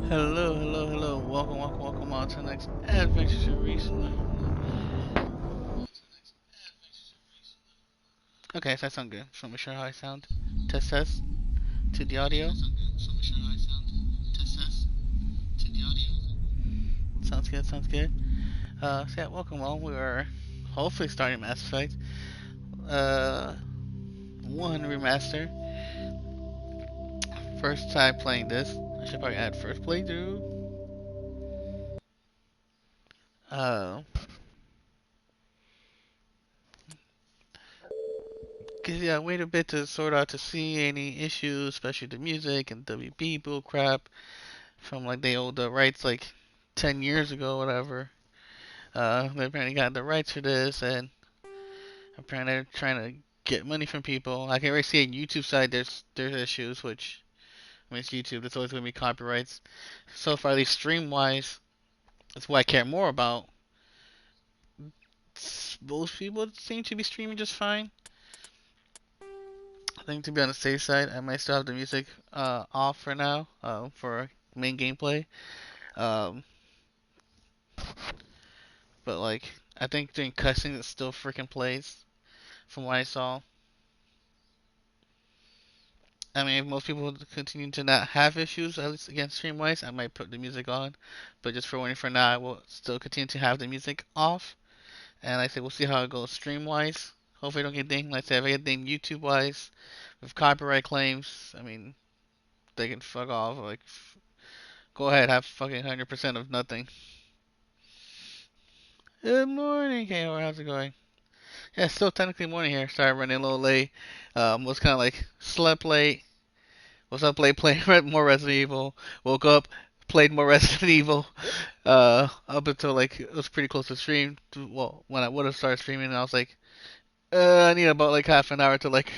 Hello, hello, hello. Welcome, welcome, welcome on to the next Adventures in ReesesWave. Okay, so that sounds good. Just want to make sure how I sound. Test, test. To the audio. Sounds good, sounds good. So yeah, welcome all. We are hopefully starting Mass Effect. 1 remaster. First time playing this. I should probably add first playthrough. Uh, Cause yeah, wait a bit to sort out to see any issues, especially the music and WB bull crap from like they old the rights like 10 years ago, whatever. They apparently got the rights for this, and apparently they're trying to get money from people. I can already see on YouTube side there's issues, which I mean it's YouTube. There's always gonna be copyrights. So far, at least stream wise, that's what I care more about. Most people seem to be streaming just fine. I think to be on the safe side, I might still have the music off for now for main gameplay. Um, but like I think during cutscenes it still freaking plays from what I saw. I mean, if most people continue to not have issues, at least against stream wise, I might put the music on. But just for warning for now, I will still continue to have the music off. And like I said, we'll see how it goes stream wise. Hopefully, I don't get dinged. Like I said, if I get dinged YouTube wise with copyright claims, I mean, they can fuck off. Like, go ahead, have fucking 100% of nothing. Good morning, KOR. How's it going? Yeah, still technically morning here. Sorry, running a little late. Was kind of like slept late. Was up late playing more Resident Evil. Woke up, played more Resident Evil. Up until like it was pretty close to stream. Well, when I would have started streaming, I was like, I need about like half an hour to like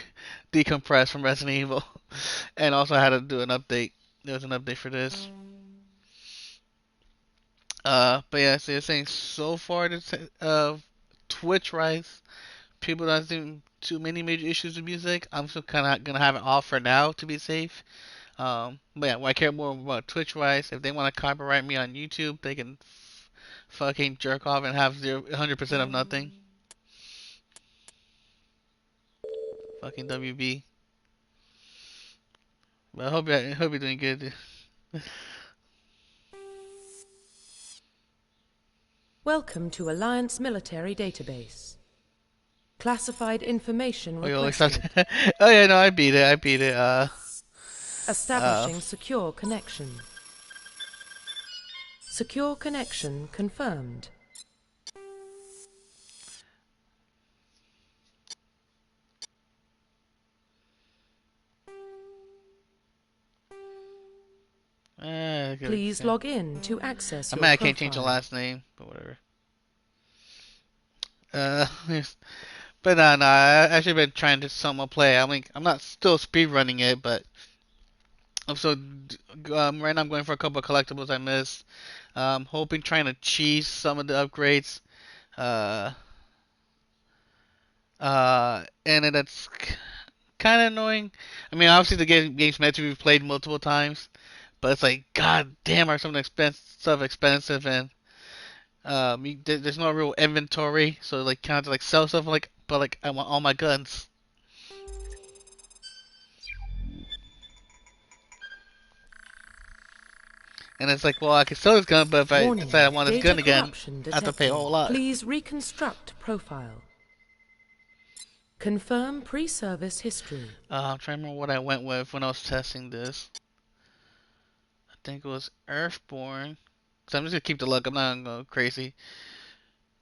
decompress from Resident Evil, and also I had to do an update. There was an update for this. But yeah, so you're saying so far this Twitch Rise, people don't seem too many major issues with music. I'm still kind of gonna have it off for now to be safe. But yeah, what I care more about Twitch wise, if they want to copyright me on YouTube, they can fucking jerk off and have 100% of nothing. Fucking WB. But I hope you're doing good. Welcome to Alliance Military Database. Classified information Oh, you always requested. oh yeah, no, I beat it. I beat it. Establishing secure connection. Secure connection confirmed. Please log in to access I your mean, I profile. can't change the last name, but whatever. But no, I actually been trying to somewhat play. I mean, I'm not still speed running it, but I'm so right now I'm going for a couple of collectibles I missed. Hoping trying to cheese some of the upgrades. Uh, and that's kind of annoying. I mean, obviously the game's meant to be played multiple times, but it's like, god damn, are some of the stuff expensive, and there's no real inventory, so like kind of like sell stuff like, but like I want all my guns. And it's like, well, I can sell this gun, but if I Warning, decide I want this data gun again, corruption I have to pay a detected. whole lot. Please reconstruct profile. Confirm pre-service history. I'm trying to remember what I went with when I was testing this. I think it was Earthborn. So I'm just gonna keep the luck. I'm not gonna go crazy.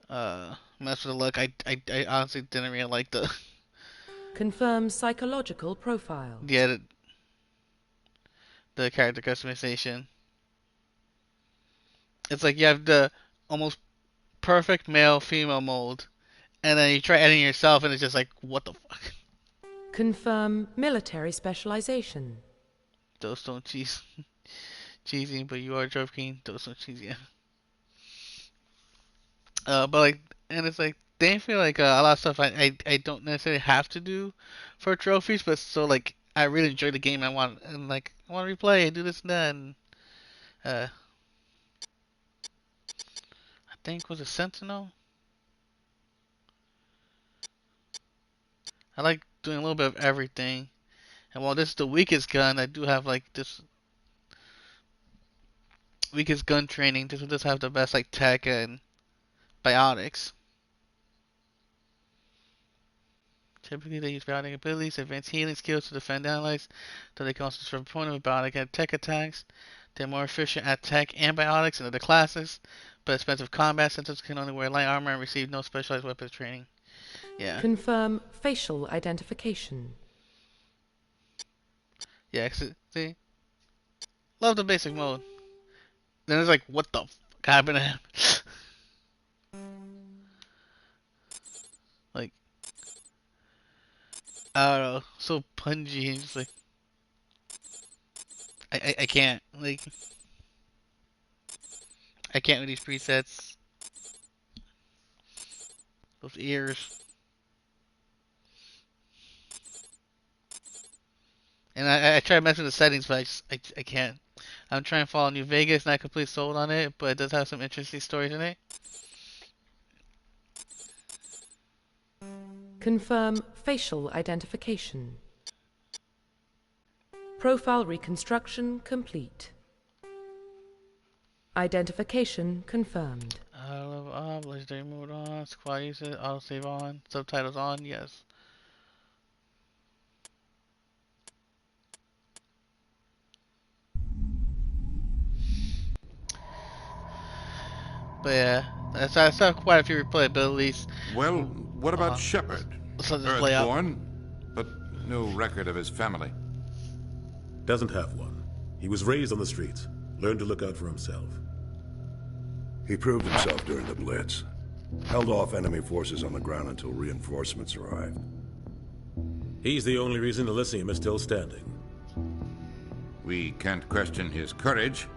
Mess with the luck. I honestly didn't really like the Confirm psychological profile. yeah the character customization. It's like you have the almost perfect male female mold, and then you try editing yourself, and it's just like, what the fuck? Confirm military specialization. Those don't cheesy, but you are joking. Those don't cheesy. But like, and it's like they feel like a lot of stuff I don't necessarily have to do for trophies, but so like I really enjoy the game. I want to replay and do this and that. And I think was a Sentinel. I like doing a little bit of everything. And while this is the weakest gun, I do have like this weakest gun training. This will just have the best like tech and biotics. Typically, they use biotic abilities, advanced healing skills to defend allies, though they can also serve opponent with biotic and tech attacks. They're more efficient at tech and biotics in other classes, but expensive combat sentinels can only wear light armor and receive no specialized weapons training. Yeah. Confirm facial identification. Yeah, see? Love the basic mode. Then it's like, what the fuck happened to him? Like, I don't know, so pungy and just like, I can't, like, I can't with these presets. Those ears. And I try messing with the settings, but I can't. I'm trying to follow New Vegas, not completely sold on it, but it does have some interesting stories in it. Confirm facial identification. Profile reconstruction complete. Identification confirmed. Legendary mode on, squad uses, autosave on, subtitles on, yes. But yeah, that's not quite a few replayabilities. Well, what about Sheppard? So just play out. Earthborn, but no record of his family. Doesn't have one. He was raised on the streets. Learned to look out for himself. He proved himself during the Blitz. Held off enemy forces on the ground until reinforcements arrived. He's the only reason Elysium is still standing. We can't question his courage.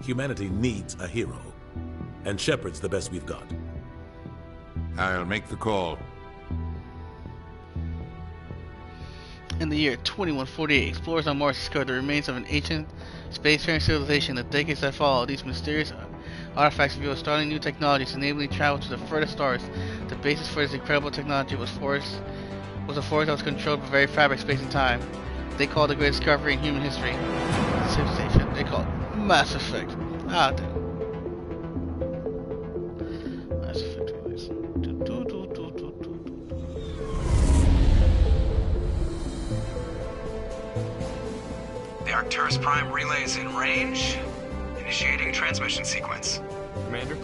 Humanity needs a hero. And Sheppard's the best we've got. I'll make the call. In the year 2148, explorers on Mars discovered the remains of an ancient spacefaring civilization. The decades that followed, these mysterious artifacts revealed startling new technologies, enabling travel to the furthest stars. The basis for this incredible technology was a force that was controlled by very fabric, space, and time. They called it the greatest discovery in human history. Civilization. They called it Mass Effect. Ah, damn. Mass Effect release. The Arcturus Prime relay is in range. Initiating transmission sequence. Commander?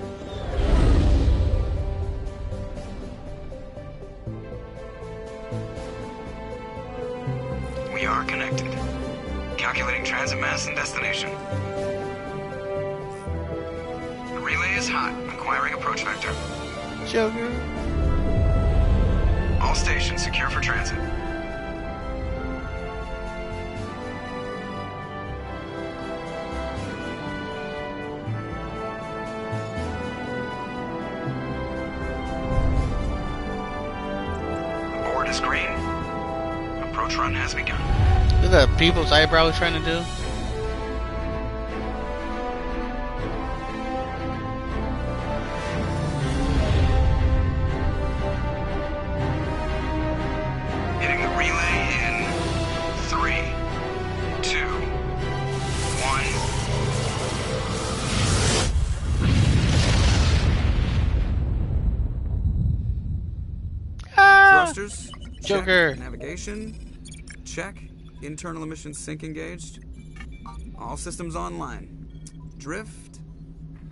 We are connected. Calculating transit mass and destination. The relay is hot. Acquiring approach vector. Joker. All stations secure for transit. The board is green. Approach run has begun. Look at that people's eyebrow he's trying to do. Hitting the relay in 3, 2, 1. Thrusters. Joker. Check. Navigation. Check. Internal emissions sync engaged. All systems online. Drift.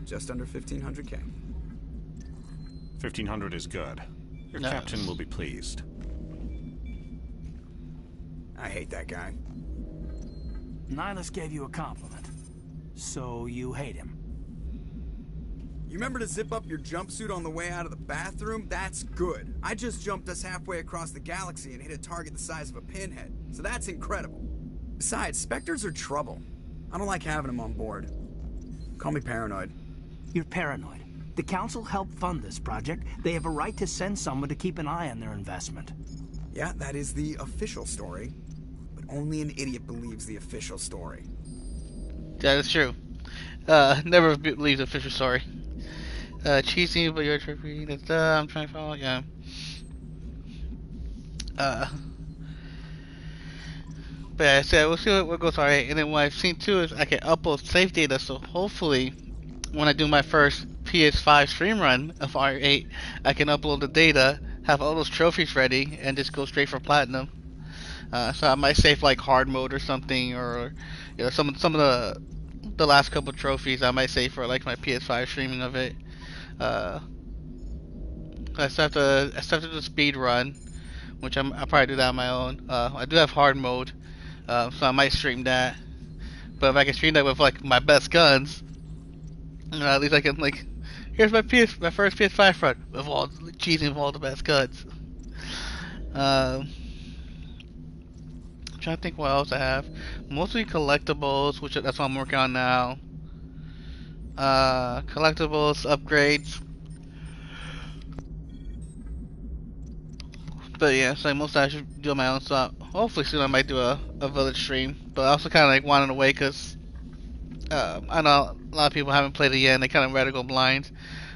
Just under 1500K. 1500 is good. Your Nice. captain will be pleased. I hate that guy. Nihilus gave you a compliment. So you hate him. You remember to zip up your jumpsuit on the way out of the bathroom? That's good. I just jumped us halfway across the galaxy and hit a target the size of a pinhead. So that's incredible. Besides, Spectres are trouble. I don't like having them on board. Call me paranoid. You're paranoid. The Council helped fund this project. They have a right to send someone to keep an eye on their investment. Yeah, that is the official story. But only an idiot believes the official story. That is true. Never believes the official story. Cheesy, but you're trippy. I'm trying to follow. Yeah. But yeah, so we'll see what goes alright. And then what I've seen too is I can upload save data. So hopefully, when I do my first PS5 stream run of R8, I can upload the data, have all those trophies ready, and just go straight for platinum. So I might save like hard mode or something, or you know some of the last couple trophies I might save for like my PS5 streaming of it. I still have to do speed run, which I'll probably do that on my own. I do have hard mode, so I might stream that. But if I can stream that with like my best guns, at least I can like, here's my first PS5 run with all cheesing with all the best guns. I'm trying to think what else I have. Mostly collectibles, which that's what I'm working on now. Collectibles, upgrades. But yeah, so most I should do on my own. So hopefully soon I might do a village stream. But I also kind of like wanted to wait because I know a lot of people haven't played it yet and they kind of rather go blind.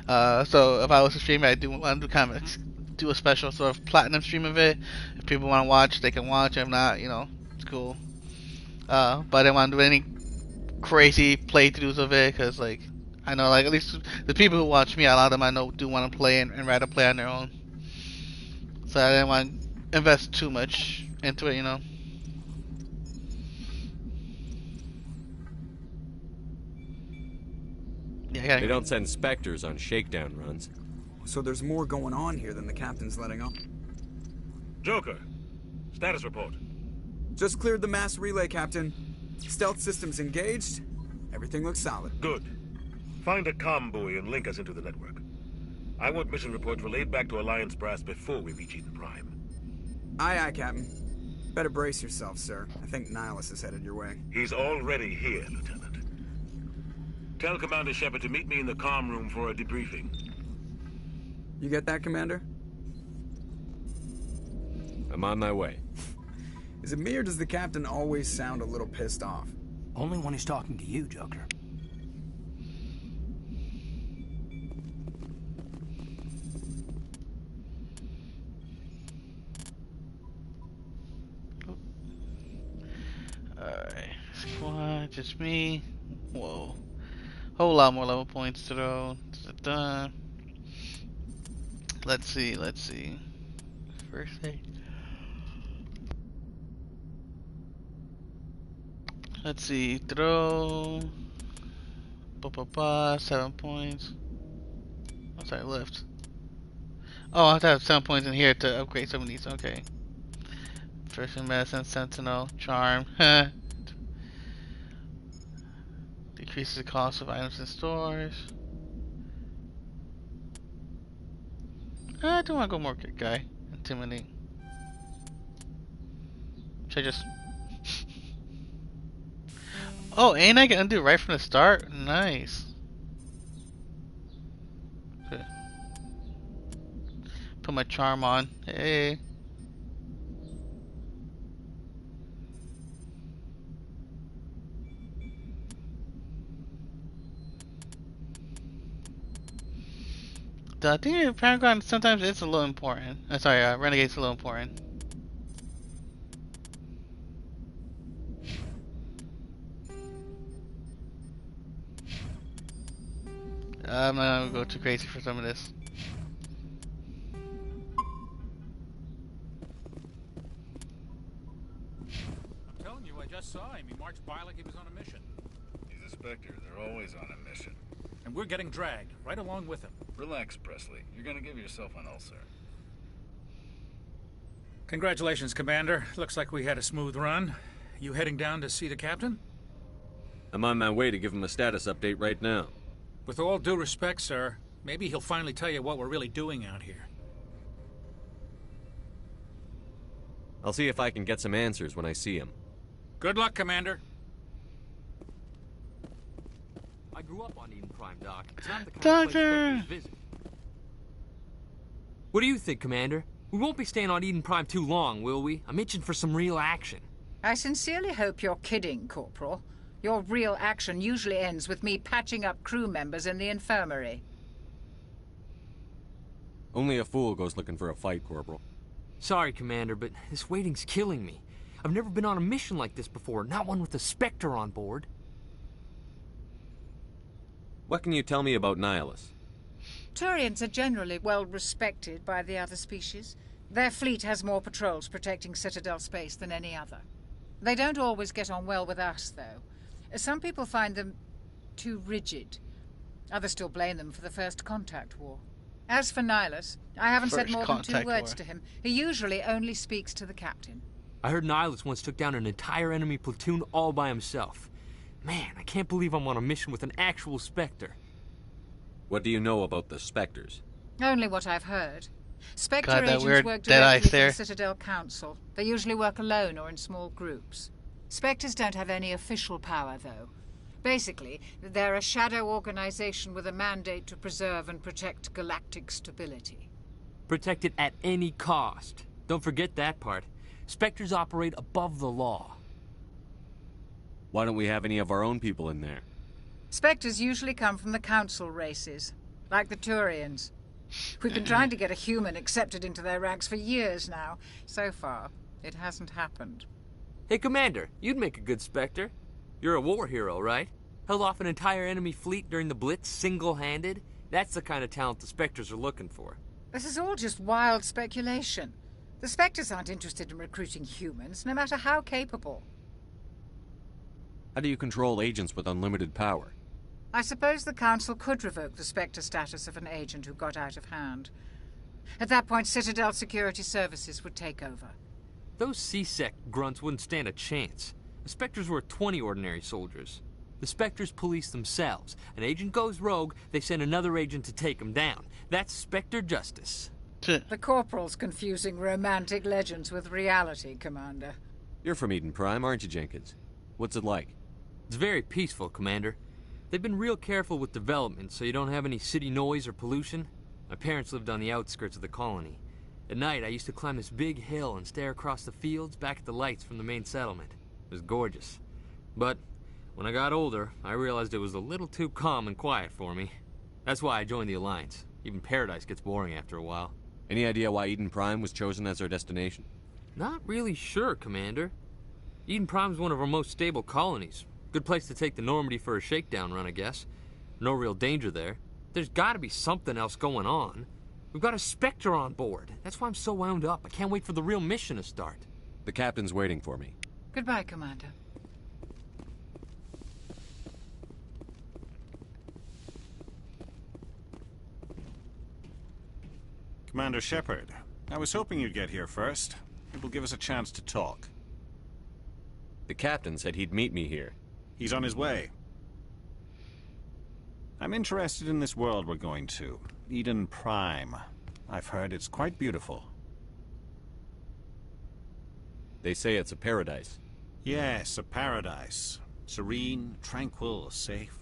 So if I was to stream it, I do want to kind of do a special sort of platinum stream of it. If people want to watch, they can watch. If not, you know, it's cool. But I didn't want to do any crazy playthroughs of it because like I know like at least the people who watch me, a lot of them I know do want to play and rather play on their own. So I didn't want to invest too much into it, you know. Yeah, they don't send specters on shakedown runs. So there's more going on here than the captain's letting on. Joker, status report. Just cleared the mass relay, Captain. Stealth systems engaged. Everything looks solid. Good. Find a comm buoy and link us into the network. I want mission reports relayed back to Alliance Brass before we reach Eden Prime. Aye, aye, Captain. Better brace yourself, sir. I think Nihilus is headed your way. He's already here, Lieutenant. Tell Commander Sheppard to meet me in the comm room for a debriefing. You get that, Commander? I'm on my way. Is it me or does the Captain always sound a little pissed off? Only when he's talking to you, Joker. Alright, squad, just me. Whoa. Whole lot more level points to go. Done. Let's see. First aid. Let's see, throw. 7 points. Oh, sorry, lift. Oh, I have to have 7 points in here to upgrade some of these. Okay. First in medicine, sentinel, charm. Decreases the cost of items in stores. I do want to go more good guy. Intimidate. Should I just... Oh, and I can undo right from the start? Nice. Okay. Put my charm on. Hey. I think Paragon sometimes it's a little important. Sorry, Renegade's a little important. I'm not gonna go too crazy for some of this. I'm telling you, I just saw him. He marched by like he was on a mission. He's a Spectre. They're always on a mission. And we're getting dragged, right along with him. Relax, Presley. You're gonna give yourself an ulcer. Congratulations, Commander. Looks like we had a smooth run. You heading down to see the captain? I'm on my way to give him a status update right now. With all due respect, sir, maybe he'll finally tell you what we're really doing out here. I'll see if I can get some answers when I see him. Good luck, Commander. I grew up on Eden Prime, Doc. It's not the kind Doctor! of place Spectres visit. What do you think, Commander? We won't be staying on Eden Prime too long, will we? I'm itching for some real action. I sincerely hope you're kidding, Corporal. Your real action usually ends with me patching up crew members in the infirmary. Only a fool goes looking for a fight, Corporal. Sorry, Commander, but this waiting's killing me. I've never been on a mission like this before, not one with a Spectre on board. What can you tell me about Nihilus? Turians are generally well respected by the other species. Their fleet has more patrols protecting Citadel space than any other. They don't always get on well with us, though. Some people find them too rigid. Others still blame them for the First Contact War. As for Nihilus, I haven't said more than 2 words to him. He usually only speaks to the captain. I heard Nihilus once took down an entire enemy platoon all by himself. Man, I can't believe I'm on a mission with an actual Spectre. What do you know about the Spectres? Only what I've heard. Spectre God, that agents weird work dead eye directly for stare. the Citadel Council. They usually work alone or in small groups. Spectres don't have any official power, though. Basically, they're a shadow organization with a mandate to preserve and protect galactic stability. Protect it at any cost. Don't forget that part. Spectres operate above the law. Why don't we have any of our own people in there? Spectres usually come from the Council races, like the Turians. We've been trying to get a human accepted into their ranks for years now. So far, it hasn't happened. Hey, Commander, you'd make a good Spectre. You're a war hero, right? Held off an entire enemy fleet during the Blitz single-handed? That's the kind of talent the Spectres are looking for. This is all just wild speculation. The Spectres aren't interested in recruiting humans, no matter how capable. How do you control agents with unlimited power? I suppose the Council could revoke the Spectre status of an agent who got out of hand. At that point, Citadel Security Services would take over. Those C-Sec grunts wouldn't stand a chance. The Spectres were 20 ordinary soldiers. The Spectres police themselves. An agent goes rogue, they send another agent to take him down. That's Spectre justice. The Corporal's confusing romantic legends with reality, Commander. You're from Eden Prime, aren't you, Jenkins? What's it like? It's very peaceful, Commander. They've been real careful with development, so you don't have any city noise or pollution. My parents lived on the outskirts of the colony. At night, I used to climb this big hill and stare across the fields back at the lights from the main settlement. It was gorgeous. But when I got older, I realized it was a little too calm and quiet for me. That's why I joined the Alliance. Even Paradise gets boring after a while. Any idea why Eden Prime was chosen as our destination? Not really sure, Commander. Eden Prime's one of our most stable colonies. Good place to take the Normandy for a shakedown run, I guess. No real danger there. There's gotta be something else going on. We've got a Spectre on board. That's why I'm so wound up. I can't wait for the real mission to start. The captain's waiting for me. Goodbye, Commander. Commander Sheppard, I was hoping you'd get here first. It will give us a chance to talk. The captain said he'd meet me here. He's on his way. I'm interested in this world we're going to, Eden Prime. I've heard it's quite beautiful. They say it's a paradise. Yes, a paradise. Serene, tranquil, safe.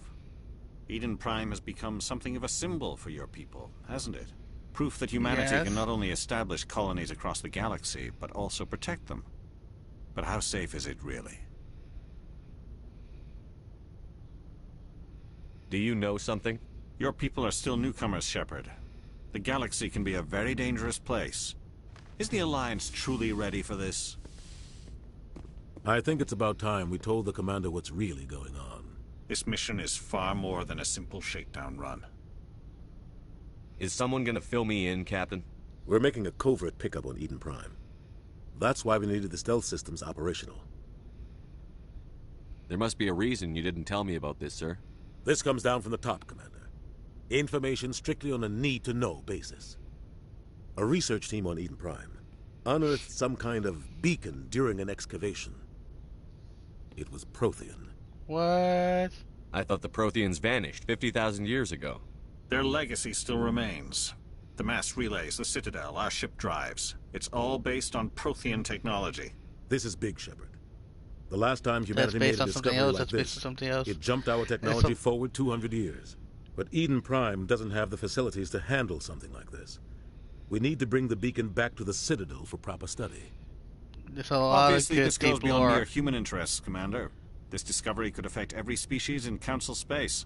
Eden Prime has become something of a symbol for your people, hasn't it? Proof that humanity can not only establish colonies across the galaxy, but also protect them. But how safe is it really? Do you know something? Your people are still newcomers, Sheppard. The galaxy can be a very dangerous place. Is the Alliance truly ready for this? I think it's about time we told the Commander what's really going on. This mission is far more than a simple shakedown run. Is someone gonna fill me in, Captain? We're making a covert pickup on Eden Prime. That's why we needed the stealth systems operational. There must be a reason you didn't tell me about this, sir. This comes down from the top, Commander. Information strictly on a need-to-know basis. A research team on Eden Prime unearthed some kind of beacon during an excavation. It was Prothean. What? I thought the Protheans vanished 50,000 years ago. Their legacy still remains. The mass relays, the Citadel, our ship drives. It's all based on Prothean technology. This is big, Sheppard. The last time humanity made a discovery like this, it jumped our technology forward 200 years. But Eden Prime doesn't have the facilities to handle something like this. We need to bring the beacon back to the Citadel for proper study. There's a lot Obviously, of this goes beyond lore. mere human interests, Commander. This discovery could affect every species in Council space.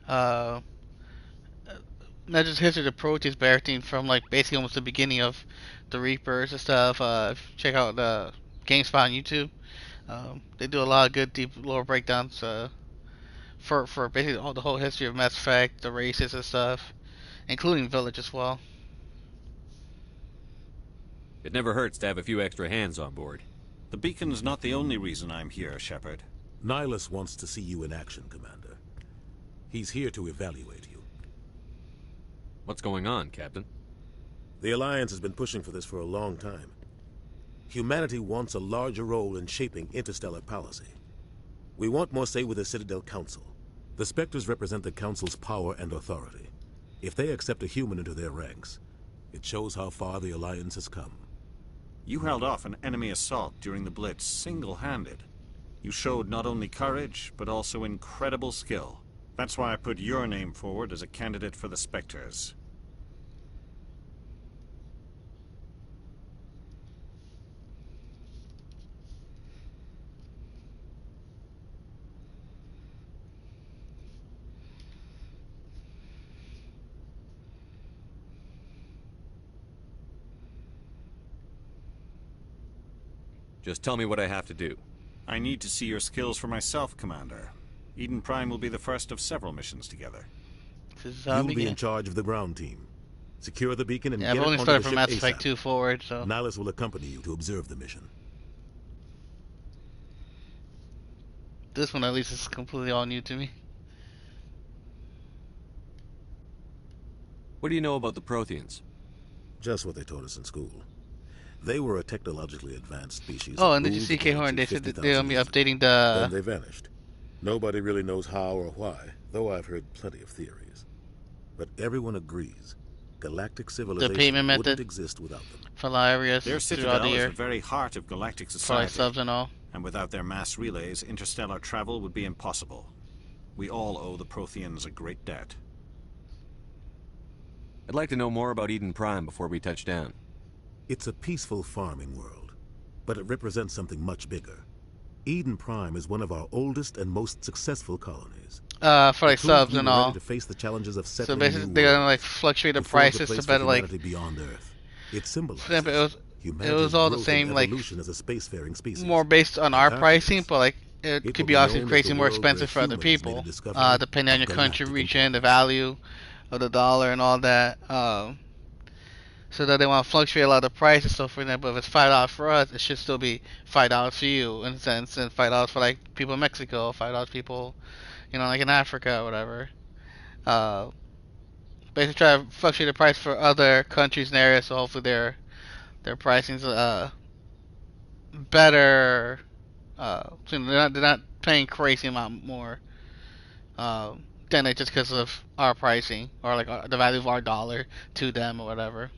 Not just history of the Proteus, but everything from like basically almost the beginning of the Reapers and stuff. Check out the GameSpot on YouTube. They do a lot of good deep lore breakdowns for basically all the whole history of Mass Effect, the races and stuff, including Village as well. It never hurts to have a few extra hands on board. The beacon's not the only reason I'm here, Sheppard. Nihilus wants to see you in action, Commander. He's here to evaluate you. What's going on, Captain? The Alliance has been pushing for this for a long time. Humanity wants a larger role in shaping interstellar policy. We want more say with the Citadel Council. The Spectres represent the Council's power and authority. If they accept a human into their ranks, it shows how far the Alliance has come. You held off an enemy assault during the Blitz single-handed. You showed not only courage, but also incredible skill. That's why I put your name forward as a candidate for the Spectres. Just tell me what I have to do. I need to see your skills for myself, Commander. Eden Prime will be the first of several missions together. You'll be in charge of the ground team. Secure the beacon and get I've only it onto started the from ship Mass Effect ASAP. 2 forward, so... Nihilus will accompany you to observe the mission. This one at least is completely all new to me. What do you know about the Protheans? Just what they taught us in school. They were a technologically advanced species. Oh, and did you see K-Horn? They said that they're going to be updating the... Then they vanished. Nobody really knows how or why, though I've heard plenty of theories. But everyone agrees galactic civilization payment wouldn't method exist without them. for the areas Their throughout Citadel the is year. the very heart of galactic For society. like subs and all. And without their mass relays, interstellar travel would be impossible. We all owe the Protheans a great debt. I'd like to know more about Eden Prime before we touch down. It's a peaceful farming world, but it represents something much bigger. Eden Prime is one of our oldest and most successful colonies. For like subs and all. To face the challenges of So settling basically, new they're gonna like worlds. fluctuate the It forms a prices place to for better like. humanity beyond Earth. It symbolizes For example, it humanity's was all the growth same and like evolution as a spacefaring species. more based on our After pricing, this, but like it it could will be be obviously known as crazy the more world where expensive for other humans made a people, discovery depending on your of country, galactic region, the value of the dollar, and all that. So that they want to fluctuate a lot of the prices. So for example, if it's $5 for us, it should still be $5 for you in a sense, and $5 for like people in Mexico, $5 people, like in Africa or whatever. Basically try to fluctuate the price for other countries and areas, so hopefully their pricing's better. So they're not paying crazy amount more than it just because of our pricing or like the value of our dollar to them or whatever.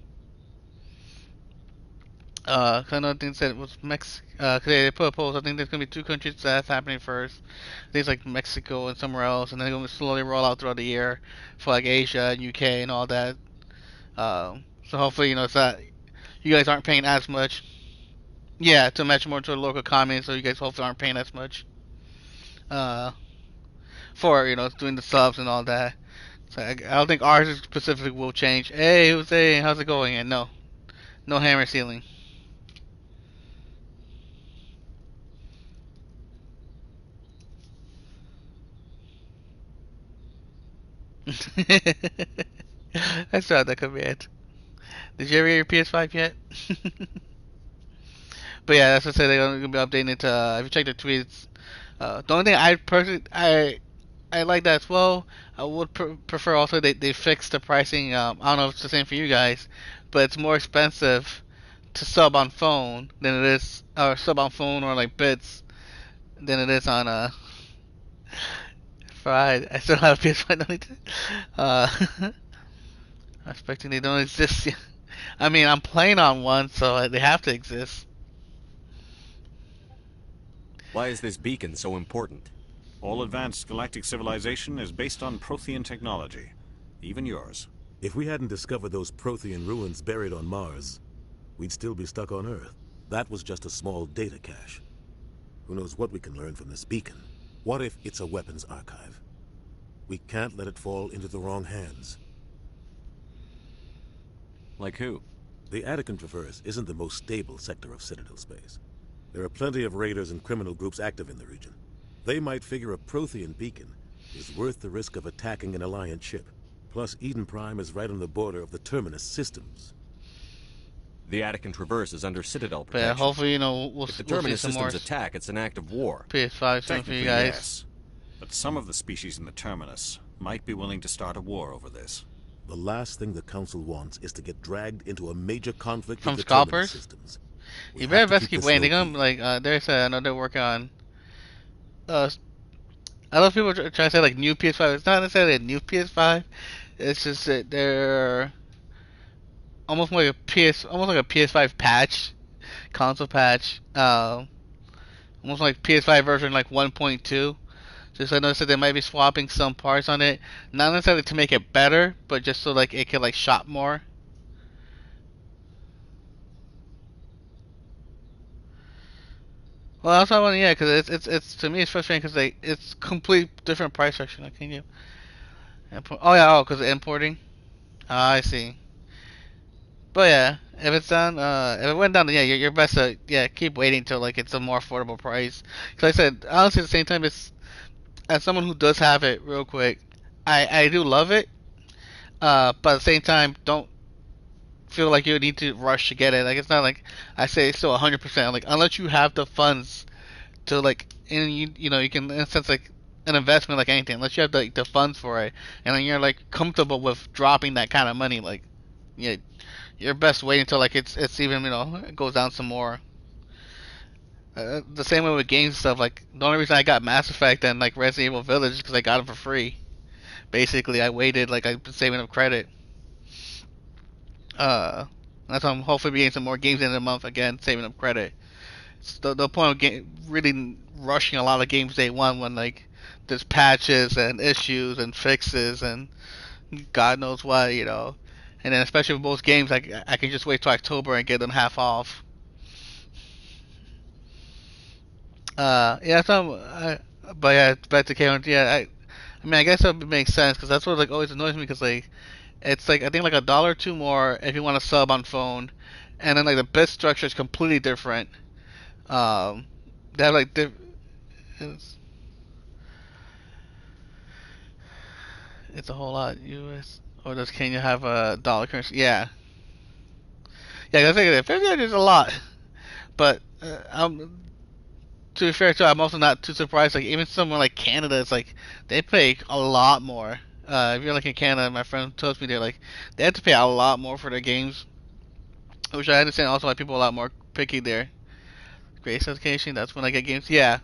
Another thing said was Mexico. They put a poll. I think there's gonna be 2 countries that's happening first. Things like Mexico and somewhere else, and then they're gonna slowly roll out throughout the year for like Asia and UK and all that. So hopefully, it's that you guys aren't paying as much. Yeah, to match more to the local economy, so you guys hopefully aren't paying as much. For doing the subs and all that. So I don't think ours specifically will change. Hey, Jose, how's it going? And no hammer ceiling. I saw that command. Did you ever get your PS5 yet? But yeah, that's what I said. They're gonna be updating it. If you check the tweets, the only thing I personally I like that as well. I would prefer also they fix the pricing. I don't know if it's the same for you guys, but it's more expensive to sub on phone than it is, or sub on phone or like bits than it is on I still have a PS5. I'm expecting they don't exist yet. I mean, I'm playing on one, so they have to exist. Why is this beacon so important? All advanced galactic civilization is based on Prothean technology, even yours. If we hadn't discovered those Prothean ruins buried on Mars, we'd still be stuck on Earth. That was just a small data cache. Who knows what we can learn from this beacon? What if it's a weapons archive? We can't let it fall into the wrong hands. Like who? The Attican Traverse isn't the most stable sector of Citadel space. There are plenty of raiders and criminal groups active in the region. They might figure a Prothean beacon is worth the risk of attacking an Alliance ship. Plus, Eden Prime is right on the border of the Terminus systems. The Attican Traverse is under Citadel protection. But yeah, hopefully, you know, if the Terminus systems attack, it's an act of war. PS5 soon for you guys. Yes. But some of the species in the Terminus might be willing to start a war over this. The last thing the Council wants is to get dragged into a major conflict from with the scalpers. Terminus systems. You better best keep waiting. There's another work on. I love people try to say like new PS5. It's not necessarily a new PS5. It's just that they're almost like a PS5 patch, console patch. Almost like PS5 version like 1.2. Just I noticed that they might be swapping some parts on it, not necessarily to make it better, but just so like it can like shop more. Well, that's what I want. Yeah, because it's to me it's frustrating because like it's complete different price section. Like, can you? Oh yeah, because importing. I see. But yeah, if it's done, if it went down, yeah, you're best to keep waiting till like it's a more affordable price. Because like I said, honestly, at the same time, it's as someone who does have it, real quick, I do love it. But at the same time, don't feel like you need to rush to get it. Like it's not like I say it's still 100%. Like unless you have the funds to like, and you know you can in a sense like an investment like anything. Unless you have the funds for it, and then you're like comfortable with dropping that kind of money. Like yeah, you're best waiting until like it's even it goes down some more. The same way with games and stuff. Like the only reason I got Mass Effect and like Resident Evil Village is because I got them for free. Basically, I waited like I've been saving up credit. That's why I'm hopefully getting some more games in the month again, saving up credit. It's the point of really rushing a lot of games day one when like there's patches and issues and fixes and God knows what, and then especially with most games, I can just wait till October and get them half off. But yeah, back to K1. Yeah, I mean, I guess that would make sense because that's what like always annoys me because like. It's like I think like $1 or $2 more if you want to sub on phone, and then like the bit structure is completely different. They have like it's a whole lot US or does Kenya have a dollar currency? Yeah, I think $50 is a lot, but to be fair too, I'm also not too surprised. Like even someone like Canada, it's like they pay a lot more. If you're like in Canada, my friend tells me they have to pay a lot more for their games, which I understand also why people are a lot more picky there. Grace education, that's when I get games. Yeah,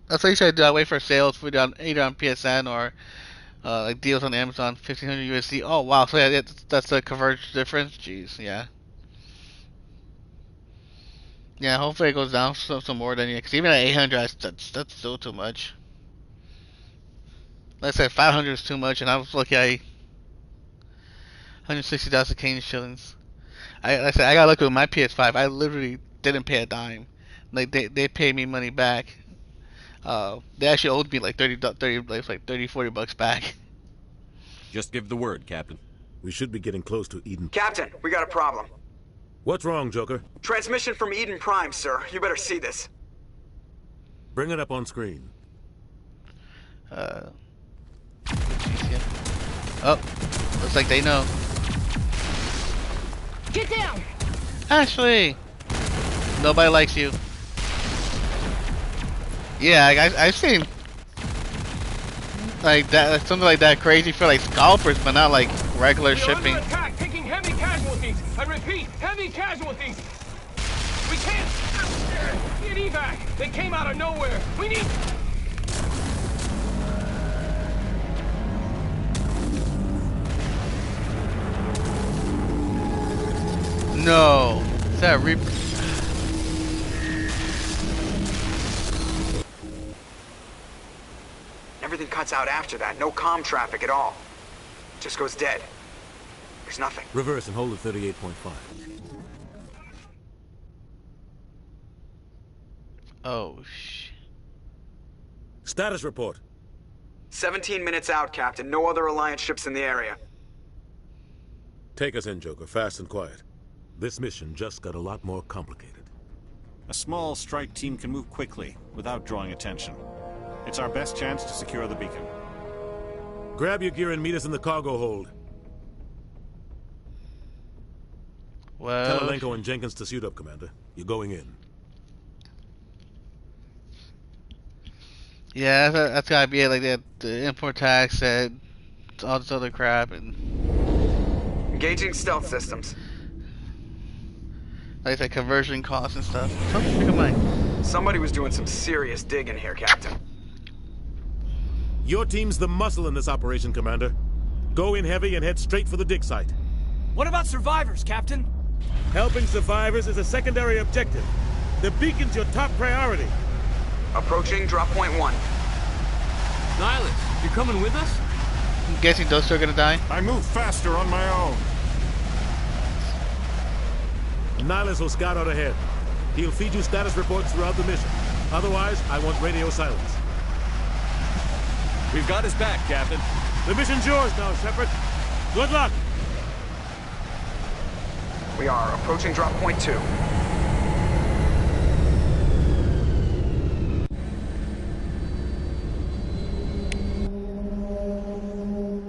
that's what you should do. I wait for sales for either on PSN or like deals on Amazon, 1500 USD. Oh wow, so yeah, that's the converged difference. Jeez, yeah. Yeah, hopefully it goes down some more than because even at 800, that's still too much. Like I said, 500 is too much, and I was lucky 160,000 Canadian shillings. I said I got lucky with my PS5. I literally didn't pay a dime. Like they paid me money back. They actually owed me like 40 bucks back. Just give the word, Captain. We should be getting close to Eden. Captain, we got a problem. What's wrong, Joker? Transmission from Eden Prime, sir. You better see this. Bring it up on screen. Oh, looks like they know. Get down! Ashley! Nobody likes you. Yeah, I've seen like that, something like that crazy for like scalpers, but not like regular shipping. Under attack, taking heavy casualties. I repeat, heavy casualties. We can't get evac. They came out of nowhere. We need. No, is that Everything cuts out after that. No comm traffic at all. Just goes dead. There's nothing. Reverse and hold at 38.5. Oh, shh. Status report. 17 minutes out, Captain. No other Alliance ships in the area. Take us in, Joker, fast and quiet. This mission just got a lot more complicated. A small strike team can move quickly, without drawing attention. It's our best chance to secure the beacon. Grab your gear and meet us in the cargo hold. Well... Tell Alenko and Jenkins to suit up, Commander. You're going in. Yeah, that's gotta be it, like that, the import tax and all this other crap, and... Engaging stealth systems. Like the conversion costs and stuff. Oh, look at mine. Somebody was doing some serious digging here, Captain. Your team's the muscle in this operation, Commander. Go in heavy and head straight for the dig site. What about survivors, Captain? Helping survivors is a secondary objective. The beacon's your top priority. Approaching drop point 1. Nihilus, you coming with us? I'm guessing those two are gonna die. I move faster on my own. Nihilus will scout out ahead. He'll feed you status reports throughout the mission. Otherwise, I want radio silence. We've got his back, Captain. The mission's yours now, Sheppard. Good luck! We are approaching drop point 2.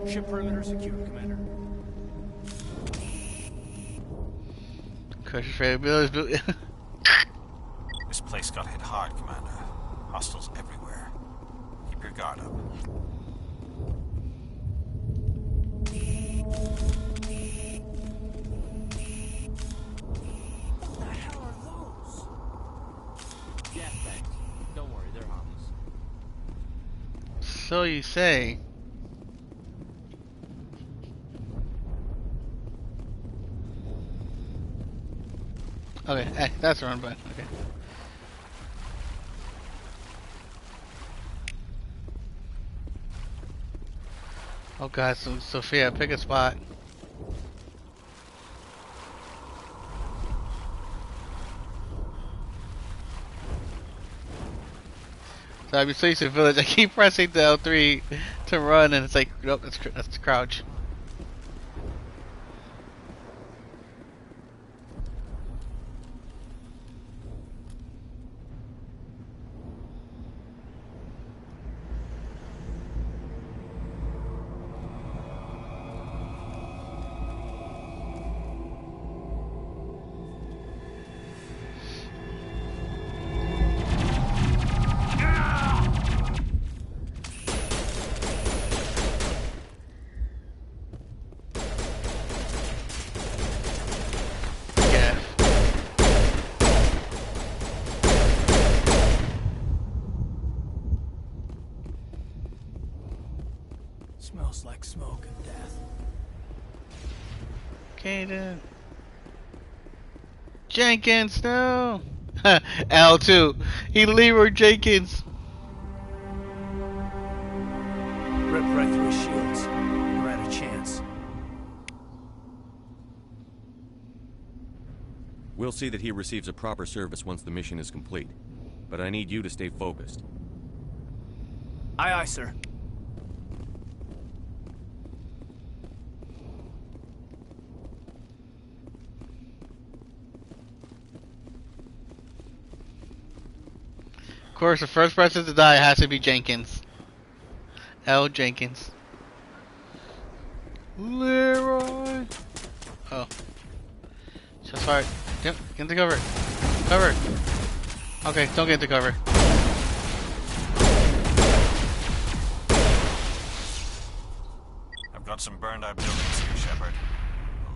Ship perimeter secured, Commander. This place got hit hard, Commander. Hostiles everywhere. Keep your guard up. What the hell are those? Gas bags. Don't worry, they're harmless. So you say. Okay, hey, that's the run button. Okay. Oh god, so Sophia, pick a spot. So I'm so used to village, I keep pressing the L3 to run and it's like, nope, that's crouch. Smells like smoke and death. Caden. Jenkins, no! L2. He Leroy Jenkins. Rip right through his shields. We're at a chance. We'll see that he receives a proper service once the mission is complete. But I need you to stay focused. Aye, aye, sir. Of course, the first person to die has to be Jenkins. L. Jenkins. Leroy! Oh. Just fire. Get into cover. Cover. Okay, don't get into cover. I've got some burned out buildings here, Sheppard.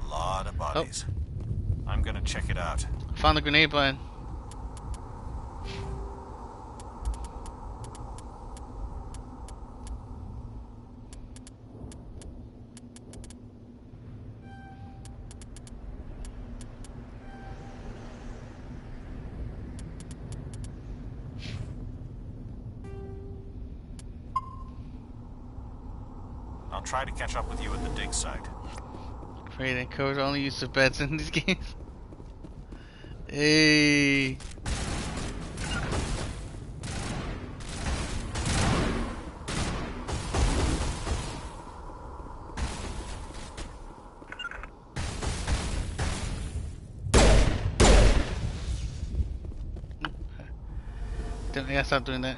A lot of bodies. Oh. I'm gonna check it out. Found the grenade button. I'll try to catch up with you at the dig site. Great, and codes only use the beds in these games. Hey. gotta stop doing that.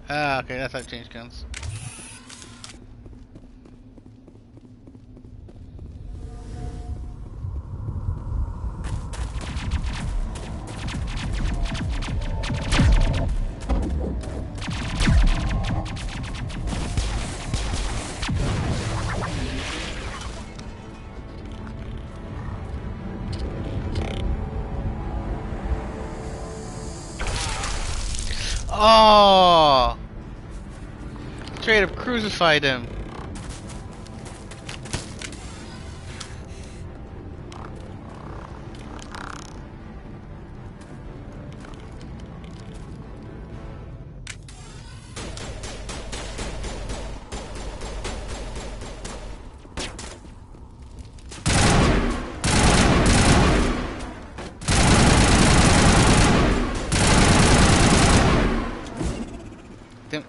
Ah, okay, that's how to change guns. Oh! Straight up crucified him.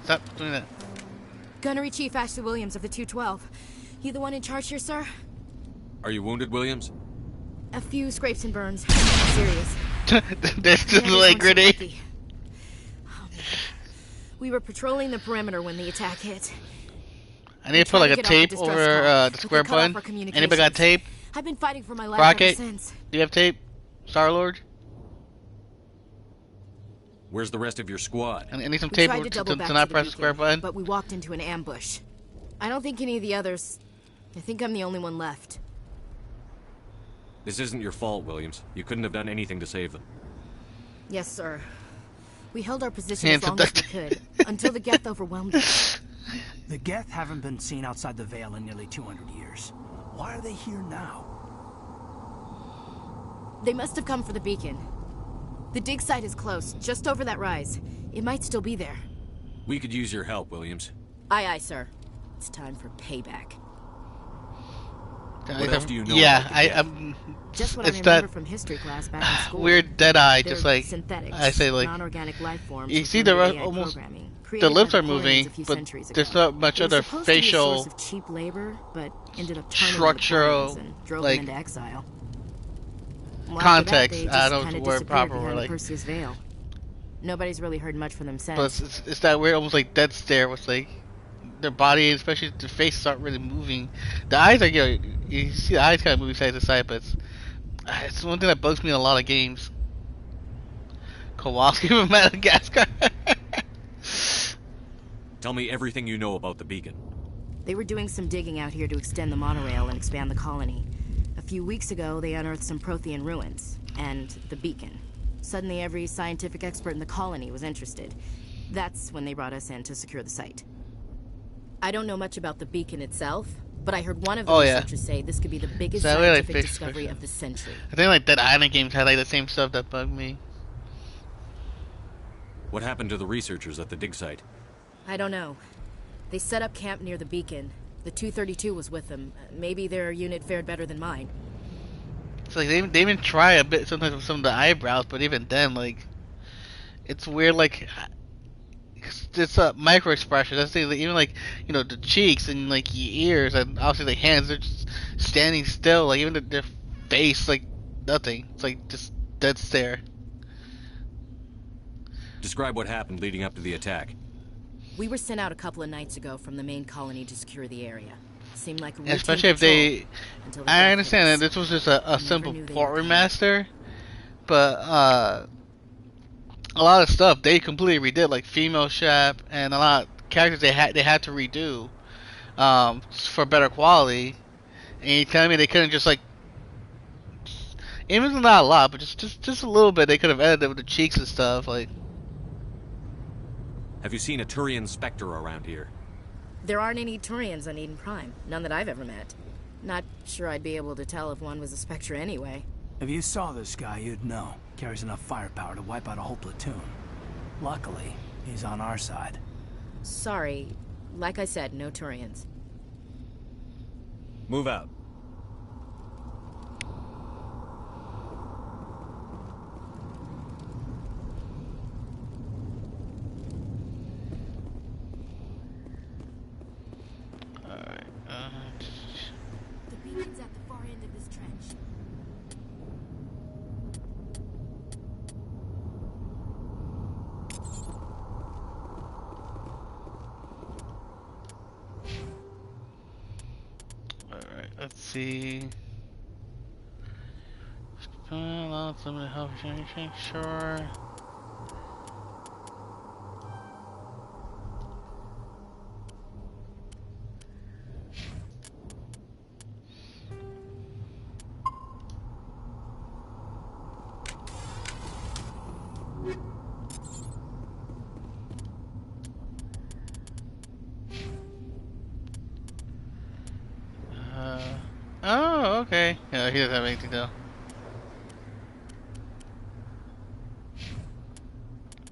Stop doing that. Gunnery Chief Ashley Williams of the 212. You the one in charge here, sir? Are you wounded, Williams? A few scrapes and burns. Serious. That's just like grenade. Oh, we were patrolling the perimeter when the attack hit. I need to put like a tape over the square button. Anybody got tape? I've been fighting for my life Rocket, ever since. do you have tape? Star-Lord? Where's the rest of your squad? I need some tape to not press the square button. But we walked into an ambush. I don't think any of the others... I think I'm the only one left. This isn't your fault, Williams. You couldn't have done anything to save them. Yes, sir. We held our position as long as we could, until the Geth overwhelmed us. The Geth haven't been seen outside the Veil in nearly 200 years. Why are they here now? They must have come for the beacon. The dig site is close, just over that rise. It might still be there. We could use your help, Williams. Aye, aye, sir. It's time for payback. What else do you know? Yeah, just what I remember from history class back in school. Weird dead eye, just like synthetics, I say, like non-organic life forms. You see the almost the lips are moving, but there's not much other facial of cheap labor, but ended up structural like into exile. context. I don't know the word proper. Like Perseus Veil. Nobody's really heard much from them since. But it's that weird, almost like dead stare with like their body, especially their faces aren't really moving. The eyes are, you see the eyes kind of moving side to side, but it's one thing that bugs me in a lot of games. Kowalski from Madagascar. Tell me everything you know about the beacon. They were doing some digging out here to extend the monorail and expand the colony. A few weeks ago, they unearthed some Prothean ruins, and the beacon. Suddenly, every scientific expert in the colony was interested. That's when they brought us in to secure the site. I don't know much about the beacon itself, but I heard one of the researchers say this could be the biggest scientific discovery of the century. I think like Dead Island games had like the same stuff that bugged me. What happened to the researchers at the dig site? I don't know. They set up camp near the beacon. The 232 was with them. Maybe their unit fared better than mine. It's like they even try a bit sometimes with some of the eyebrows, but even then, like, it's weird. Like, it's a micro expression. That's like, even like, you know, the cheeks and like your ears and obviously the hands. They're just standing still. Like even their face, like nothing. It's like just dead stare. Describe what happened leading up to the attack. We were sent out a couple of nights ago from the main colony to secure the area. Seemed like a routine especially if they... I understand that this was just a simple port remaster, but a lot of stuff they completely redid, like female Shep and a lot of characters they had to redo for better quality. And you tell me they couldn't just like... Even not a lot, but just a little bit they could have edited with the cheeks and stuff, like... Have you seen a Turian Spectre around here? There aren't any Turians on Eden Prime. None that I've ever met. Not sure I'd be able to tell if one was a Spectre anyway. If you saw this guy, you'd know. Carries enough firepower to wipe out a whole platoon. Luckily, he's on our side. Sorry. Like I said, no Turians. Move out. see. Limited health regeneration, sure. Oh, okay. Yeah, he doesn't have anything though.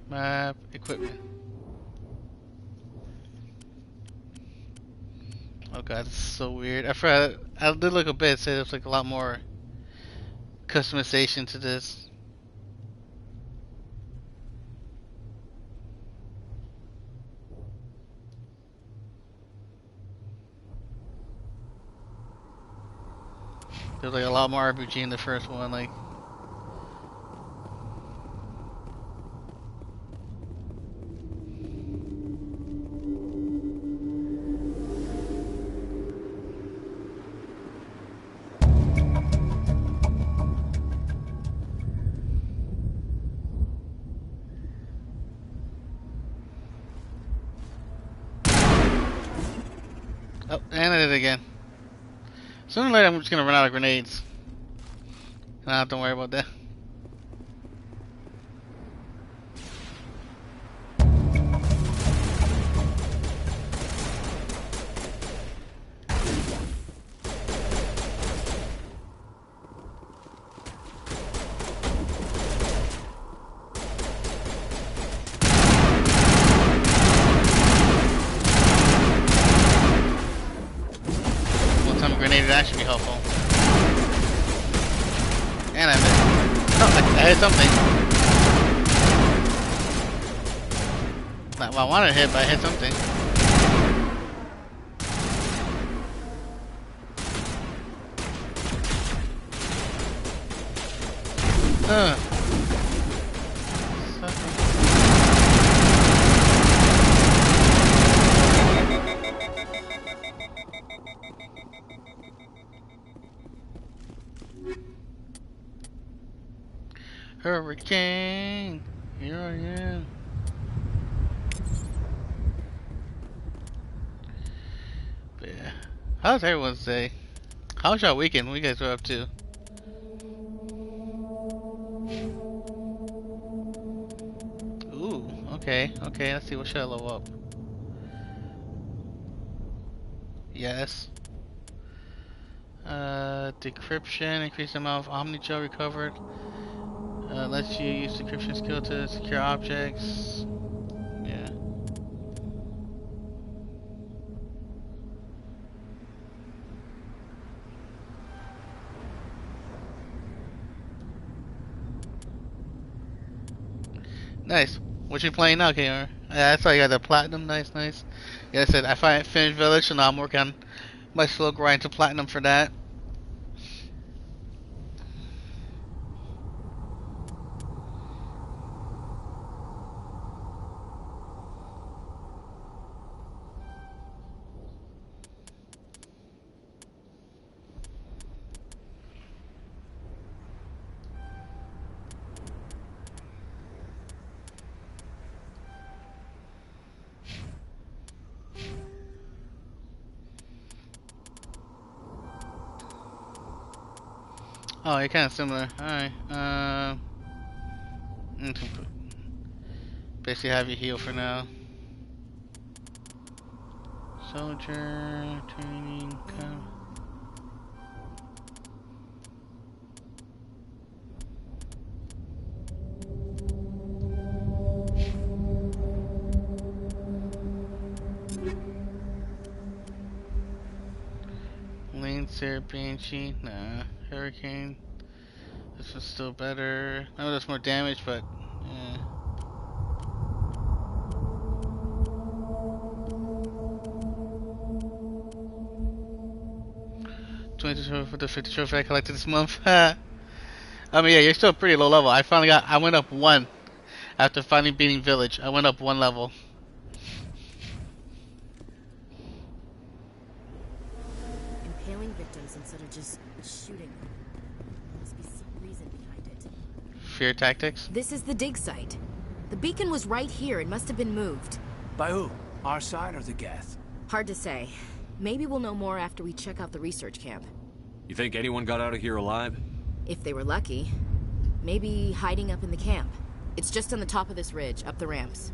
Map, equipment. Oh god, this is so weird. I forgot. I did look a bit. It said there's like a lot more customization to this. There's like a lot more RPG in the first one, like. Oh, and I did it again. Sooner or later, I'm just gonna run out of grenades. And I don't have to worry about that. That should be helpful. And I missed. Oh, I hit something. Not what I wanted to hit, but I hit something. Hurricane, here I am. But yeah. How's everyone's day? How's your weekend? What you guys were up to? Ooh, okay, okay, let's see, what should I level up? Yes. Decryption, increase the amount of omni-gel recovered. Lets you use decryption skill to secure objects. Yeah. Nice. What you playing now, KR? Yeah, that's why you got the platinum. Nice, nice. Yeah, I said I finished Village, so now I'm working on my slow grind to platinum for that. Oh, you're kind of similar. Alright. Basically have you heal for now. Soldier, training, come. Lancer, Banshee, nah. Hurricane. This one's still better. I know there's more damage, but yeah. $22 for the 50 trophy I collected this month. I mean, yeah, you're still pretty low level. I went up 1 after finally beating Village. I went up 1 level. Hailing victims instead of just shooting them. There must be some reason behind it. Fear tactics? This is the dig site. The beacon was right here. It must have been moved. By who? Our side or the Geth? Hard to say. Maybe we'll know more after we check out the research camp. You think anyone got out of here alive? If they were lucky. Maybe hiding up in the camp. It's just on the top of this ridge, up the ramps.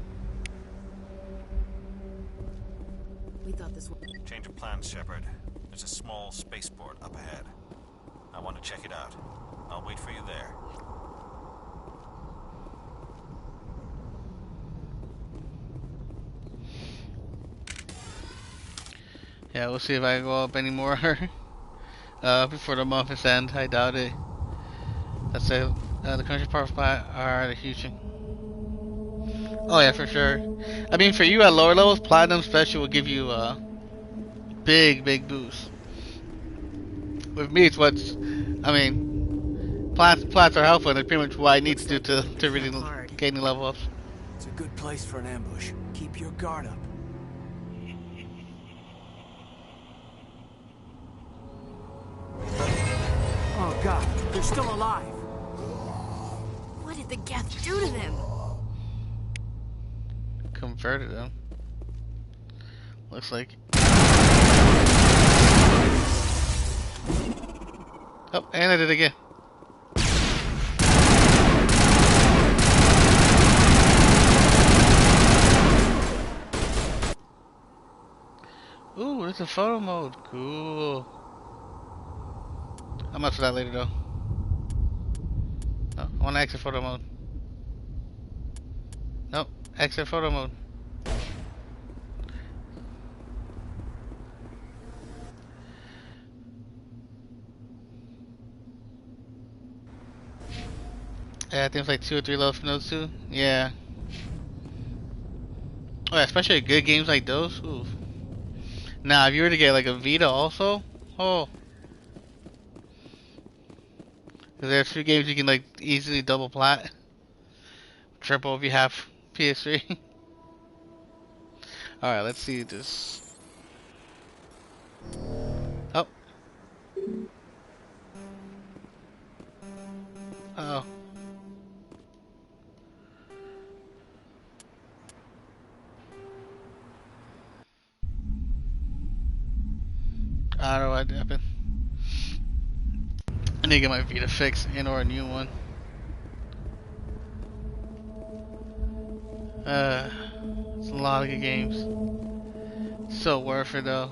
We thought this was... Change of plans, Sheppard. There's a small spaceport up ahead. I want to check it out. I'll wait for you there. Yeah, we'll see if I can go up anymore before the month is end. I doubt it. Let's say the country power supply are the huge thing. Oh yeah, for sure. I mean, for you at lower levels, Platinum Special will give you a big boost. With me, it's what's... I mean, plats are helpful, and it's pretty much what I need to do to really gain the level ups. It's a good place for an ambush. Keep your guard up. Oh god, they're still alive. What did the Geth do to them? Converted them. Looks like. Oh, and I did it again. Ooh, there's a photo mode. Cool. I'm up for that later though. Oh, I want to exit photo mode. Nope, exit photo mode. Yeah, I think it's like 2 or 3 levels for those two. Yeah. Oh, yeah, especially good games like those. Ooh. Now, if you were to get like a Vita also, oh. Because there are 2 games you can like easily double plat. Triple if you have PS3. Alright, let's see this. Oh. Uh oh. I don't know what happened. I need to get my Vita fixed and or a new one. It's a lot of good games. So worth it though.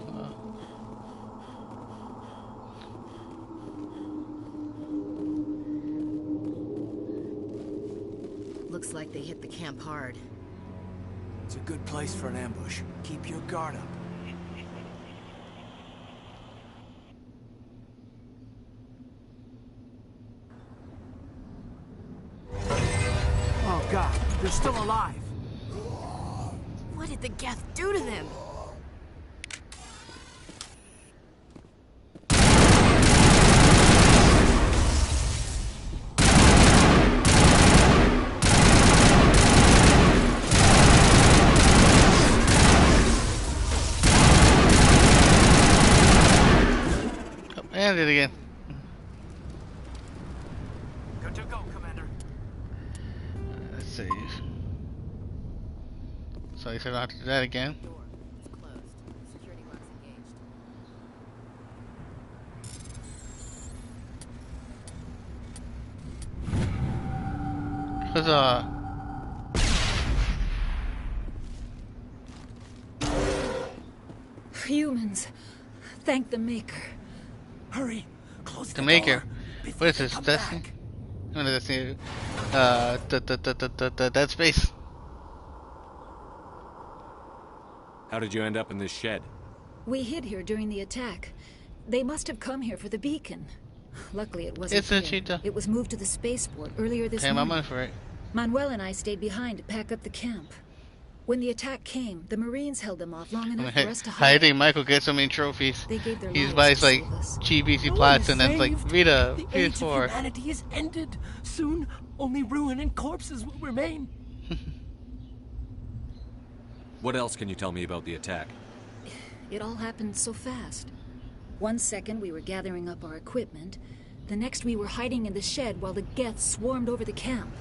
Looks like they hit the camp hard. It's a good place for an ambush. Keep your guard up. Oh god, they're still alive. What did the Geth do to them? And did it again. Good to go, Commander. Let's see. So you said I have to do that again. It's closed. Security locks engaged. Huzzah. Humans. Thank the Maker. Hurry. Close the Maker. What is this? Destiny? No, Destiny. Dead Space. How did you end up in this shed? We hid here during the attack. They must have come here for the beacon. Luckily, it wasn't It's a cheetah. It was moved to the spaceport earlier this Pay my morning. money for it. Manuel and I stayed behind to pack up the camp. When the attack came, the Marines held them off long enough for us to I hide. think Michael gets so many trophies. They gave their He lives buys to like save us. GBC Plats and then like Vita, The age of PS4. humanity is ended. Soon, only ruin and corpses will remain. What else can you tell me about the attack? It all happened so fast. One second we were gathering up our equipment, the next we were hiding in the shed while the Geth swarmed over the camp.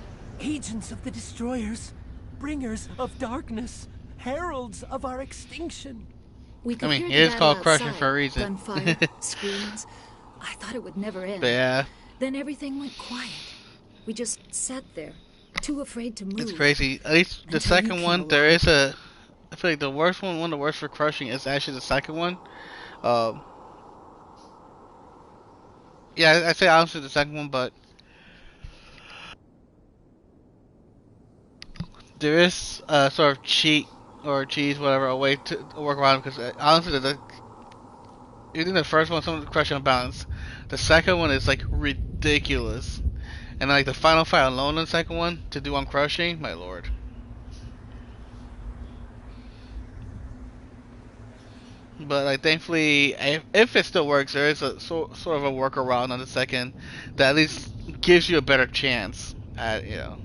Agents of the destroyers, bringers of darkness, heralds of our extinction. We could I mean, hear it is called outside, crushing for a reason. Gunfire, screams. I thought it would never end. But yeah. Then everything went quiet. We just sat there, too afraid to move. It's crazy. At least the second one, there is a... I feel like the worst one of the worst for crushing is actually the second one. Yeah, I'd say honestly the second one, but... there is a sort of cheat or cheese, whatever, a way to work around it, because honestly, even the first one, some of the crushing unbalanced. The second one is like ridiculous, and like the final fight alone in the second one to do on crushing, my lord. But like thankfully, if it still works, there is a sort of a workaround on the second that at least gives you a better chance at, you know.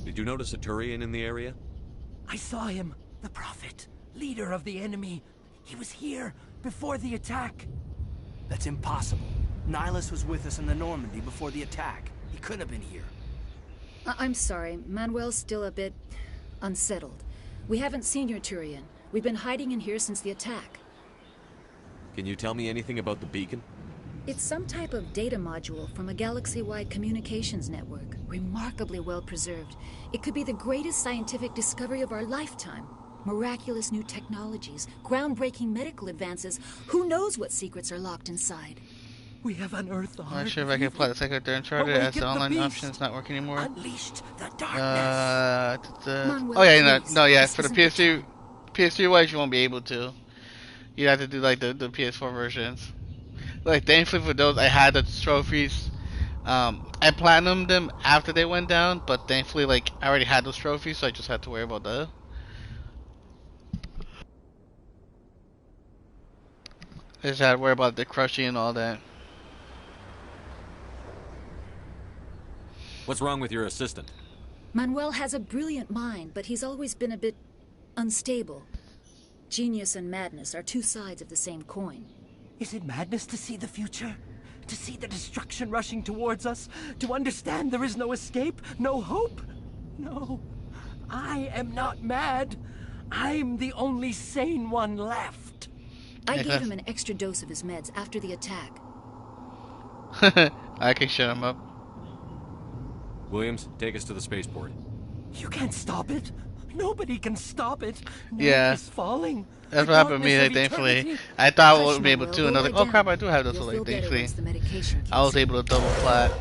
Did you notice a Turian in the area? I saw him, the Prophet, leader of the enemy. He was here before the attack. That's impossible. Nihilus was with us in the Normandy before the attack. He couldn't have been here. I'm sorry, Manuel's still a bit unsettled. We haven't seen your Turian. We've been hiding in here since the attack. Can you tell me anything about the beacon? It's some type of data module from a galaxy-wide communications network. Remarkably well preserved. It could be the greatest scientific discovery of our lifetime. Miraculous new technologies, groundbreaking medical advances. Who knows what secrets are locked inside? We have unearthed the heart. I'm not sure if I can apply the second or Uncharted as the online option is not working anymore. Unleashed the darkness. Oh yeah, no, yeah. For the PS3 wise, you won't be able to. You have to do like the PS4 versions. Like thankfully for those, I had the trophies. I platinumed them after they went down, but thankfully, like I already had those trophies, so I just had to worry about that. I just had to worry about the crushing and all that. What's wrong with your assistant? Manuel has a brilliant mind, but he's always been a bit unstable. Genius and madness are two sides of the same coin. Is it madness to see the future? To see the destruction rushing towards us? To understand there is no escape? No hope? No. I am not mad. I'm the only sane one left. I gave him an extra dose of his meds after the attack. I can shut him up. Williams, take us to the spaceport. You can't stop it. Nobody can stop it. Yeah. It's falling. That's what happened to me, like, thankfully. I thought I wouldn't be able to, and I was like, oh crap, I do have those, so like, thankfully, I was able to double plat.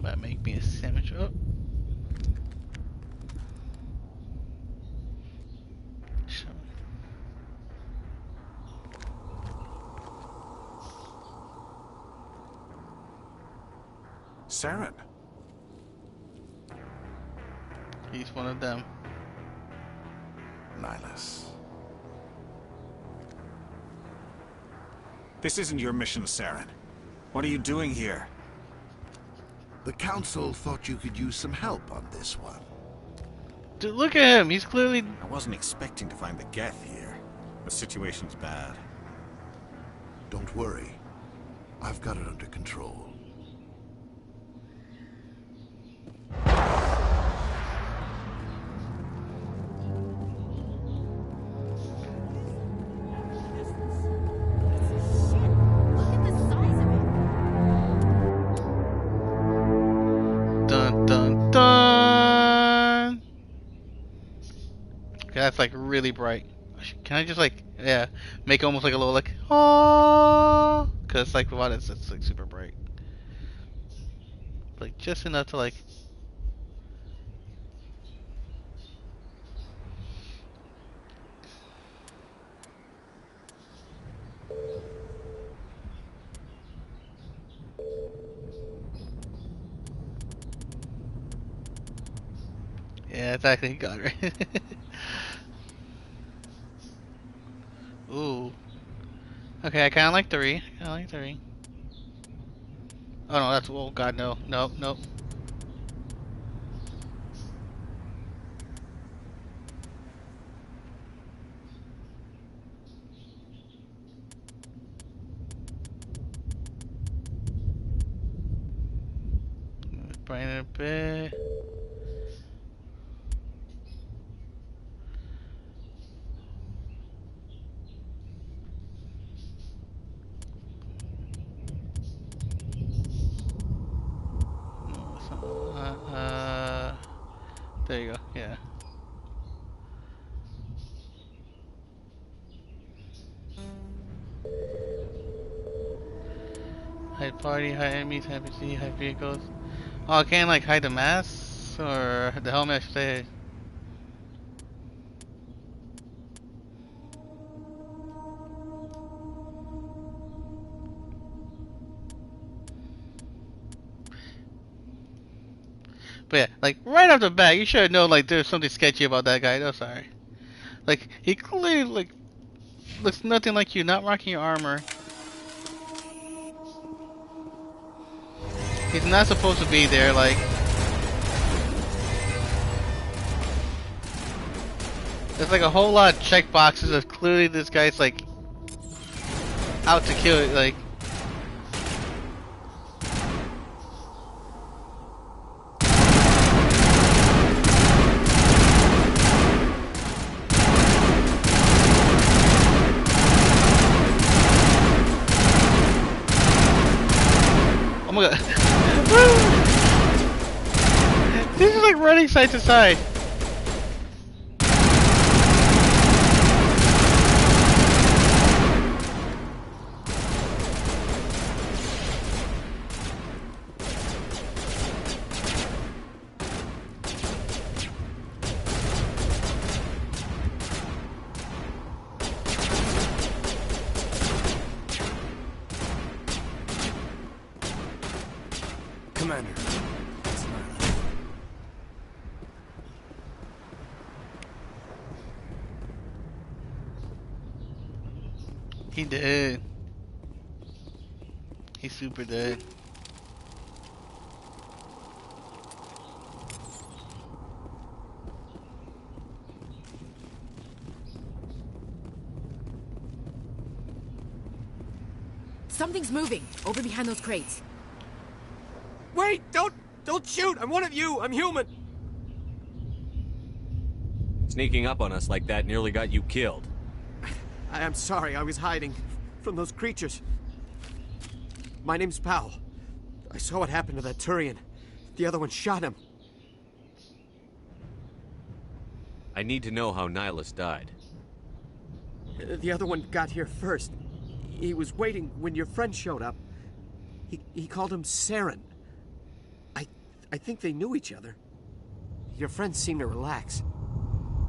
Might make me a sandwich. Oh. Saren. He's one of them. Nihilus. This isn't your mission, Saren. What are you doing here? The Council thought you could use some help on this one. Dude, look at him. He's clearly... I wasn't expecting to find the Geth here. The situation's bad. Don't worry. I've got it under control. That's like really bright. Can I just like, yeah, make almost like a little like, oh, cause like without it's like super bright. like just enough to like. Yeah, exactly. He got it right. Ooh. Okay, I kind of like 3. I like 3. Oh no, that's oh god no, nope, nope. Bring it a bit. There you go. Yeah. Hide party, hide enemies, hide PC, hide vehicles. Oh, I can't like hide the masks or the helmet, I should say. But yeah, like right off the bat, you should have known like there's something sketchy about that guy. No, sorry. Like he clearly like looks nothing like you, not rocking your armor. He's not supposed to be there. Like there's like a whole lot of check boxes of clearly this guy's like out to kill it. Like. Oh my god. This is like running side to side. Commander. He did. He's super dead. Something's moving over behind those crates. Wait! Don't shoot! I'm one of you! I'm human! Sneaking up on us like that nearly got you killed. I'm sorry, I was hiding from those creatures. My name's Powell. I saw what happened to that Turian. The other one shot him. I need to know how Nihilus died. The other one got here first. He was waiting when your friend showed up. He called him Saren. I think they knew each other. Your friend seemed to relax.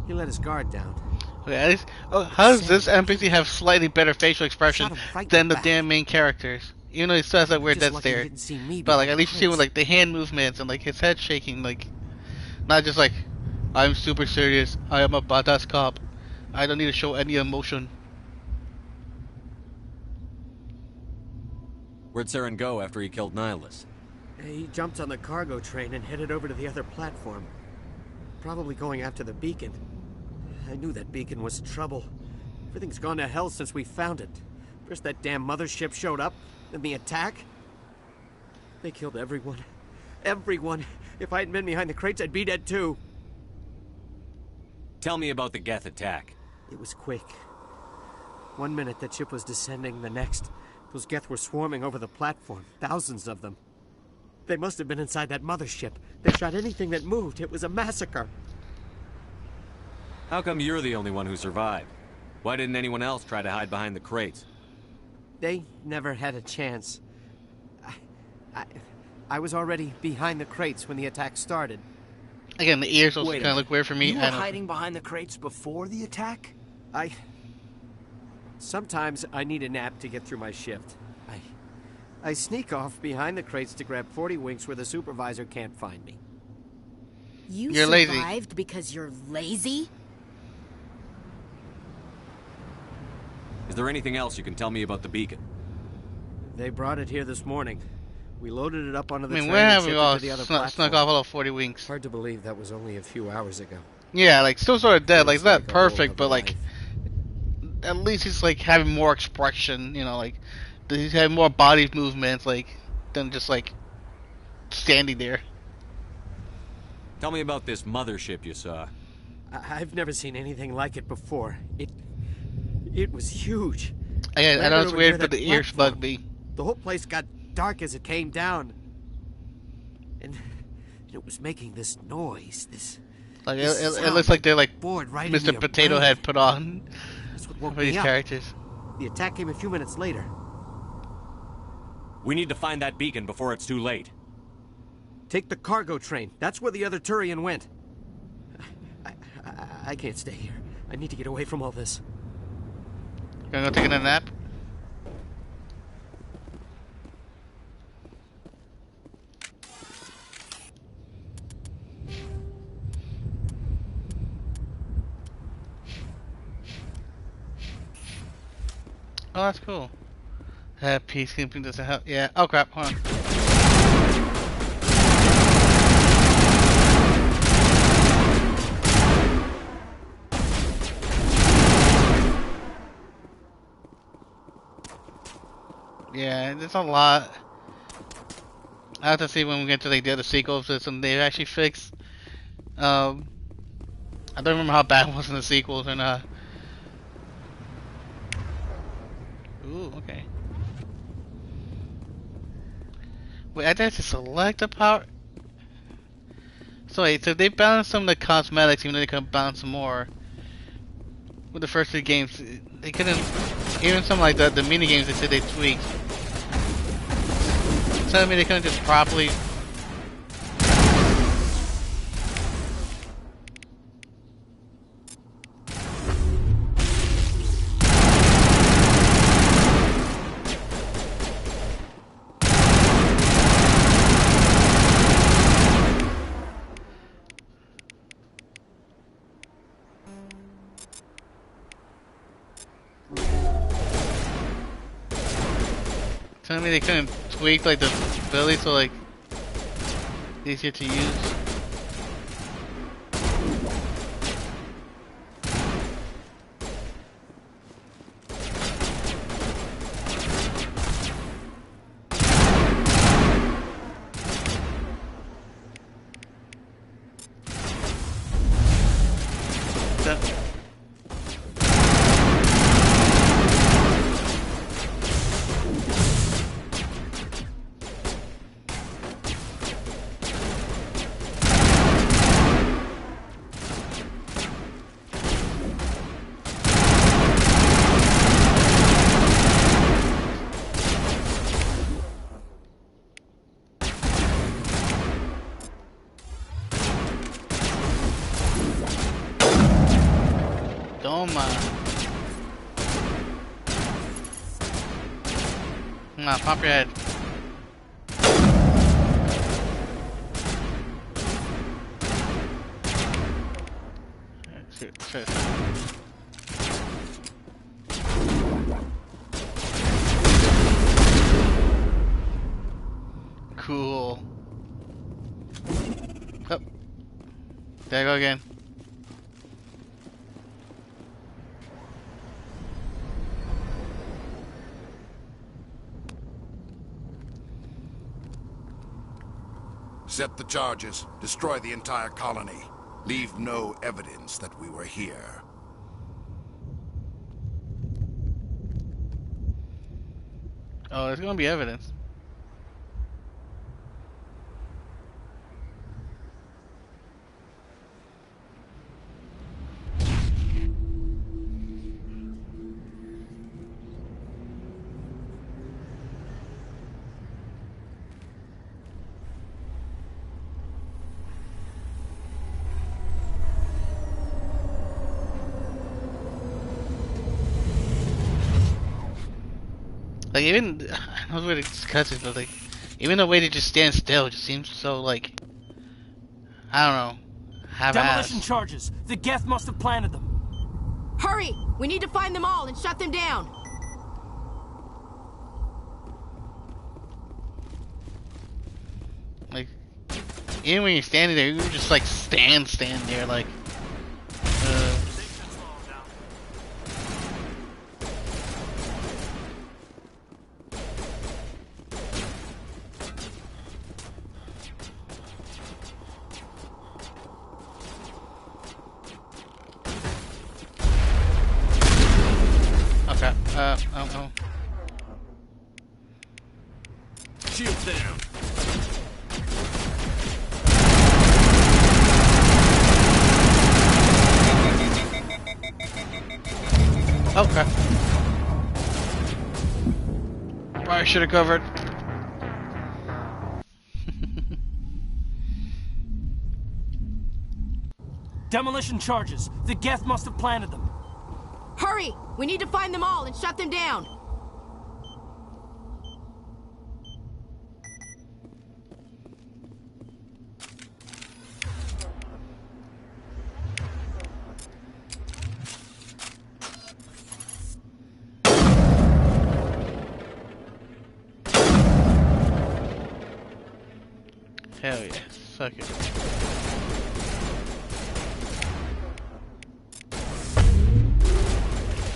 He let his guard down. Okay, at least, how does this NPC have slightly better facial expression than the damn main characters? Even though he still has that weird death stare. But like at least you see with like the hand movements and like his head shaking, like not just like I'm super serious, I am a badass cop. I don't need to show any emotion. Where'd Saren go after he killed Nihilus? He jumped on the cargo train and headed over to the other platform. Probably going after the beacon. I knew that beacon was trouble. Everything's gone to hell since we found it. First that damn mothership showed up, then the attack. They killed everyone. Everyone. If I hadn't been behind the crates, I'd be dead too. Tell me about the Geth attack. It was quick. 1 minute that ship was descending, the next, those Geth were swarming over the platform. Thousands of them. They must have been inside that mothership. They shot anything that moved. It was a massacre. How come you're the only one who survived? Why didn't anyone else try to hide behind the crates? They never had a chance. I was already behind the crates when the attack started. Again, the ears also kind of look weird for me. You were hiding behind the crates before the attack? Sometimes I need a nap to get through my shift. I sneak off behind the crates to grab 40 winks where the supervisor can't find me. You're survived because you're lazy? Is there anything else you can tell me about the beacon? They brought it here this morning. We loaded it up onto the train where and have shipped we it all to the other snuck off all 40 winks? Hard to believe that was only a few hours ago. Yeah, like still sort of dead. Like it's not like a perfect, whole but like at least he's like having more expression. You know, like he's having more body movements, like than just like standing there. Tell me about this mothership you saw. I've never seen anything like it before. It was huge. I know it's weird, but the ears bug me. The whole place got dark as it came down, and it was making this noise. Like it looks like they're like Mr. Potato Head put on for these characters. The attack came a few minutes later. We need to find that beacon before it's too late. Take the cargo train. That's where the other Turian went. I can't stay here. I need to get away from all this. Gonna go take a nap? Oh, that's cool. Peacekeeping doesn't help. Yeah. Oh crap. Hold on. Yeah, there's a lot. I have to see when we get to like the other sequels if something they actually fixed. I don't remember how bad it was in the sequels or not. Ooh, okay. Wait, I have to select the power. So wait, so they balanced some of the cosmetics, even though they could balance more. With the first two games, they couldn't. Even some like the mini games, they said they tweaked. Tell me they couldn't just properly. Tell me they couldn't tweak like the ability so like easier to use. Nah, pop your head. Shit. Cool. Oh. There I go again. Set the charges. Destroy the entire colony. Leave no evidence that we were here. Oh, there's gonna be evidence. Like even I was really discussing, but like even the way they just stand still just seems so like I don't know, Demolition half-assed. charges. The Geth must have planted them. Hurry! We need to find them all and shut them down. Like even when you're standing there, you just like stand there like. Okay. Oh. Shields down. Okay. Probably should have covered. Demolition charges. The Geth must have planted them. Hurry! We need to find them all and shut them down. Hell yeah. Suck it.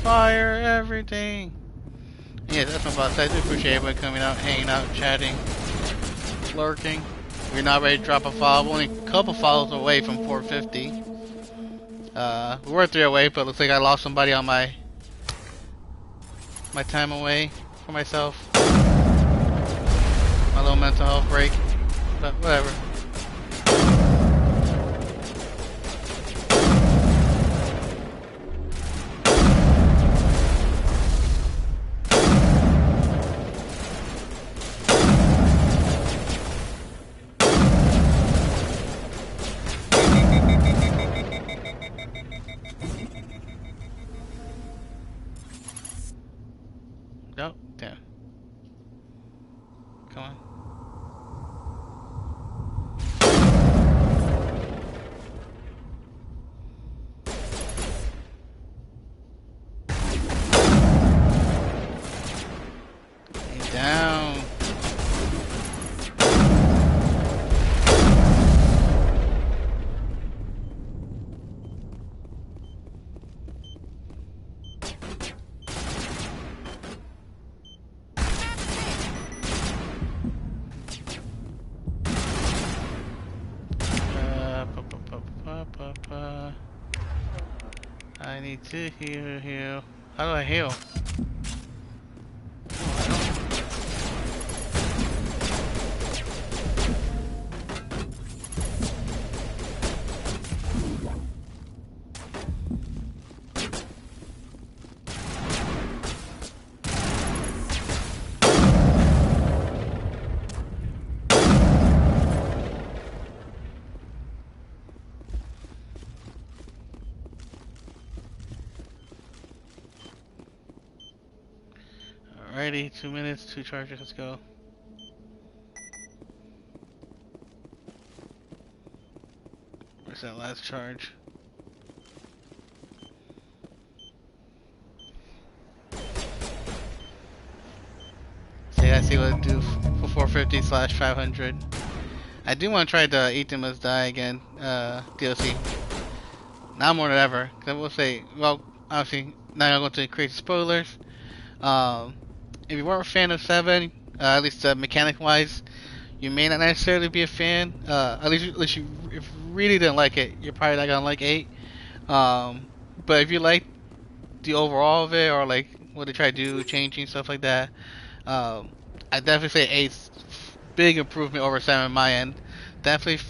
Fire everything. Yeah, that's my boss. I do appreciate everybody coming out, hanging out, chatting, lurking. We're not ready to drop a file. We're only a couple files away from 450. We were 3 away, but it looks like I lost somebody on my time away for myself. My little mental health break. But whatever. Oh, damn. Come on. Stay down. I need to heal. How do I heal? Alrighty, 2 minutes, 2 charges, let's go. Where's that last charge? See, I see what it do for 450/500. I do want to try the Eat Them Must Die again, DLC. Now more than ever. Cause I will say, well, obviously, not gonna go to create spoilers. If you weren't a fan of 7, at least mechanic-wise, you may not necessarily be a fan. At least if you really didn't like it, you're probably not gonna like 8. But if you like the overall of it, or like what they try to do, changing stuff like that, I definitely say 8's big improvement over 7 on my end. Definitely,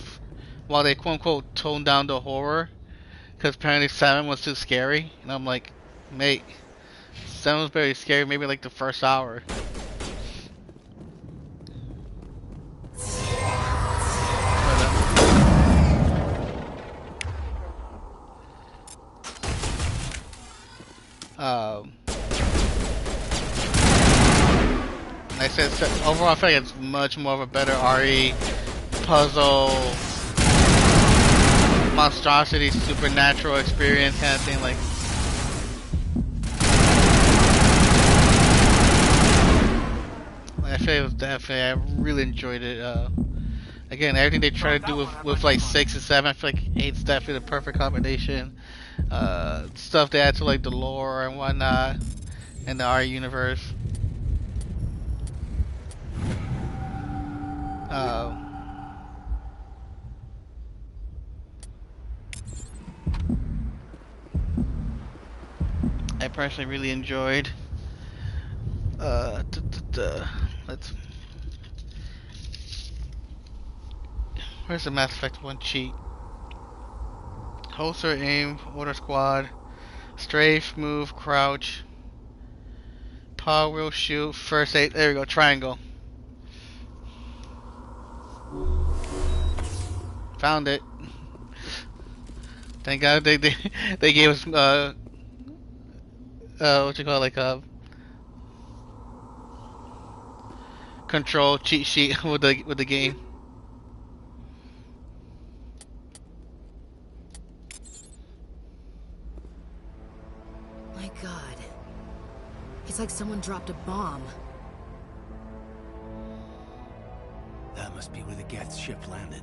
while they quote-unquote toned down the horror, because apparently 7 was too scary, and I'm like, mate. 7 was very scary, maybe like the first hour. I said, overall, I feel like it's much more of a better RE puzzle, monstrosity, supernatural experience kind of thing. Like, I feel it was definitely, I really enjoyed it. Again, everything they try to do with like 6 and 7, I feel like 8's definitely the perfect combination. Stuff they add to like the lore and whatnot in the RE universe. I personally really enjoyed. Let's. Where's the Mass Effect 1 cheat? Holster, aim, order squad, strafe, move, crouch, power wheel, shoot, first aid. There we go, triangle. Found it. Thank God they gave us what you call it, like control cheat sheet with the game. My God, it's like someone dropped a bomb. That must be where the Geth ship landed.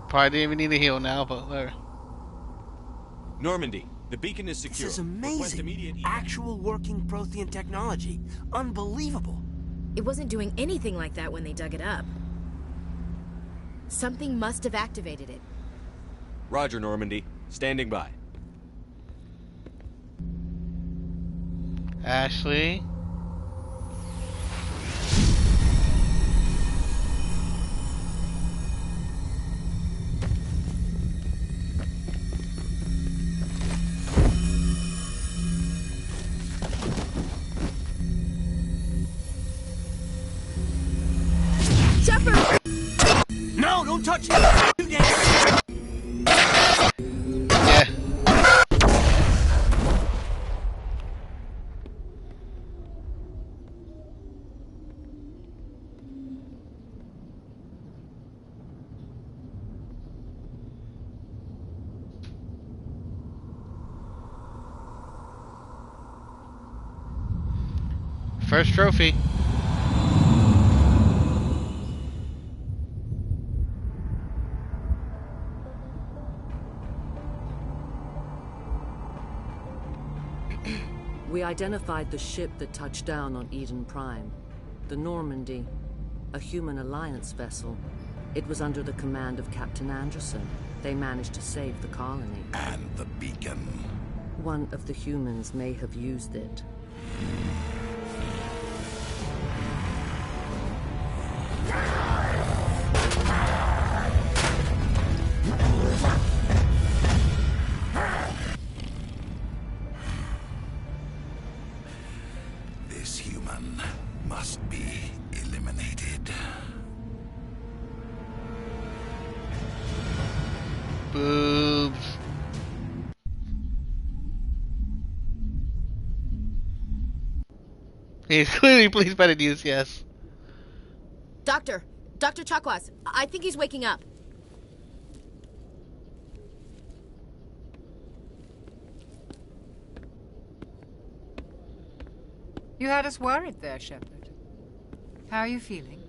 Probably didn't even need to heal now, but whatever. Normandy, the beacon is secure. This is amazing. Actual working Prothean technology. Unbelievable. It wasn't doing anything like that when they dug it up. Something must have activated it. Roger, Normandy. Standing by. Ashley. Sheppard! No, don't touch it! You dare! Yeah. First trophy. We identified the ship that touched down on Eden Prime. The Normandy, a human alliance vessel. It was under the command of Captain Anderson. They managed to save the colony. And the beacon. One of the humans may have used it. This human must be eliminated. Boobs. He's clearly pleased by the news, yes. Doctor Chakwas, I think he's waking up. You had us worried there, Sheppard. How are you feeling?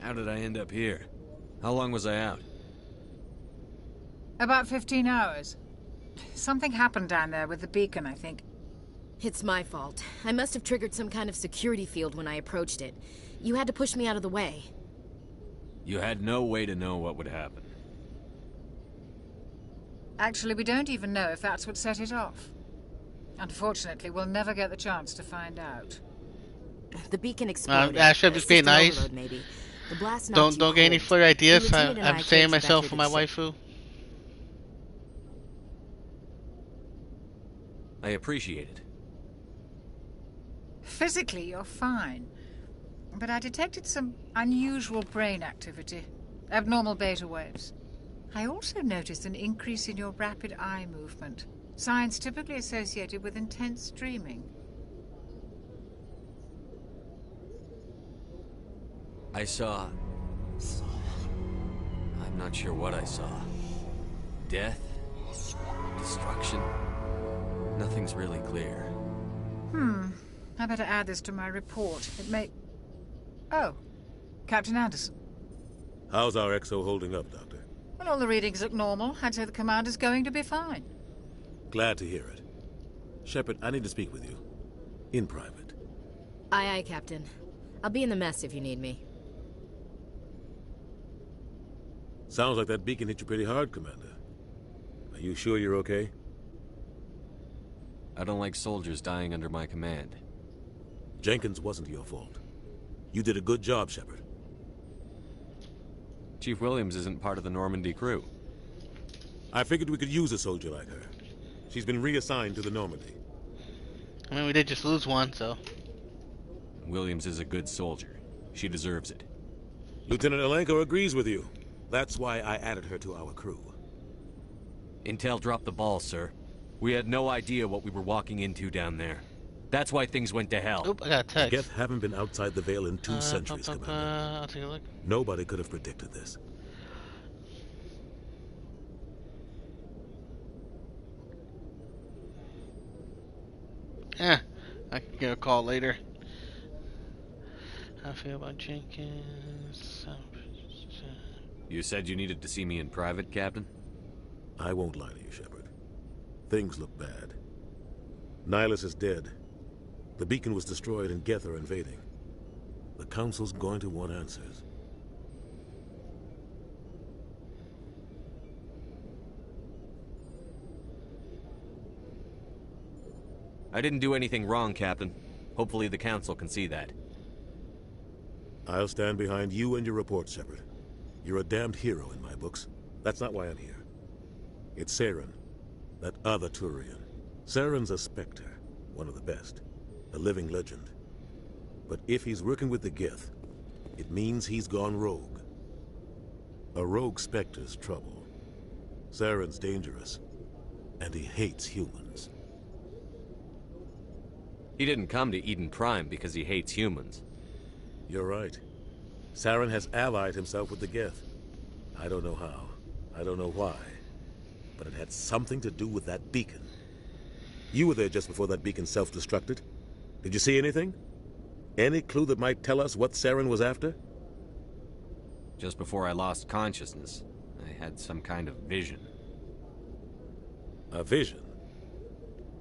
How did I end up here? How long was I out? About 15 hours. Something happened down there with the beacon, I think. It's my fault. I must have triggered some kind of security field when I approached it. You had to push me out of the way. You had no way to know what would happen. Actually, we don't even know if that's what set it off. Unfortunately, we'll never get the chance to find out. The beacon exploded. I should just be nice. Overload, maybe. The blast Don't get any further ideas. I'm saving myself for my waifu. I appreciate it. Physically, you're fine. But I detected some unusual brain activity. Abnormal beta waves. I also noticed an increase in your rapid eye movement. Signs typically associated with intense dreaming. I saw... I'm not sure what I saw. Death? Destruction? Nothing's really clear. I better add this to my report. It may... Oh, Captain Anderson. How's our XO holding up, Doctor? Well, all the readings look normal. I'd say the commander's going to be fine. Glad to hear it. Sheppard, I need to speak with you. In private. Aye, aye, Captain. I'll be in the mess if you need me. Sounds like that beacon hit you pretty hard, Commander. Are you sure you're okay? I don't like soldiers dying under my command. Jenkins wasn't your fault. You did a good job, Sheppard. Chief Williams isn't part of the Normandy crew. I figured we could use a soldier like her. She's been reassigned to the Normandy. I mean, we did just lose one, so... Williams is a good soldier. She deserves it. Lieutenant Alenko agrees with you. That's why I added her to our crew. Intel dropped the ball, sir. We had no idea what we were walking into down there. That's why things went to hell. Oop, I got a text. Geth haven't been outside the Veil in 2 centuries, Commander. I'll take a look. Nobody could have predicted this. I can get a call later. How I feel about Jenkins. You said you needed to see me in private, Captain? I won't lie to you, Sheppard. Things look bad. Nihilus is dead. The beacon was destroyed and Geth are invading. The Council's going to want answers. I didn't do anything wrong, Captain. Hopefully the Council can see that. I'll stand behind you and your report, Sheppard. You're a damned hero in my books. That's not why I'm here. It's Saren, that other Turian. Saren's a Spectre, one of the best, a living legend. But if he's working with the Geth, it means he's gone rogue. A rogue Spectre's trouble. Saren's dangerous, and he hates humans. He didn't come to Eden Prime because he hates humans. You're right. Saren has allied himself with the Geth. I don't know how. I don't know why. But it had something to do with that beacon. You were there just before that beacon self-destructed. Did you see anything? Any clue that might tell us what Saren was after? Just before I lost consciousness, I had some kind of vision. A vision?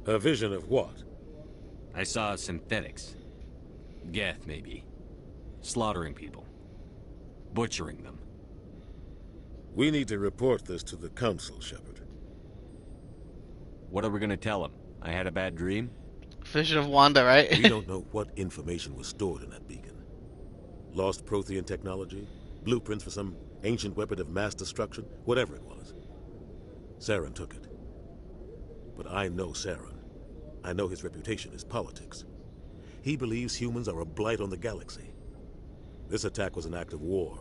A vision of what? I saw synthetics. Geth, maybe. Slaughtering people. Butchering them. We need to report this to the Council, Sheppard. What are we gonna tell them? I had a bad dream? Vision of Wanda, right? We don't know what information was stored in that beacon. Lost Prothean technology? Blueprints for some ancient weapon of mass destruction? Whatever it was. Saren took it. But I know Saren. I know his reputation is politics. He believes humans are a blight on the galaxy. This attack was an act of war.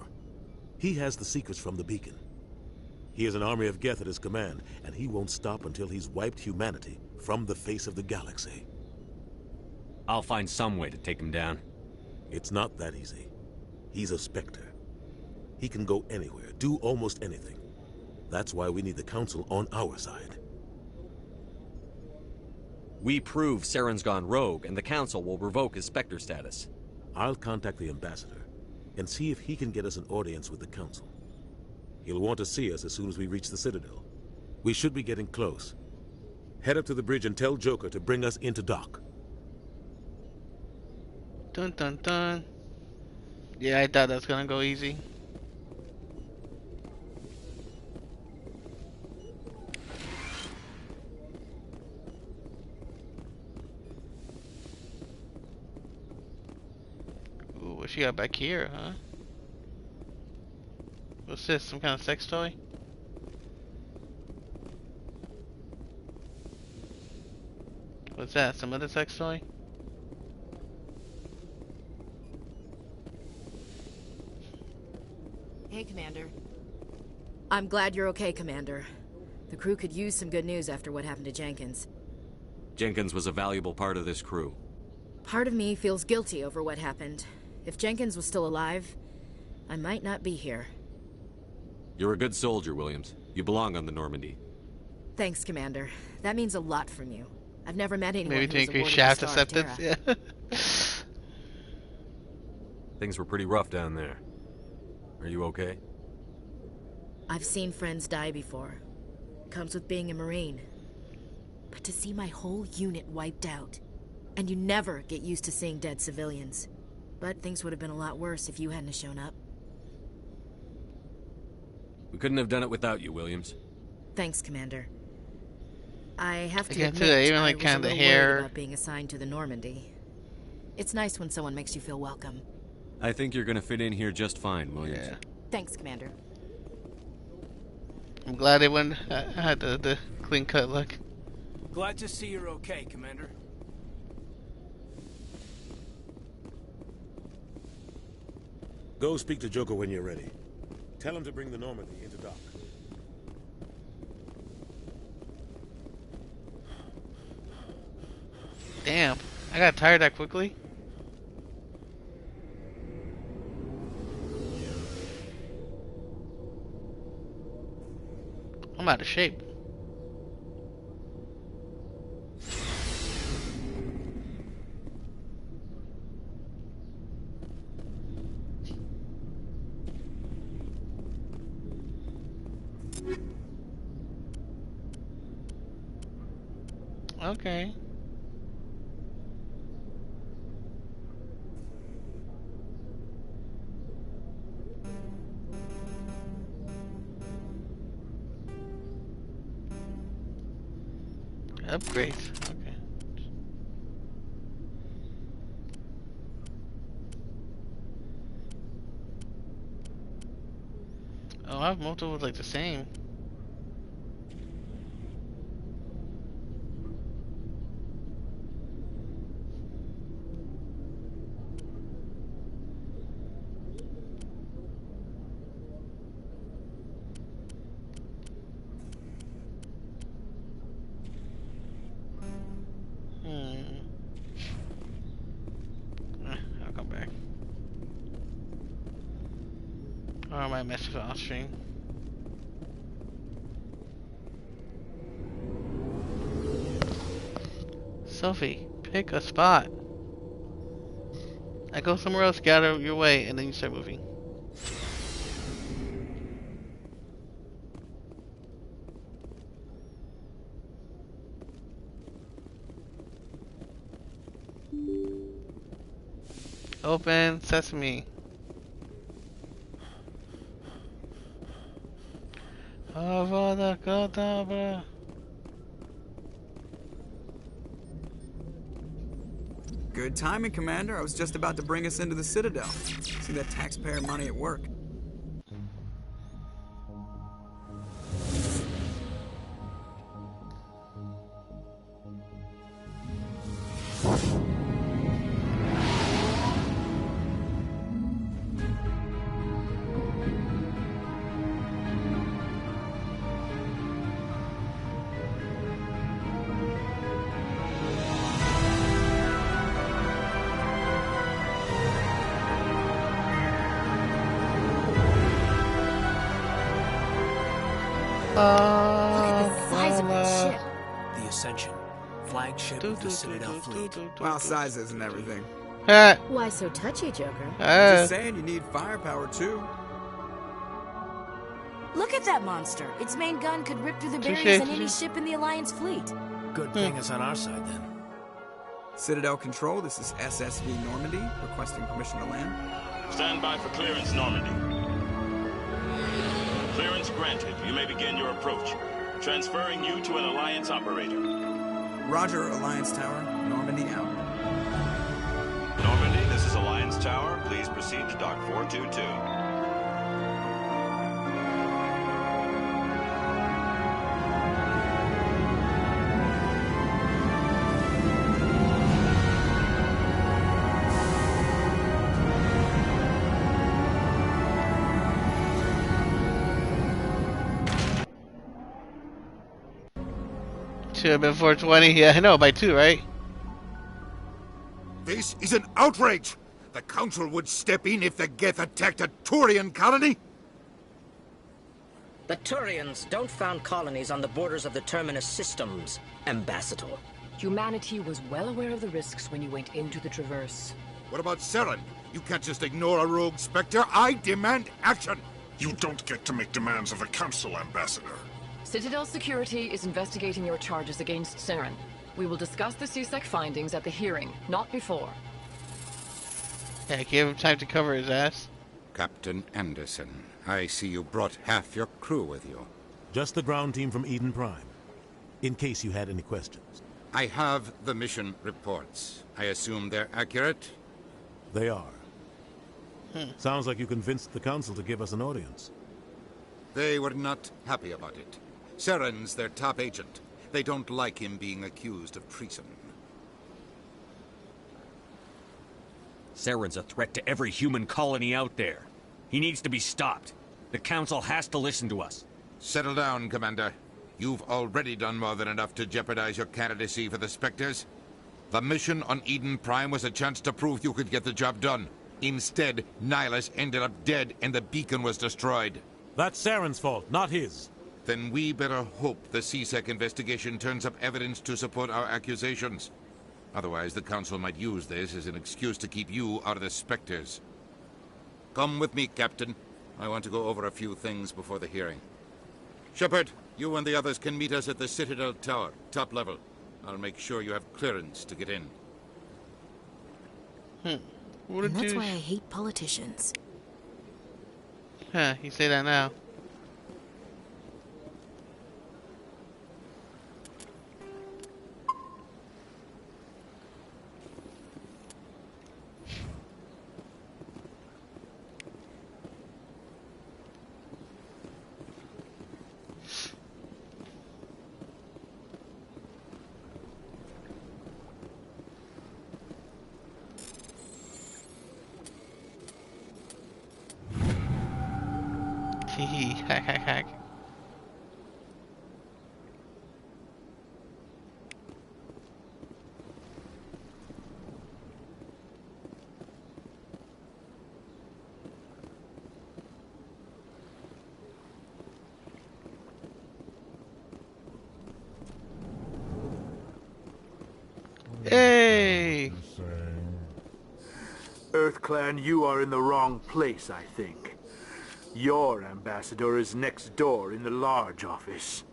He has the secrets from the beacon. He has an army of Geth at his command, and he won't stop until he's wiped humanity from the face of the galaxy. I'll find some way to take him down. It's not that easy. He's a Spectre. He can go anywhere, do almost anything. That's why we need the Council on our side. We prove Saren's gone rogue, and the Council will revoke his Spectre status. I'll contact the Ambassador and see if he can get us an audience with the Council. He'll want to see us as soon as we reach the Citadel. We should be getting close. Head up to the bridge and tell Joker to bring us into dock. Dun dun dun. Yeah, I thought that's gonna go easy. Ooh, what she got back here, huh? What's this? Some kind of sex toy? What's that? Some other sex toy? Hey, Commander. I'm glad you're okay, Commander. The crew could use some good news after what happened to Jenkins. Jenkins was a valuable part of this crew. Part of me feels guilty over what happened. If Jenkins was still alive, I might not be here. You're a good soldier, Williams. You belong on the Normandy. Thanks, Commander. That means a lot from you. I've never met anyone Maybe who to was increase awarded shaft the Star of acceptance. Terra. Yeah. Things were pretty rough down there. Are you okay? I've seen friends die before. Comes with being a Marine. But to see my whole unit wiped out, and you never get used to seeing dead civilians. But things would have been a lot worse if you hadn't shown up. We couldn't have done it without you, Williams. Thanks, Commander. I have to can't admit, do that, even I like was kind a of little hair. worried about being assigned to the Normandy. It's nice when someone makes you feel welcome. I think you're gonna fit in here just fine, Williams. Yeah. Thanks, Commander. I'm glad they went had the clean cut look. Glad to see you're okay, Commander. Go speak to Joker when you're ready. Tell him to bring the Normandy into dock. Damn, I got tired that quickly. I'm out of shape. Okay. Upgrades. Okay. Oh, I have multiple like the same. I'll come back. Or I might mess with on stream. Sophie, pick a spot. I go somewhere else, get out of your way, and then you start moving. Open sesame. Avada Kedavra. Good timing, Commander. I was just about to bring us into the Citadel. See that taxpayer money at work. Look at the size of that ship. The Ascension, flagship of the Citadel fleet. Well, size isn't everything. Why so touchy, Joker? Just saying, you need firepower too. Look at that monster. Its main gun could rip through the Touche, barriers on any touche. ship in the Alliance fleet. Good thing it's on our side then. Citadel Control, this is SSV Normandy, requesting permission to land. Stand by for clearance, Normandy. Clearance granted. You may begin your approach. Transferring you to an Alliance operator. Roger, Alliance Tower, Normandy out. Normandy, this is Alliance Tower. Please proceed to Dock 422. Should have been 420. Yeah, I know, by 2, right? This is an outrage! The Council would step in if the Geth attacked a Turian colony? The Turians don't found colonies on the borders of the Terminus systems, Ambassador. Humanity was well aware of the risks when you went into the Traverse. What about Saren? You can't just ignore a rogue Spectre. I demand action! You don't get to make demands of the Council, Ambassador. Citadel Security is investigating your charges against Saren. We will discuss the CSEC findings at the hearing, not before. Yeah, give him time to cover his ass. Captain Anderson, I see you brought half your crew with you. Just the ground team from Eden Prime, in case you had any questions. I have the mission reports. I assume they're accurate? They are. Sounds like you convinced the Council to give us an audience. They were not happy about it. Saren's their top agent. They don't like him being accused of treason. Saren's a threat to every human colony out there. He needs to be stopped. The Council has to listen to us. Settle down, Commander. You've already done more than enough to jeopardize your candidacy for the Spectres. The mission on Eden Prime was a chance to prove you could get the job done. Instead, Nihilus ended up dead and the beacon was destroyed. That's Saren's fault, not his. Then we better hope the CSEC investigation turns up evidence to support our accusations. Otherwise, the Council might use this as an excuse to keep you out of the Spectres. Come with me, Captain. I want to go over a few things before the hearing. Sheppard, you and the others can meet us at the Citadel Tower, top level. I'll make sure you have clearance to get in. And that's why I hate politicians. Huh, you say that now. Hack, hack, hack. Hey! EarthClan, you are in the wrong place, I think. Your ambassador is next door in the large office.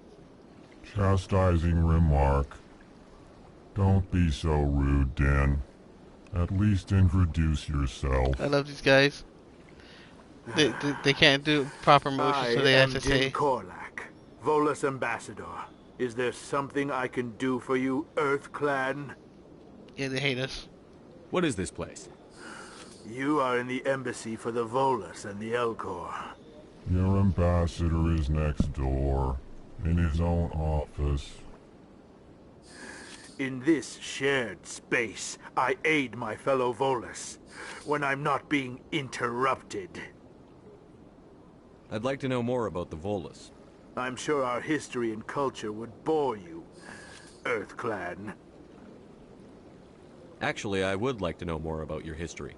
Chastising remark. Don't be so rude, Dan. At least introduce yourself. I love these guys. They can't do proper motions, so they have to say. Korlak, Volus ambassador. Is there something I can do for you, EarthClan? Yeah, they hate us. What is this place? You are in the embassy for the Volus and the Elcor. Your ambassador is next door, in his own office. In this shared space, I aid my fellow Volus, when I'm not being interrupted. I'd like to know more about the Volus. I'm sure our history and culture would bore you, EarthClan. Actually, I would like to know more about your history.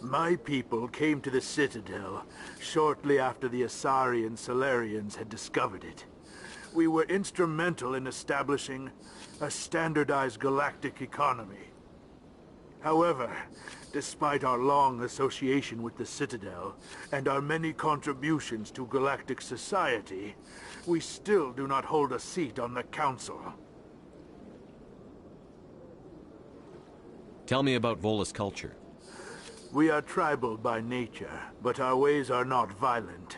My people came to the Citadel shortly after the Asari Solarians had discovered it. We were instrumental in establishing a standardized galactic economy. However, despite our long association with the Citadel and our many contributions to galactic society, we still do not hold a seat on the Council. Tell me about Volus culture. We are tribal by nature, but our ways are not violent.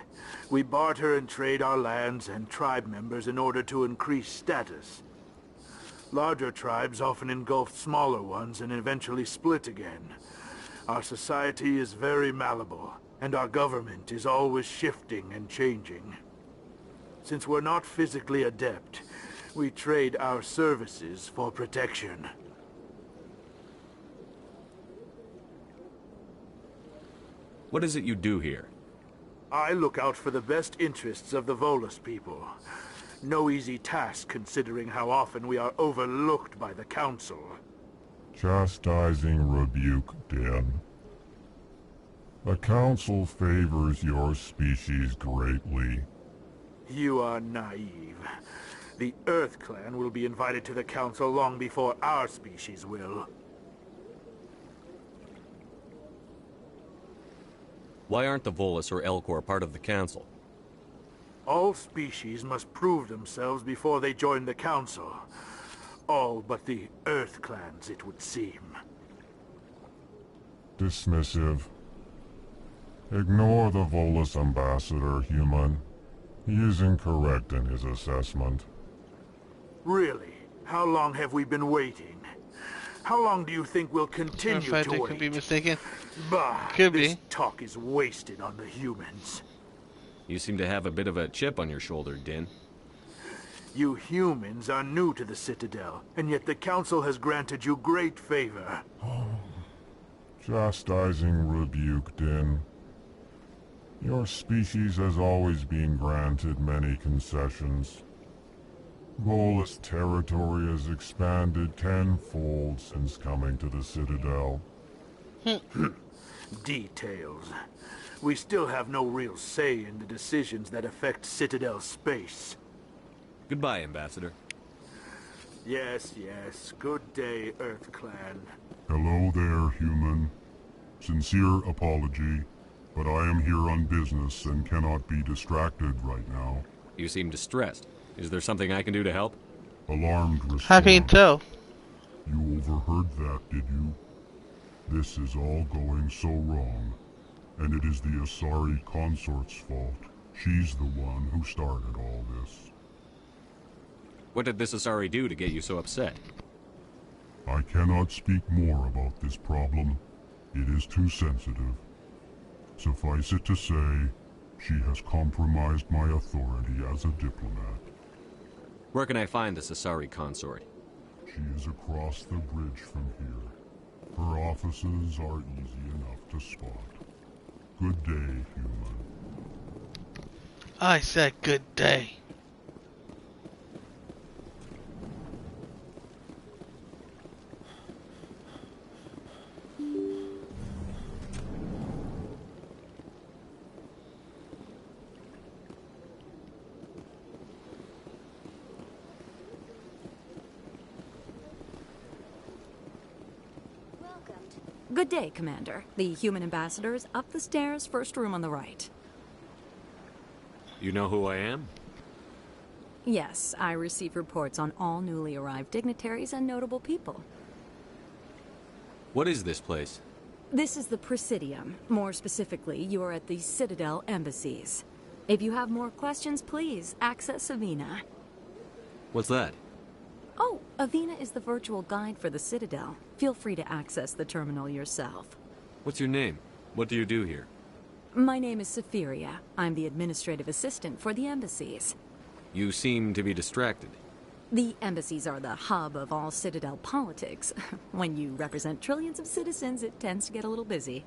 We barter and trade our lands and tribe members in order to increase status. Larger tribes often engulf smaller ones and eventually split again. Our society is very malleable, and our government is always shifting and changing. Since we're not physically adept, we trade our services for protection. What is it you do here? I look out for the best interests of the Volus people. No easy task considering how often we are overlooked by the Council. Chastising rebuke, Den. The Council favors your species greatly. You are naive. The Earth Clan will be invited to the Council long before our species will. Why aren't the Volus or Elcor part of the Council? All species must prove themselves before they join the Council. All but the Earth Clans, it would seem. Dismissive. Ignore the Volus ambassador, human. He is incorrect in his assessment. Really? How long have we been waiting? How long do you think we'll continue to wait? Could be mistaken. Bah, Could this be. talk is wasted on the humans. You seem to have a bit of a chip on your shoulder, Din. You humans are new to the Citadel, and yet the Council has granted you great favor. Chastising rebuke, Din. Your species has always been granted many concessions. Volus territory has expanded tenfold since coming to the Citadel. Details. We still have no real say in the decisions that affect Citadel space. Goodbye, Ambassador. Yes, yes. Good day, Earth Clan. Hello there, human. Sincere apology, but I am here on business and cannot be distracted right now. You seem distressed. Is there something I can do to help? Alarmed response. How can you tell? You overheard that, did you? This is all going so wrong. And it is the Asari consort's fault. She's the one who started all this. What did this Asari do to get you so upset? I cannot speak more about this problem. It is too sensitive. Suffice it to say, she has compromised my authority as a diplomat. Where can I find this Asari consort? She is across the bridge from here. Her offices are easy enough to spot. Good day, human. I said good day. Good day, Commander. The human ambassador is up the stairs, first room on the right. You know who I am? Yes, I receive reports on all newly arrived dignitaries and notable people. What is this place? This is the Presidium. More specifically, you are at the Citadel embassies. If you have more questions, please access Avina. What's that? Oh, Avina is the virtual guide for the Citadel. Feel free to access the terminal yourself. What's your name? What do you do here? My name is Safiria. I'm the administrative assistant for the embassies. You seem to be distracted. The embassies are the hub of all Citadel politics. When you represent trillions of citizens, it tends to get a little busy.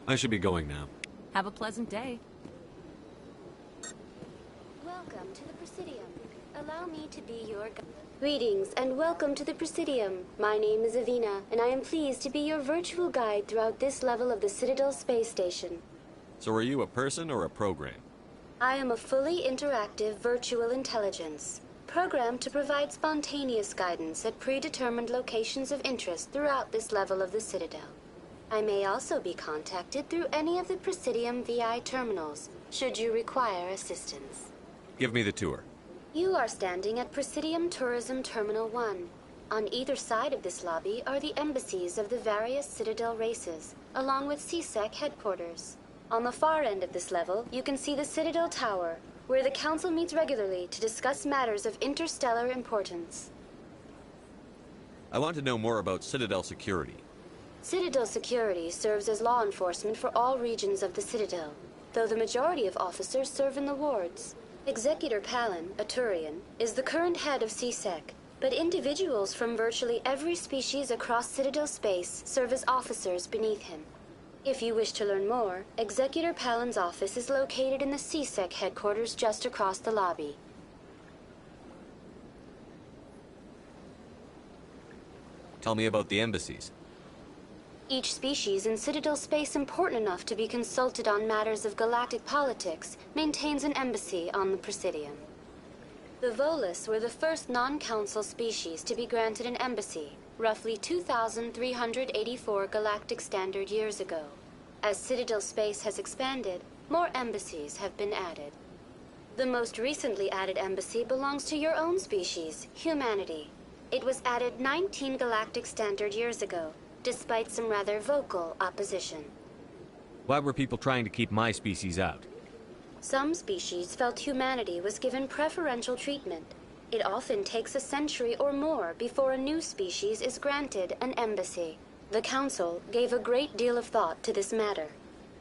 I should be going now. Have a pleasant day. Welcome to the Presidium. Allow me to be your guide. Greetings and welcome to the Presidium. My name is Avina, and I am pleased to be your virtual guide throughout this level of the Citadel space station. So are you a person or a program? I am a fully interactive virtual intelligence, programmed to provide spontaneous guidance at predetermined locations of interest throughout this level of the Citadel. I may also be contacted through any of the Presidium VI terminals, should you require assistance. Give me the tour. You are standing at Presidium Tourism Terminal 1. On either side of this lobby are the embassies of the various Citadel races, along with CSEC headquarters. On the far end of this level, you can see the Citadel Tower, where the Council meets regularly to discuss matters of interstellar importance. I want to know more about Citadel security. Citadel security serves as law enforcement for all regions of the Citadel, though the majority of officers serve in the wards. Executor Palin, a Turian, is the current head of CSEC, but individuals from virtually every species across Citadel space serve as officers beneath him. If you wish to learn more, Executor Palin's office is located in the CSEC headquarters just across the lobby. Tell me about the embassies. Each species in Citadel space important enough to be consulted on matters of galactic politics maintains an embassy on the Presidium. The Volus were the first non-council species to be granted an embassy, roughly 2,384 galactic standard years ago. As Citadel space has expanded, more embassies have been added. The most recently added embassy belongs to your own species, humanity. It was added 19 galactic standard years ago, despite some rather vocal opposition. Why were people trying to keep my species out? Some species felt humanity was given preferential treatment. It often takes a century or more before a new species is granted an embassy. The Council gave a great deal of thought to this matter.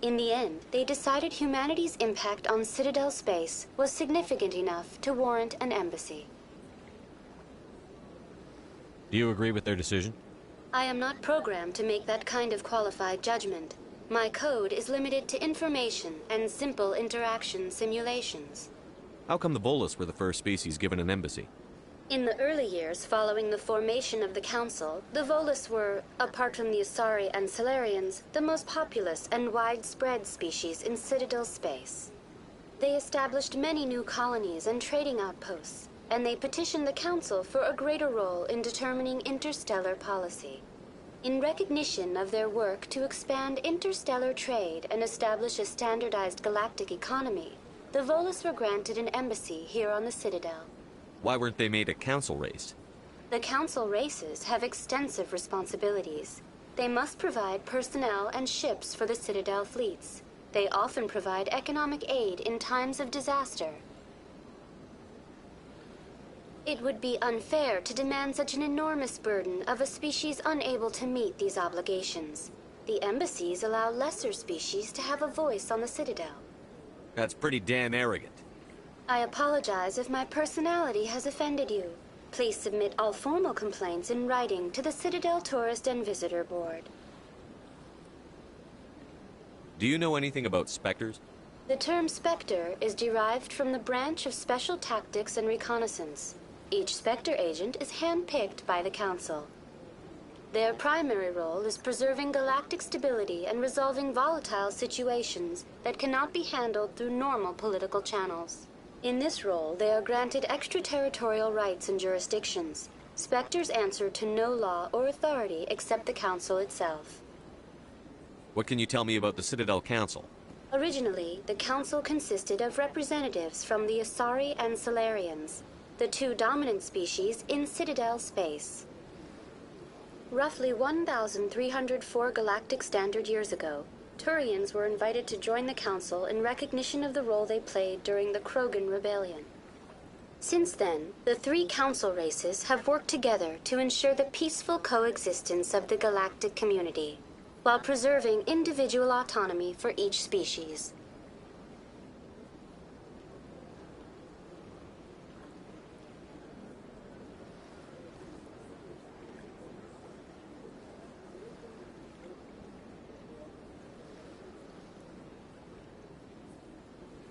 In the end, they decided humanity's impact on Citadel space was significant enough to warrant an embassy. Do you agree with their decision? I am not programmed to make that kind of qualified judgment. My code is limited to information and simple interaction simulations. How come the Volus were the first species given an embassy? In the early years following the formation of the Council, the Volus were, apart from the Asari and Salarians, the most populous and widespread species in Citadel space. They established many new colonies and trading outposts, and they petitioned the Council for a greater role in determining interstellar policy. In recognition of their work to expand interstellar trade and establish a standardized galactic economy, the Volus were granted an embassy here on the Citadel. Why weren't they made a council race? The Council races have extensive responsibilities. They must provide personnel and ships for the Citadel fleets. They often provide economic aid in times of disaster. It would be unfair to demand such an enormous burden of a species unable to meet these obligations. The embassies allow lesser species to have a voice on the Citadel. That's pretty damn arrogant. I apologize if my personality has offended you. Please submit all formal complaints in writing to the Citadel Tourist and Visitor Board. Do you know anything about specters? The term Spectre is derived from the branch of Special Tactics and Reconnaissance. Each Spectre agent is handpicked by the Council. Their primary role is preserving galactic stability and resolving volatile situations that cannot be handled through normal political channels. In this role, they are granted extraterritorial rights and jurisdictions. Spectres answer to no law or authority except the Council itself. What can you tell me about the Citadel Council? Originally, the Council consisted of representatives from the Asari and Salarians, the two dominant species in Citadel space. Roughly 1,304 galactic standard years ago, Turians were invited to join the Council in recognition of the role they played during the Krogan Rebellion. Since then, the three Council races have worked together to ensure the peaceful coexistence of the galactic community, while preserving individual autonomy for each species.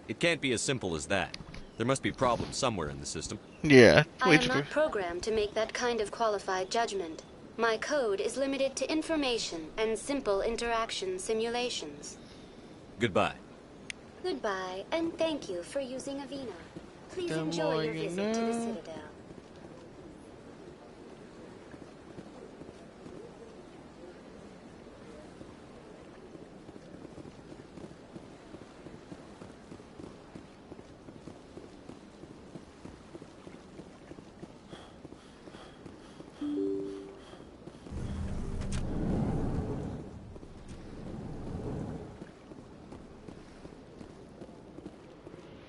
It can't be as simple as that. There must be problems somewhere in the system. Yeah. I am not programmed to make that kind of qualified judgment. My code is limited to information and simple interaction simulations. Goodbye. Goodbye, and thank you for using Avina. Please enjoy your visit to the Citadel.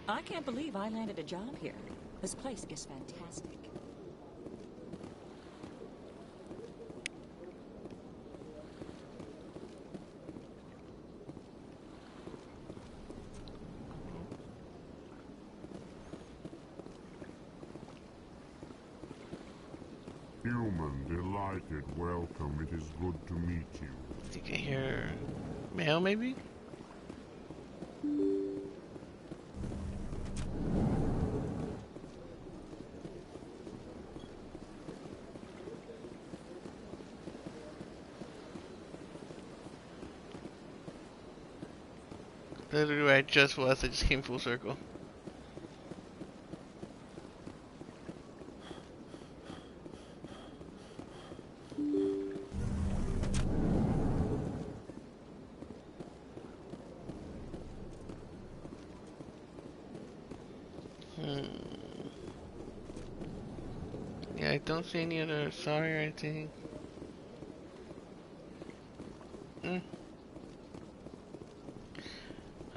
I can't believe I landed a job here. This place is fantastic. Human, delighted, welcome. It is good to meet you. You can hear mail, maybe? literally where I just was. I just came full circle. Yeah, I don't see any other sorry or anything.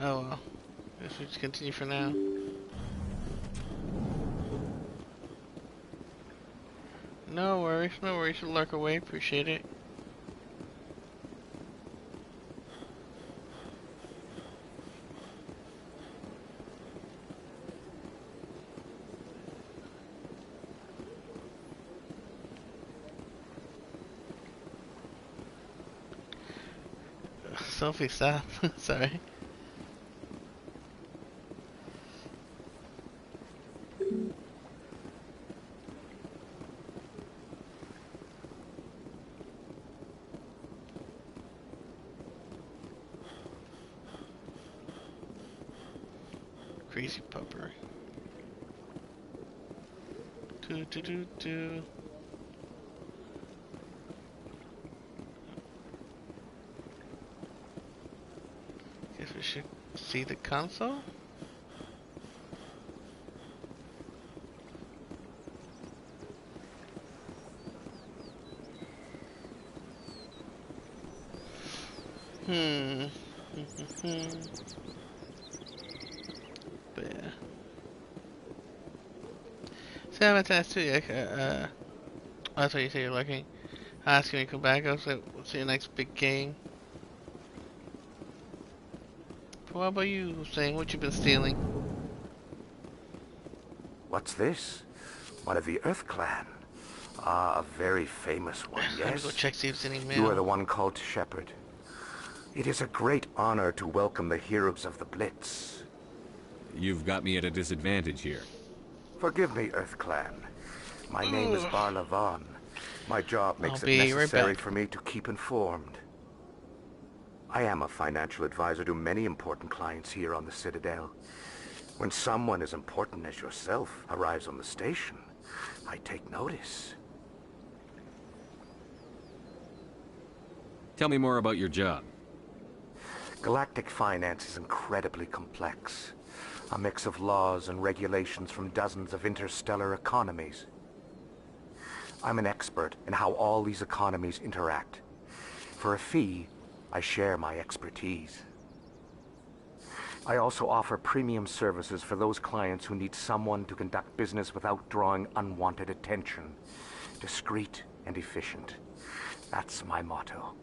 Oh well. Guess we just continue for now. No worries, no worries. We'll lurk away. Appreciate it. Sophie, stop. Sorry. Crazy pupper. Do. Guess we should see the console. But yeah. So I haven't asked you yet. That's what you say you're looking. Asking me to come back. I was like, what's your next big game? But what about you, Hussein? What you been stealing? What's this? One of the Earth Clan. Ah, a very famous one, yes? Let me go check see if there's any mail. You are the one called Sheppard. It is a great honor to welcome the heroes of the Blitz. You've got me at a disadvantage here. Forgive me, Earth Clan. My name is Barla Vaughn. My job makes it necessary for me to keep informed. I am a financial advisor to many important clients here on the Citadel. When someone as important as yourself arrives on the station, I take notice. Tell me more about your job. Galactic finance is incredibly complex. A mix of laws and regulations from dozens of interstellar economies. I'm an expert in how all these economies interact. For a fee, I share my expertise. I also offer premium services for those clients who need someone to conduct business without drawing unwanted attention. Discreet and efficient. That's my motto.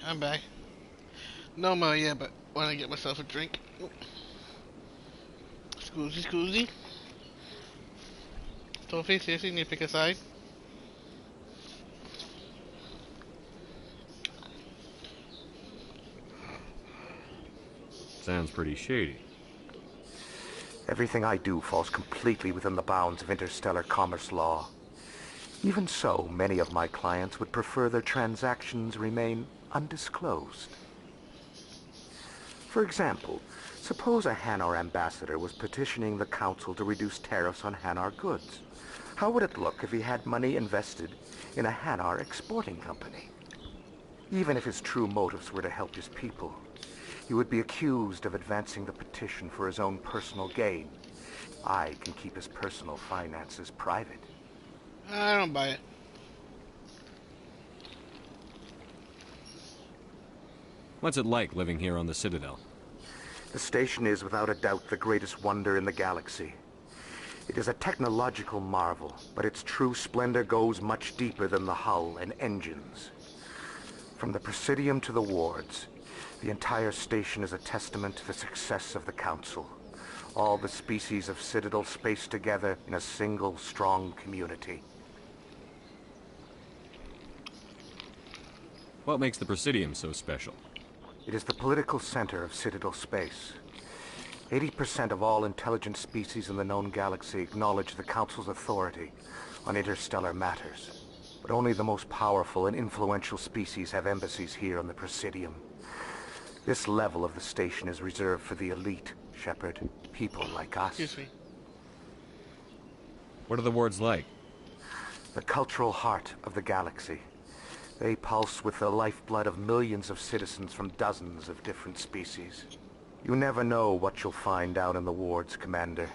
I'm back. No mo yet, but want to get myself a drink. Scoozy, scoozy. Sophie, seriously, need to pick a side? Sounds pretty shady. Everything I do falls completely within the bounds of interstellar commerce law. Even so, many of my clients would prefer their transactions remain undisclosed. For example, suppose a Hanar ambassador was petitioning the council to reduce tariffs on Hanar goods. How would it look if he had money invested in a Hanar exporting company? Even if his true motives were to help his people, he would be accused of advancing the petition for his own personal gain. I can keep his personal finances private. I don't buy it. What's it like living here on the Citadel? The station is without a doubt the greatest wonder in the galaxy. It is a technological marvel, but its true splendor goes much deeper than the hull and engines. From the Presidium to the wards, the entire station is a testament to the success of the Council. All the species of Citadel spaced together in a single strong community. What makes the Presidium so special? It is the political center of Citadel space. 80% of all intelligent species in the known galaxy acknowledge the Council's authority on interstellar matters. But only the most powerful and influential species have embassies here on the Presidium. This level of the station is reserved for the elite, Sheppard. People like us. Excuse me. What are the wards like? The cultural heart of the galaxy. They pulse with the lifeblood of millions of citizens from dozens of different species. You never know what you'll find out in the wards, Commander.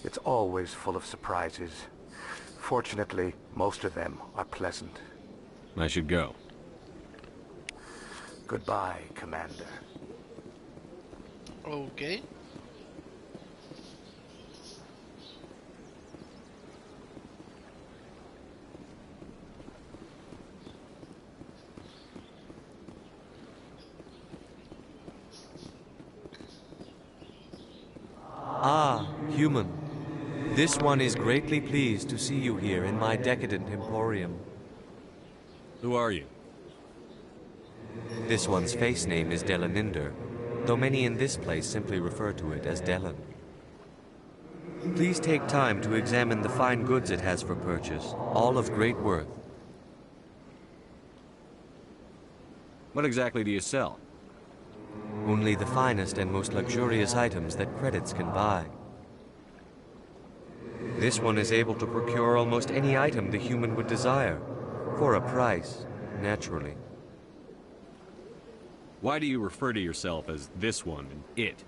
It's always full of surprises. Fortunately, most of them are pleasant. I should go. Goodbye, Commander. Okay. Ah, human. This one is greatly pleased to see you here in my decadent emporium. Who are you? This one's face name is Delaninder, though many in this place simply refer to it as Delan. Please take time to examine the fine goods it has for purchase, all of great worth. What exactly do you sell? Only the finest and most luxurious items that credits can buy. This one is able to procure almost any item the human would desire, for a price, naturally. Why do you refer to yourself as this one and it?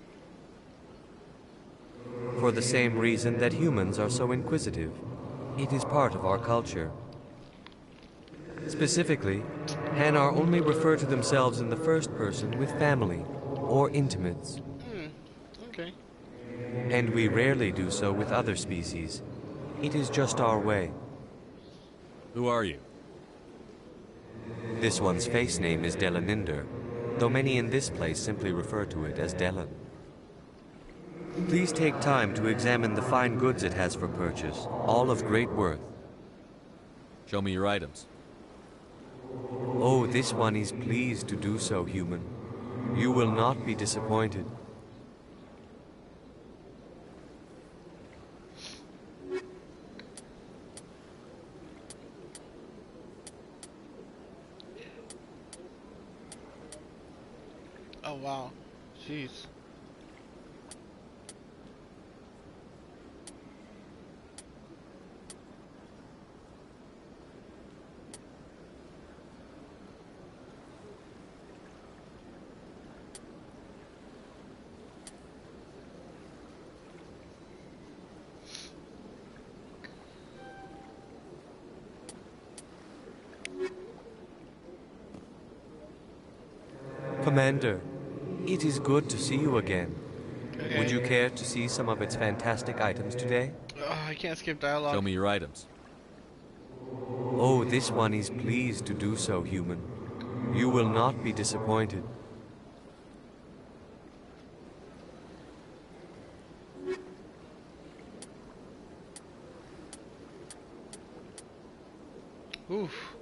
For the same reason that humans are so inquisitive. It is part of our culture. Specifically, Hanar only refer to themselves in the first person with family or intimates. Okay. And we rarely do so with other species. It is just our way. Who are you? This one's face name is Delaninder, though many in this place simply refer to it as Delan. Please take time to examine the fine goods it has for purchase, all of great worth. Show me your items. Oh, this one is pleased to do so, human. You will not be disappointed. Oh wow. Jeez. Commander, it is good to see you again. Okay. Would you care to see some of its fantastic items today? I can't skip dialogue. Show me your items. Oh, this one is pleased to do so, human. You will not be disappointed. Oof.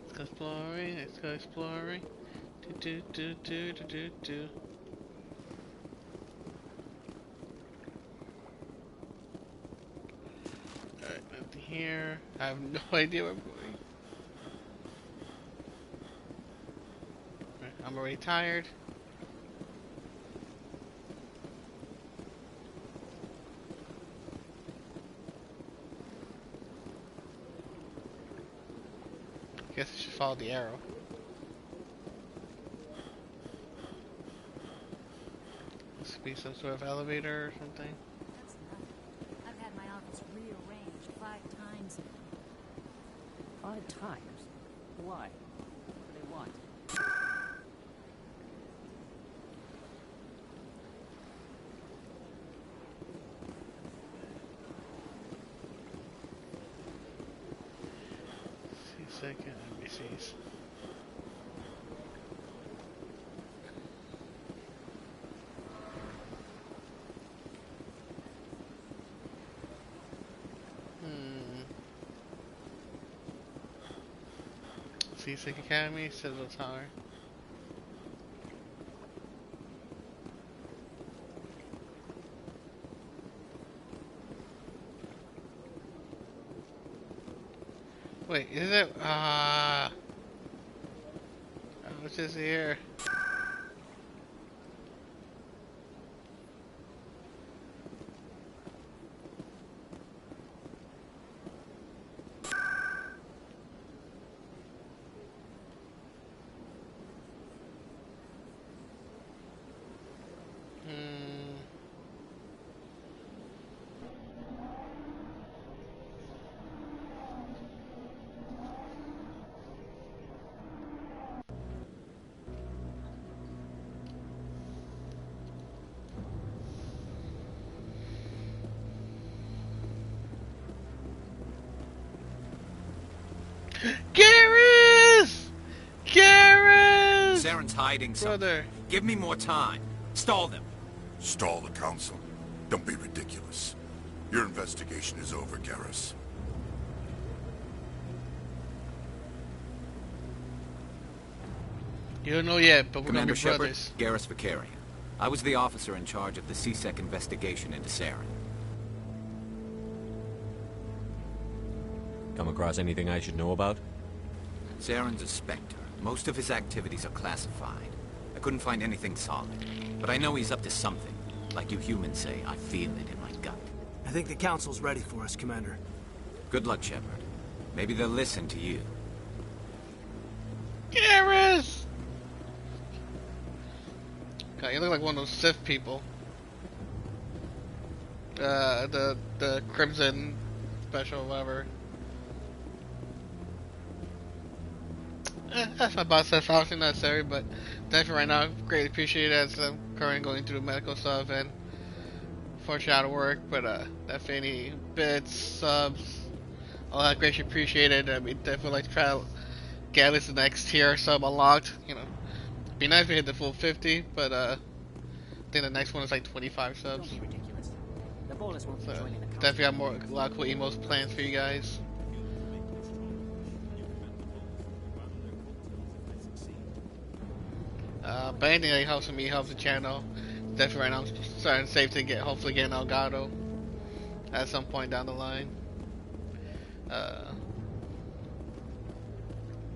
Let's go exploring, let's go exploring. Do. Alright, nothing here. I have no idea where I'm going. Right, I'm already tired. Guess I should follow the arrow. This could be some sort of elevator or something. That's enough. I've had my office rearranged 5 times. 5 times? Why? What do they want? Second NPCs. Seasick Academy, Citadel Tower. Wait, is it? I was just here. Garrus! Garrus! Saren's hiding something. Brother. Give me more time. Stall them. Stall the council? Don't be ridiculous. Your investigation is over, Garrus. You don't know yet, but we're Commander gonna be Sheppard, brothers. Garrus Vicarian. I was the officer in charge of the CSEC investigation into Saren. Come across anything I should know about? Saren's a Spectre. Most of his activities are classified. I couldn't find anything solid. But I know he's up to something. Like you humans say, I feel it in my gut. I think the council's ready for us, Commander. Good luck, Sheppard. Maybe they'll listen to you. Garrus! God, you look like one of those Sith people. The Crimson Special, whatever. That's my boss says obviously not necessary, but definitely right now, greatly appreciate it as I'm currently going through medical stuff and fortunately out of work, but definitely any bits, subs, all that greatly appreciated. I mean, definitely like to try to get at least the next tier sub unlocked, you know. It'd be nice if we hit the full 50, but I think the next one is like 25 subs. Don't be ridiculous. The ballers won't be So joining the council. definitely got a lot of cool emos plans for you guys. But anything that helps me helps the channel. Definitely right now I'm starting to save to hopefully get an Elgato at some point down the line.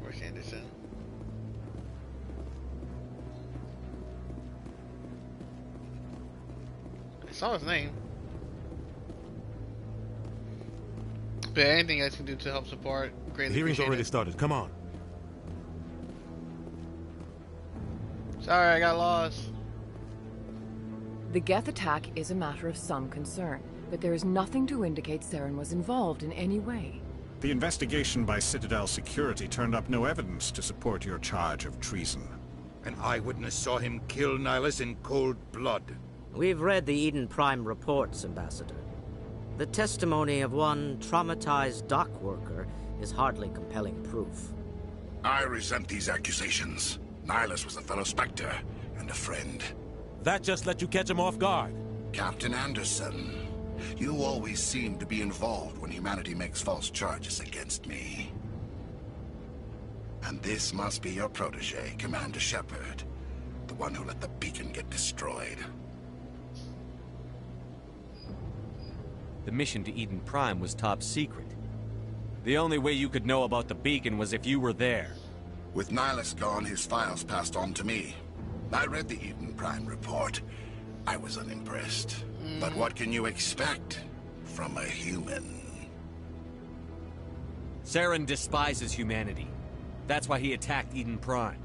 Where's Anderson? I saw his name. But anything you guys can do to help support, greatly The hearing's appreciate already it. started. Come on. Sorry, I got lost. The Geth attack is a matter of some concern, but there is nothing to indicate Saren was involved in any way. The investigation by Citadel security turned up no evidence to support your charge of treason. An eyewitness saw him kill Nihilus in cold blood. We've read the Eden Prime reports, Ambassador. The testimony of one traumatized dock worker is hardly compelling proof. I resent these accusations. Nihilus was a fellow Spectre and a friend. That just let you catch him off guard. Captain Anderson, you always seem to be involved when humanity makes false charges against me. And this must be your protege, Commander Sheppard, the one who let the beacon get destroyed. The mission to Eden Prime was top secret. The only way you could know about the beacon was if you were there. With Nihilus gone, his files passed on to me. I read the Eden Prime report. I was unimpressed. But what can you expect from a human? Saren despises humanity. That's why he attacked Eden Prime.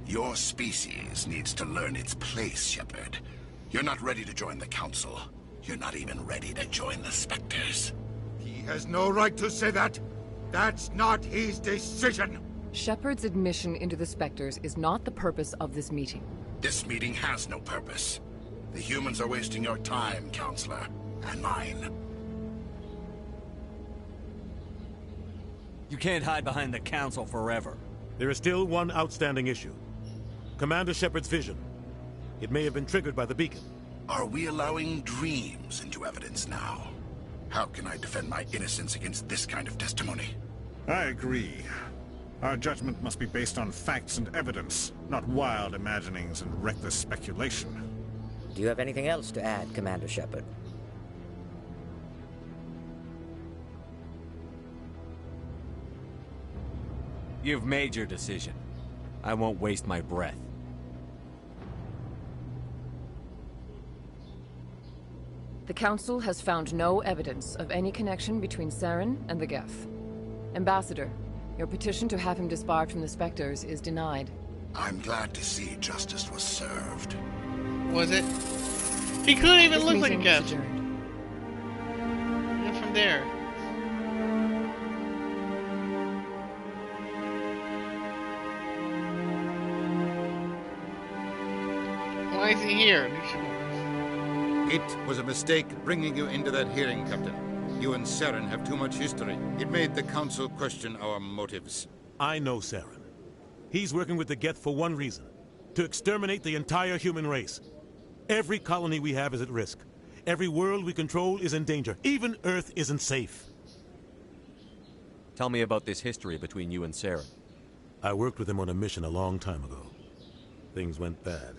Your species needs to learn its place, Sheppard. You're not ready to join the Council. You're not even ready to join the Spectres. He has no right to say that. That's not his decision. Sheppard's admission into the Spectres is not the purpose of this meeting. This meeting has no purpose. The humans are wasting your time, Counselor, and mine. You can't hide behind the Council forever. There is still one outstanding issue. Commander Sheppard's vision. It may have been triggered by the beacon. Are we allowing dreams into evidence now? How can I defend my innocence against this kind of testimony? I agree. Our judgment must be based on facts and evidence, not wild imaginings and reckless speculation. Do you have anything else to add, Commander Sheppard? You've made your decision. I won't waste my breath. The Council has found no evidence of any connection between Saren and the Geth. Ambassador, your petition to have him disbarred from the Spectres is denied. I'm glad to see justice was served. Was it? He couldn't even look like a Geth. Is adjourned. Even from there. Why is he here? It was a mistake bringing you into that hearing, Captain. You and Saren have too much history. It made the Council question our motives. I know Saren. He's working with the Geth for one reason. To exterminate the entire human race. Every colony we have is at risk. Every world we control is in danger. Even Earth isn't safe. Tell me about this history between you and Saren. I worked with him on a mission a long time ago. Things went bad.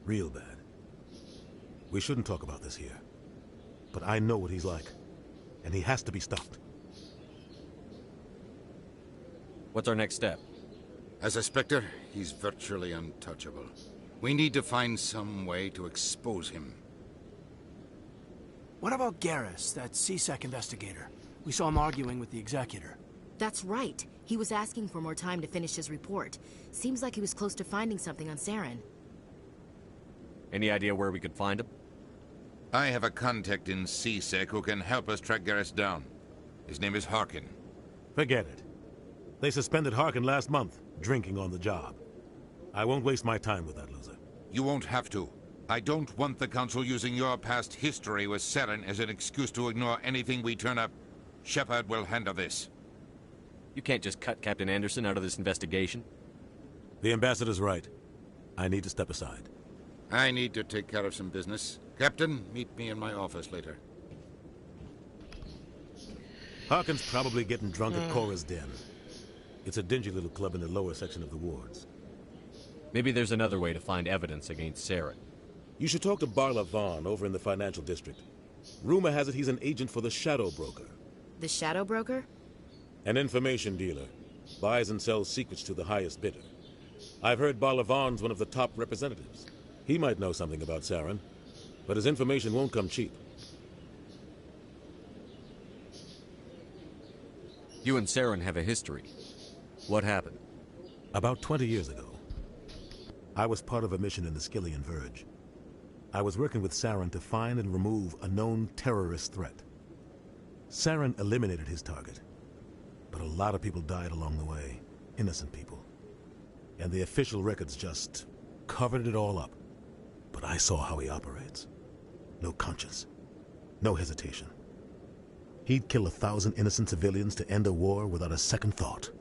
Real bad. We shouldn't talk about this here. But I know what he's like. And he has to be stopped. What's our next step? As a Spectre, he's virtually untouchable. We need to find some way to expose him. What about Garrus, that CSEC investigator? We saw him arguing with the Executor. That's right. He was asking for more time to finish his report. Seems like he was close to finding something on Saren. Any idea where we could find him? I have a contact in CSEC who can help us track Garrus down. His name is Harkin. Forget it. They suspended Harkin last month, drinking on the job. I won't waste my time with that loser. You won't have to. I don't want the Council using your past history with Saren as an excuse to ignore anything we turn up. Sheppard will handle this. You can't just cut Captain Anderson out of this investigation. The Ambassador's right. I need to step aside. I need to take care of some business. Captain, meet me in my office later. Harkin's probably getting drunk at Cora's Den. It's a dingy little club in the lower section of the wards. Maybe there's another way to find evidence against Saren. You should talk to Barla Vaughn over in the financial district. Rumor has it he's an agent for the Shadow Broker. The Shadow Broker? An information dealer. Buys and sells secrets to the highest bidder. I've heard Barla Vaughn's one of the top representatives. He might know something about Saren, but his information won't come cheap. You and Saren have a history. What happened? About 20 years ago, I was part of a mission in the Skillian Verge. I was working with Saren to find and remove a known terrorist threat. Saren eliminated his target, but a lot of people died along the way, innocent people. And the official records just covered it all up. But I saw how he operates. No conscience, no hesitation. He'd kill 1,000 innocent civilians to end a war without a second thought.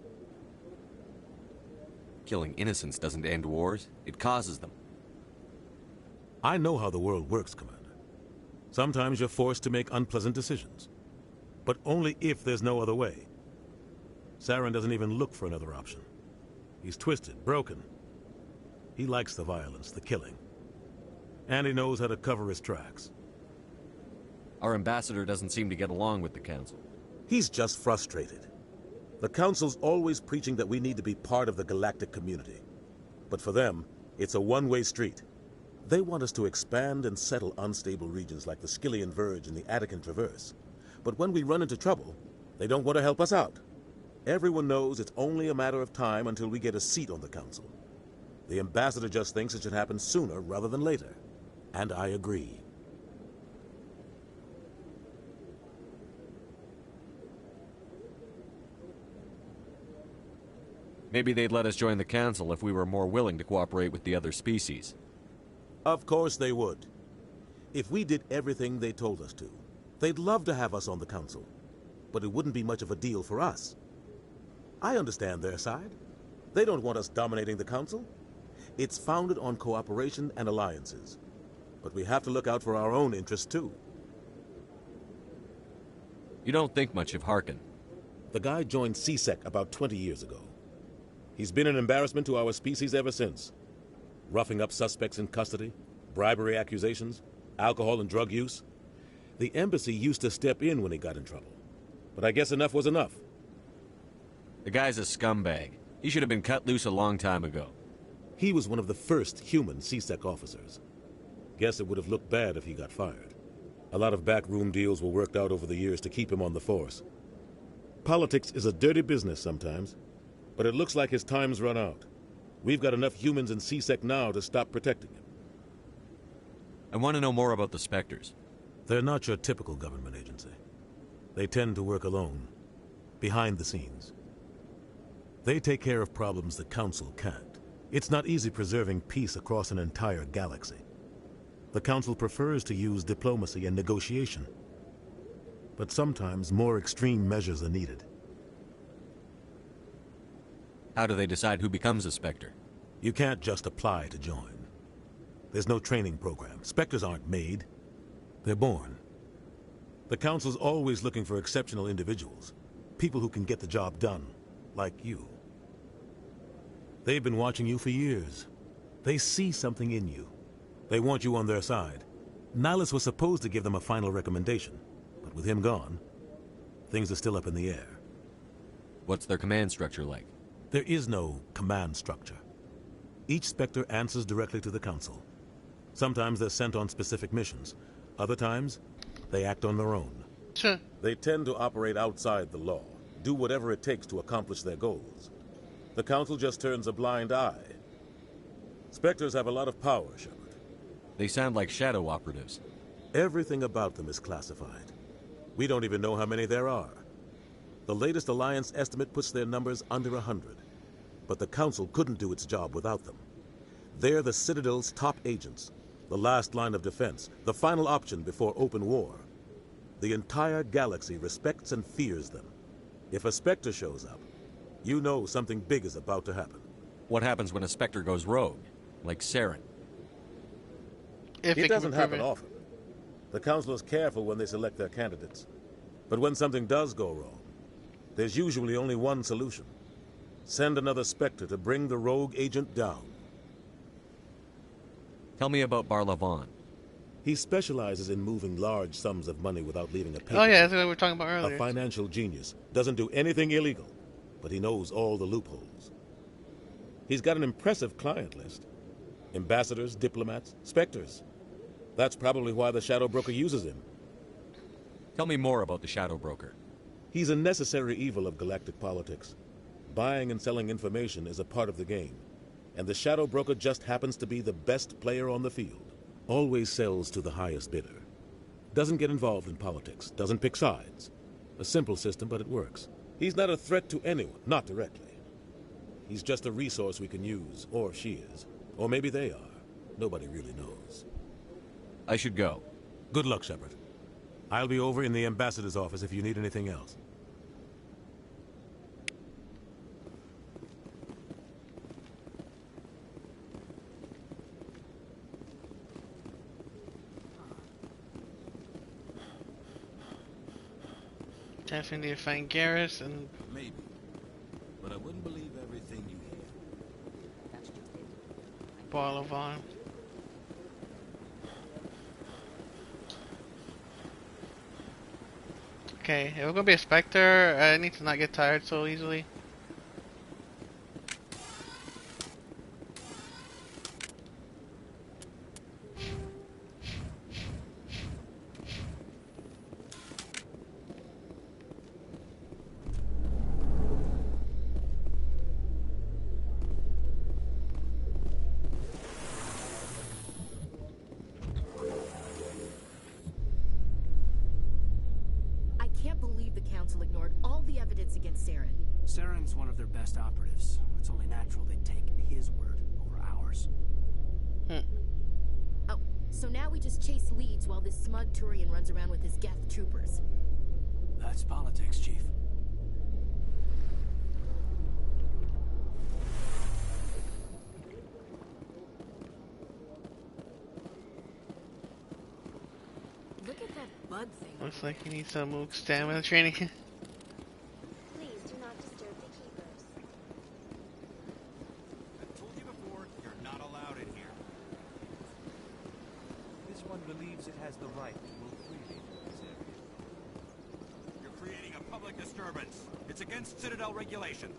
Killing innocents doesn't end wars, it causes them. I know how the world works, Commander. Sometimes you're forced to make unpleasant decisions. But only if there's no other way. Saren doesn't even look for another option. He's twisted, broken. He likes the violence, the killing. And he knows how to cover his tracks. Our ambassador doesn't seem to get along with the Council. He's just frustrated. The Council's always preaching that we need to be part of the galactic community. But for them, it's a one-way street. They want us to expand and settle unstable regions like the Skillian Verge and the Attican Traverse. But when we run into trouble, they don't want to help us out. Everyone knows it's only a matter of time until we get a seat on the Council. The ambassador just thinks it should happen sooner rather than later. And I agree. Maybe they'd let us join the Council if we were more willing to cooperate with the other species. Of course they would. If we did everything they told us to, they'd love to have us on the Council. But it wouldn't be much of a deal for us. I understand their side. They don't want us dominating the Council. It's founded on cooperation and alliances. But we have to look out for our own interests, too. You don't think much of Harkin. The guy joined CSEC about 20 years ago. He's been an embarrassment to our species ever since. Roughing up suspects in custody, bribery accusations, alcohol and drug use. The embassy used to step in when he got in trouble. But I guess enough was enough. The guy's a scumbag. He should have been cut loose a long time ago. He was one of the first human CSEC officers. Guess it would have looked bad if he got fired. A lot of backroom deals were worked out over the years to keep him on the force. Politics is a dirty business sometimes, but it looks like his time's run out. We've got enough humans in CSEC now to stop protecting him. I want to know more about the Spectres. They're not your typical government agency. They tend to work alone, behind the scenes. They take care of problems the Council can't. It's not easy preserving peace across an entire galaxy. The Council prefers to use diplomacy and negotiation. But sometimes more extreme measures are needed. How do they decide who becomes a Spectre? You can't just apply to join. There's no training program. Spectres aren't made. They're born. The Council's always looking for exceptional individuals. People who can get the job done, like you. They've been watching you for years. They see something in you. They want you on their side. Nihilus was supposed to give them a final recommendation, but with him gone, things are still up in the air. What's their command structure like? There is no command structure. Each Spectre answers directly to the Council. Sometimes they're sent on specific missions. Other times, they act on their own. Sure. They tend to operate outside the law, do whatever it takes to accomplish their goals. The Council just turns a blind eye. Spectres have a lot of power, Sheppard. They sound like shadow operatives. Everything about them is classified. We don't even know how many there are. The latest Alliance estimate puts their numbers under 100. But the Council couldn't do its job without them. They're the Citadel's top agents, the last line of defense, the final option before open war. The entire galaxy respects and fears them. If a Spectre shows up, you know something big is about to happen. What happens when a Spectre goes rogue, like Saren? It doesn't happen often. The Council is careful when they select their candidates. But when something does go wrong, there's usually only one solution. Send another Spectre to bring the rogue agent down. Tell me about Barlavon. He specializes in moving large sums of money without leaving a paper. Oh yeah, that's what we were talking about earlier. A financial genius. Doesn't do anything illegal, but he knows all the loopholes. He's got an impressive client list. Ambassadors, diplomats, Spectres. That's probably why the Shadow Broker uses him. Tell me more about the Shadow Broker. He's a necessary evil of galactic politics. Buying and selling information is a part of the game, and the Shadow Broker just happens to be the best player on the field. Always sells to the highest bidder. Doesn't get involved in politics. Doesn't pick sides. A simple system, but it works. He's not a threat to anyone, not directly. He's just a resource we can use, or she is. Or maybe they are. Nobody really knows. I should go. Good luck, Sheppard. I'll be over in the ambassador's office if you need anything else. Definitely need to find Garrus and... Maybe. But I wouldn't believe everything you hear. Bolivar. Okay, if we're gonna be a Spectre, I need to not get tired so easily. Ignored all the evidence against Saren. Saren's one of their best operatives. It's only natural they'd take his word over ours. Oh, so now we just chase leads while this smug Turian runs around with his Geth troopers. That's politics, Chief. Look at that bug thing. Looks like you need some Mook stamina training. Please do not disturb the keepers. I told you before, you're not allowed in here. This one believes it has the right to move freely in this area. You're creating a public disturbance. It's against Citadel regulation.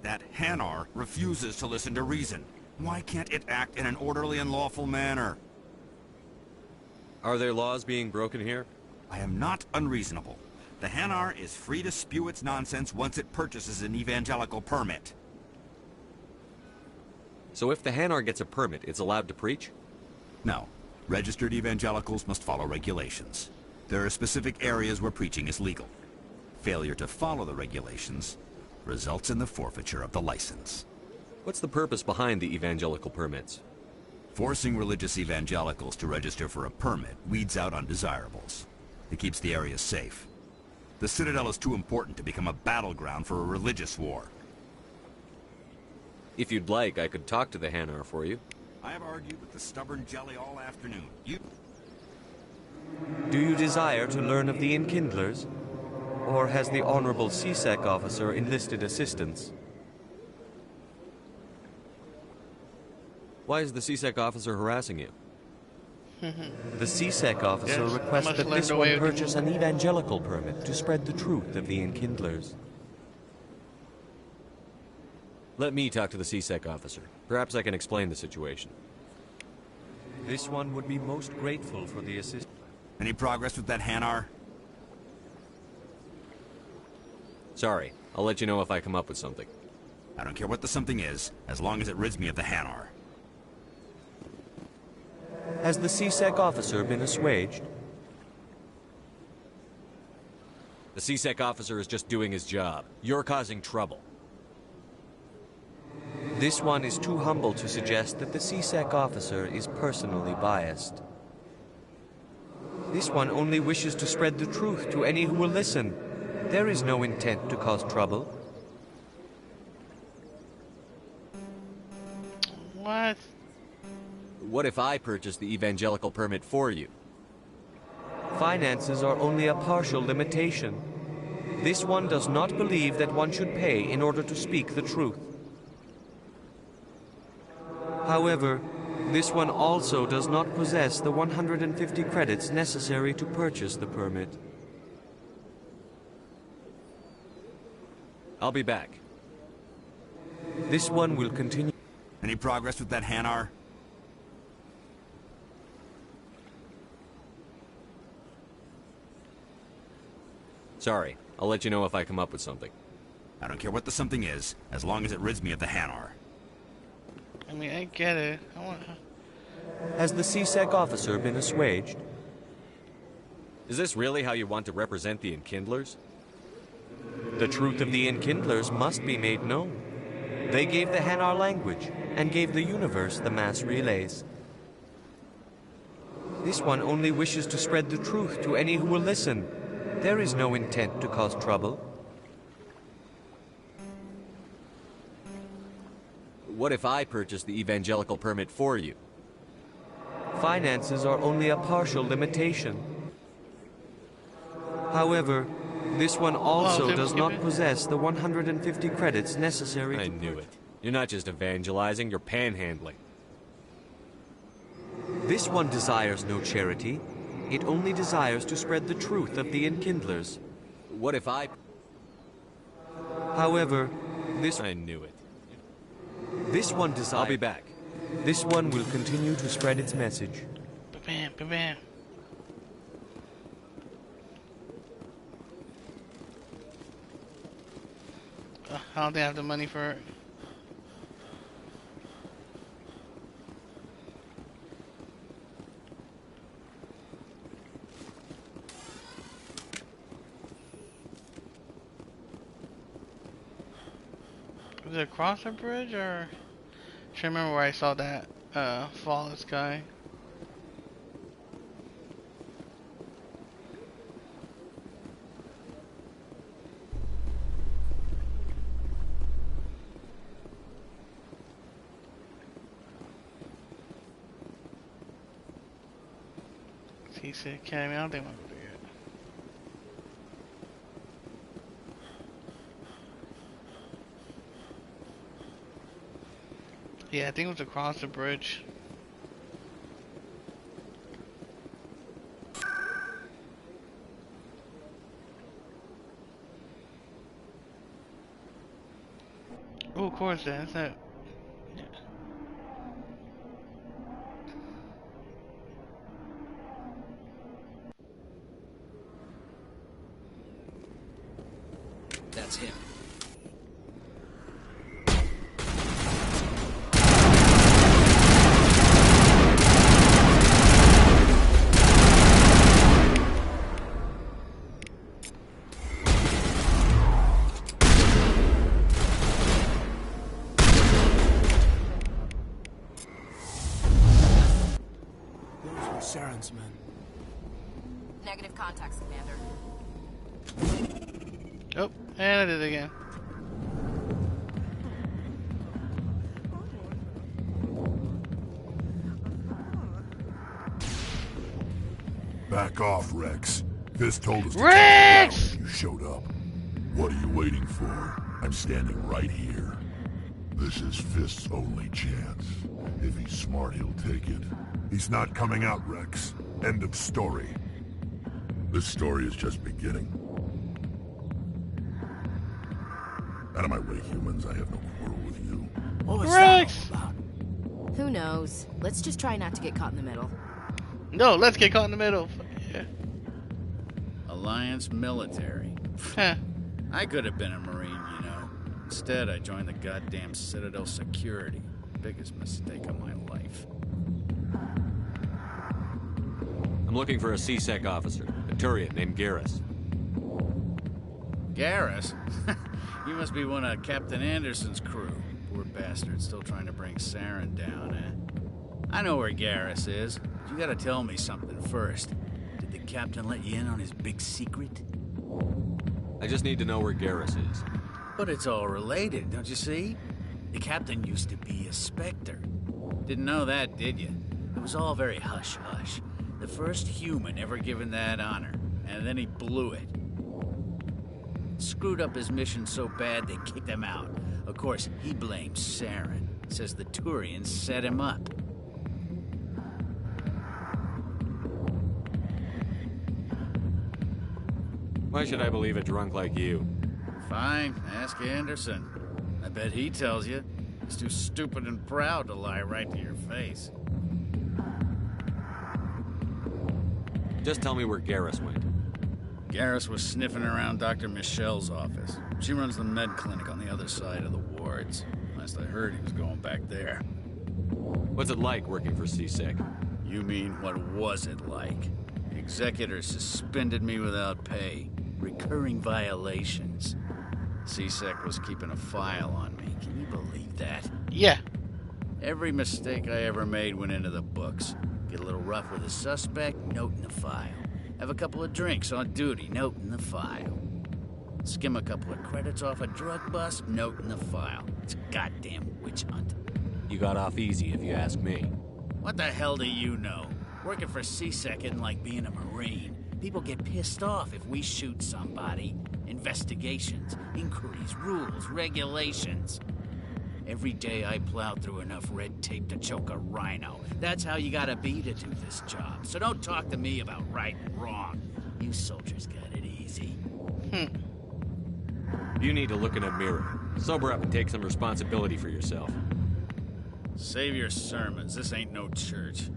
That Hanar refuses to listen to reason. Why can't it act in an orderly and lawful manner? Are there laws being broken here? I am not unreasonable. The Hanar is free to spew its nonsense once it purchases an evangelical permit. So if the Hanar gets a permit, it's allowed to preach? No. Registered evangelicals must follow regulations. There are specific areas where preaching is legal. Failure to follow the regulations results in the forfeiture of the license. What's the purpose behind the evangelical permits? Forcing religious evangelicals to register for a permit weeds out undesirables. It keeps the area safe. The Citadel is too important to become a battleground for a religious war. If you'd like, I could talk to the Hanar for you. I have argued with the stubborn jelly all afternoon. Do you desire to learn of the Enkindlers? Or has the Honorable CSEC officer enlisted assistance? Why is the CSEC officer harassing you? The CSEC officer Yes, requests must that learn this the one way of- purchase an evangelical permit to spread the truth of the Enkindlers. Let me talk to the CSEC officer. Perhaps I can explain the situation. This one would be most grateful for the assistance. Any progress with that Hanar? Sorry, I'll let you know if I come up with something. I don't care what the something is, as long as it rids me of the Hanar. Has the CSEC officer been assuaged? The CSEC officer is just doing his job. You're causing trouble. This one is too humble to suggest that the CSEC officer is personally biased. This one only wishes to spread the truth to any who will listen. There is no intent to cause trouble. What? What if I purchase the evangelical permit for you? Finances are only a partial limitation. This one does not believe that one should pay in order to speak the truth. However, this one also does not possess the 150 credits necessary to purchase the permit. I'll be back. This one will continue. Any progress with that Hanar? Sorry, I'll let you know if I come up with something. I don't care what the something is, as long as it rids me of the Hanar. I mean, I get it. I want. Has the CSEC officer been assuaged? Is this really how you want to represent the Enkindlers? The truth of the Enkindlers must be made known. They gave the Hanar language and gave the universe the mass relays. This one only wishes to spread the truth to any who will listen. There is no intent to cause trouble. What if I purchase the evangelical permit for you? Finances are only a partial limitation. However, this one also does not possess the 150 credits necessary. I knew it. You're not just evangelizing, you're panhandling. This one desires no charity. It only desires to spread the truth of the Enkindlers. What if I... However, this... I knew it. This one desires... I'll be back. This one will continue to spread its message. Bam, bam, bam. I don't think I have the money for it. Was it across the bridge, or? I can't remember where I saw that flawless guy. TC Academy, I don't think I'm gonna do it. Yeah, I think it was across the bridge. Oh, of course, that's it. That's him. Saren's men. Negative contacts, Commander. Oh, and I did it again. Back off, Rex. Fisk told us to Rex! calm down when you showed up. What are you waiting for? I'm standing right here. This is Fisk's only chance. If he's smart, he'll take it. He's not coming out, Rex. End of story. This story is just beginning. Out of my way, humans. I have no quarrel with you. What was Rex! that all about? Who knows? Let's just try not to get caught in the middle. No, let's get caught in the middle. Yeah. Alliance military. Huh. I could have been a Marine, you know. Instead, I joined the goddamn Citadel security. Biggest mistake of my life. I'm looking for a CSEC officer, a Turian named Garrus. Garrus? You must be one of Captain Anderson's crew. Poor bastard, still trying to bring Saren down, eh? I know where Garrus is. But you gotta tell me something first. Did the captain let you in on his big secret? I just need to know where Garrus is. But it's all related, don't you see? The captain used to be a Spectre. Didn't know that, did you? It was all very hush-hush. The first human ever given that honor, and then he blew it. Screwed up his mission so bad they kicked him out. Of course, he blames Saren. Says the Turians set him up. Why should I believe a drunk like you? Fine, ask Anderson. I bet he tells you. He's too stupid and proud to lie right to your face. Just tell me where Garrus went. Garrus was sniffing around Dr. Michelle's office. She runs the med clinic on the other side of the wards. Last I heard, he was going back there. What's it like working for CSEC? You mean, what was it like? The executor suspended me without pay. Recurring violations. CSEC was keeping a file on me. Can you believe that? Yeah. Every mistake I ever made went into the books. Get a little rough with a suspect, note in the file. Have a couple of drinks on duty, note in the file. Skim a couple of credits off a drug bust, note in the file. It's a goddamn witch hunt. You got off easy, if you ask me. What the hell do you know? Working for CSEC isn't like being a Marine. People get pissed off if we shoot somebody. Investigations, inquiries, rules, regulations. Every day I plow through enough red tape to choke a rhino. That's how you gotta be to do this job. So don't talk to me about right and wrong. You soldiers got it easy. You need to look in a mirror. Sober up and take some responsibility for yourself. Save your sermons. This ain't no church.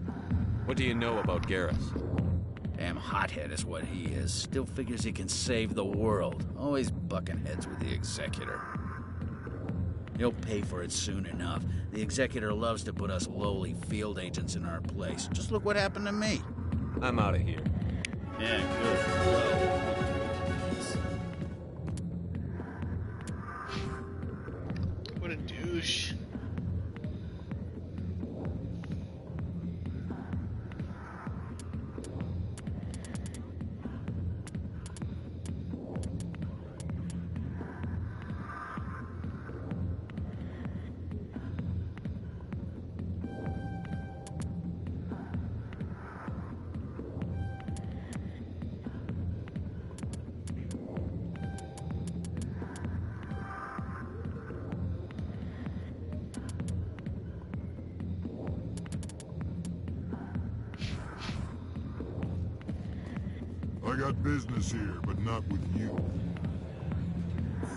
What do you know about Garrus? Damn hothead is what he is. Still figures he can save the world. Always bucking heads with the executor. He'll pay for it soon enough. The executor loves to put us lowly field agents in our place. Just look what happened to me. I'm out of here. Yeah, good. What a douche. I got business here, but not with you.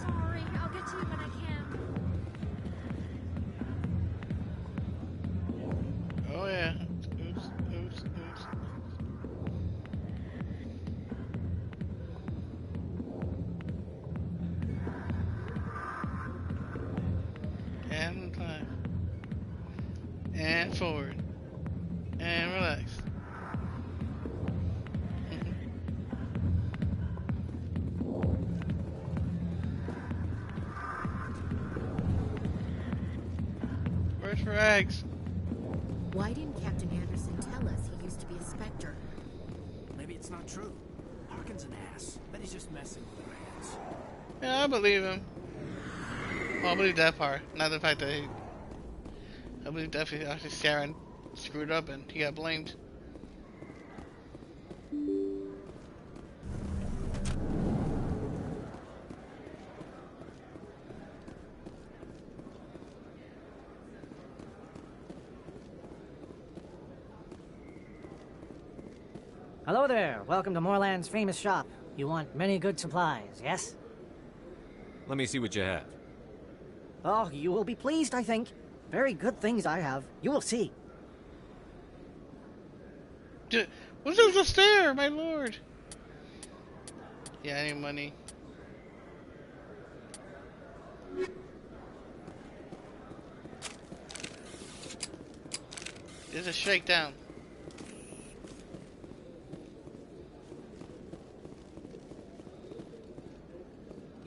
Sorry, I'll get to you when I can. Oh yeah. Oops, oops, oops. And time. And forward. And relax. Where's Rags? Why didn't Captain Anderson tell us he used to be a Spectre? Maybe it's not true. Harkin's an ass. Bet he's just messing with our heads. Yeah, I believe him. Well, I believe that part. Not the fact that I believe definitely actually Saren screwed up and he got blamed. Hello there. Welcome to Moorland's famous shop. You want many good supplies, yes? Let me see what you have. Oh, you will be pleased, I think. Very good things I have. You will see. What's this just there, my lord? Yeah, I need money. There's a shakedown.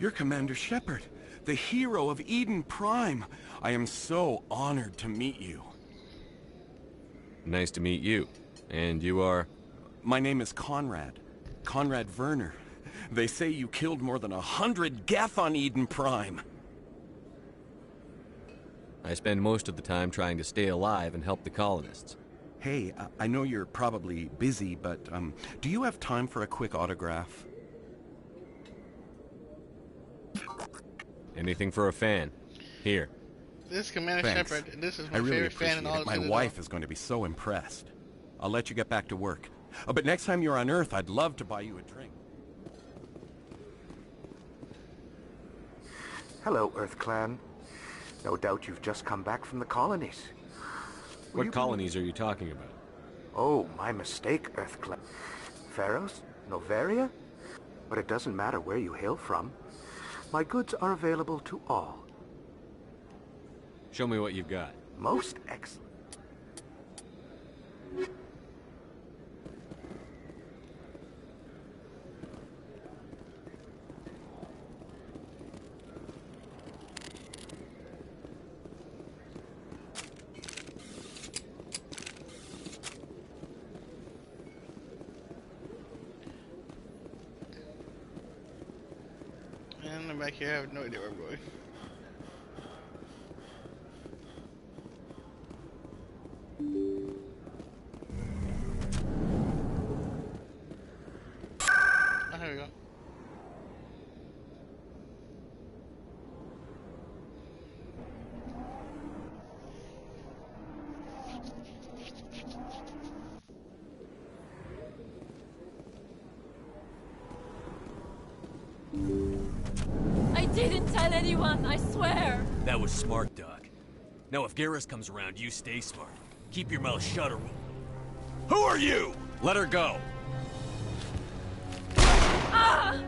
You're Commander Sheppard, the hero of Eden Prime. I am so honored to meet you. Nice to meet you. And you are? My name is Conrad. Conrad Werner. They say you killed more than 100 Geth on Eden Prime. I spend most of the time trying to stay alive and help the colonists. Hey, I know you're probably busy, but do you have time for a quick autograph? Anything for a fan. Here. This is Commander Thanks. Sheppard, and this is my I really favorite fan in all appreciate of it. My Citadel. wife is going to be so impressed. I'll let you get back to work. But next time you're on Earth, I'd love to buy you a drink. Hello, Earth Clan. No doubt you've just come back from the colonies. What colonies are you talking about? Oh, my mistake, Earth Clan. Pharos? Novaria? But it doesn't matter where you hail from. My goods are available to all. Show me what you've got. Most excellent. And I'm back here. I have no idea where I'm going. Oh, here we go. I didn't tell anyone, I swear! That was smart, Doc. Now if Garrus comes around, you stay smart. Keep your mouth shut or we'll... Who are you? Let her go. Ah!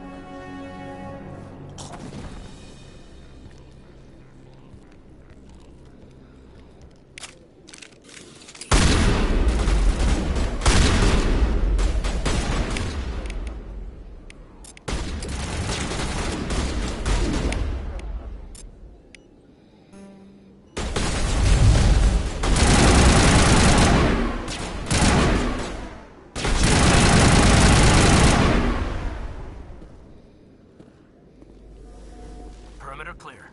Perimeter clear.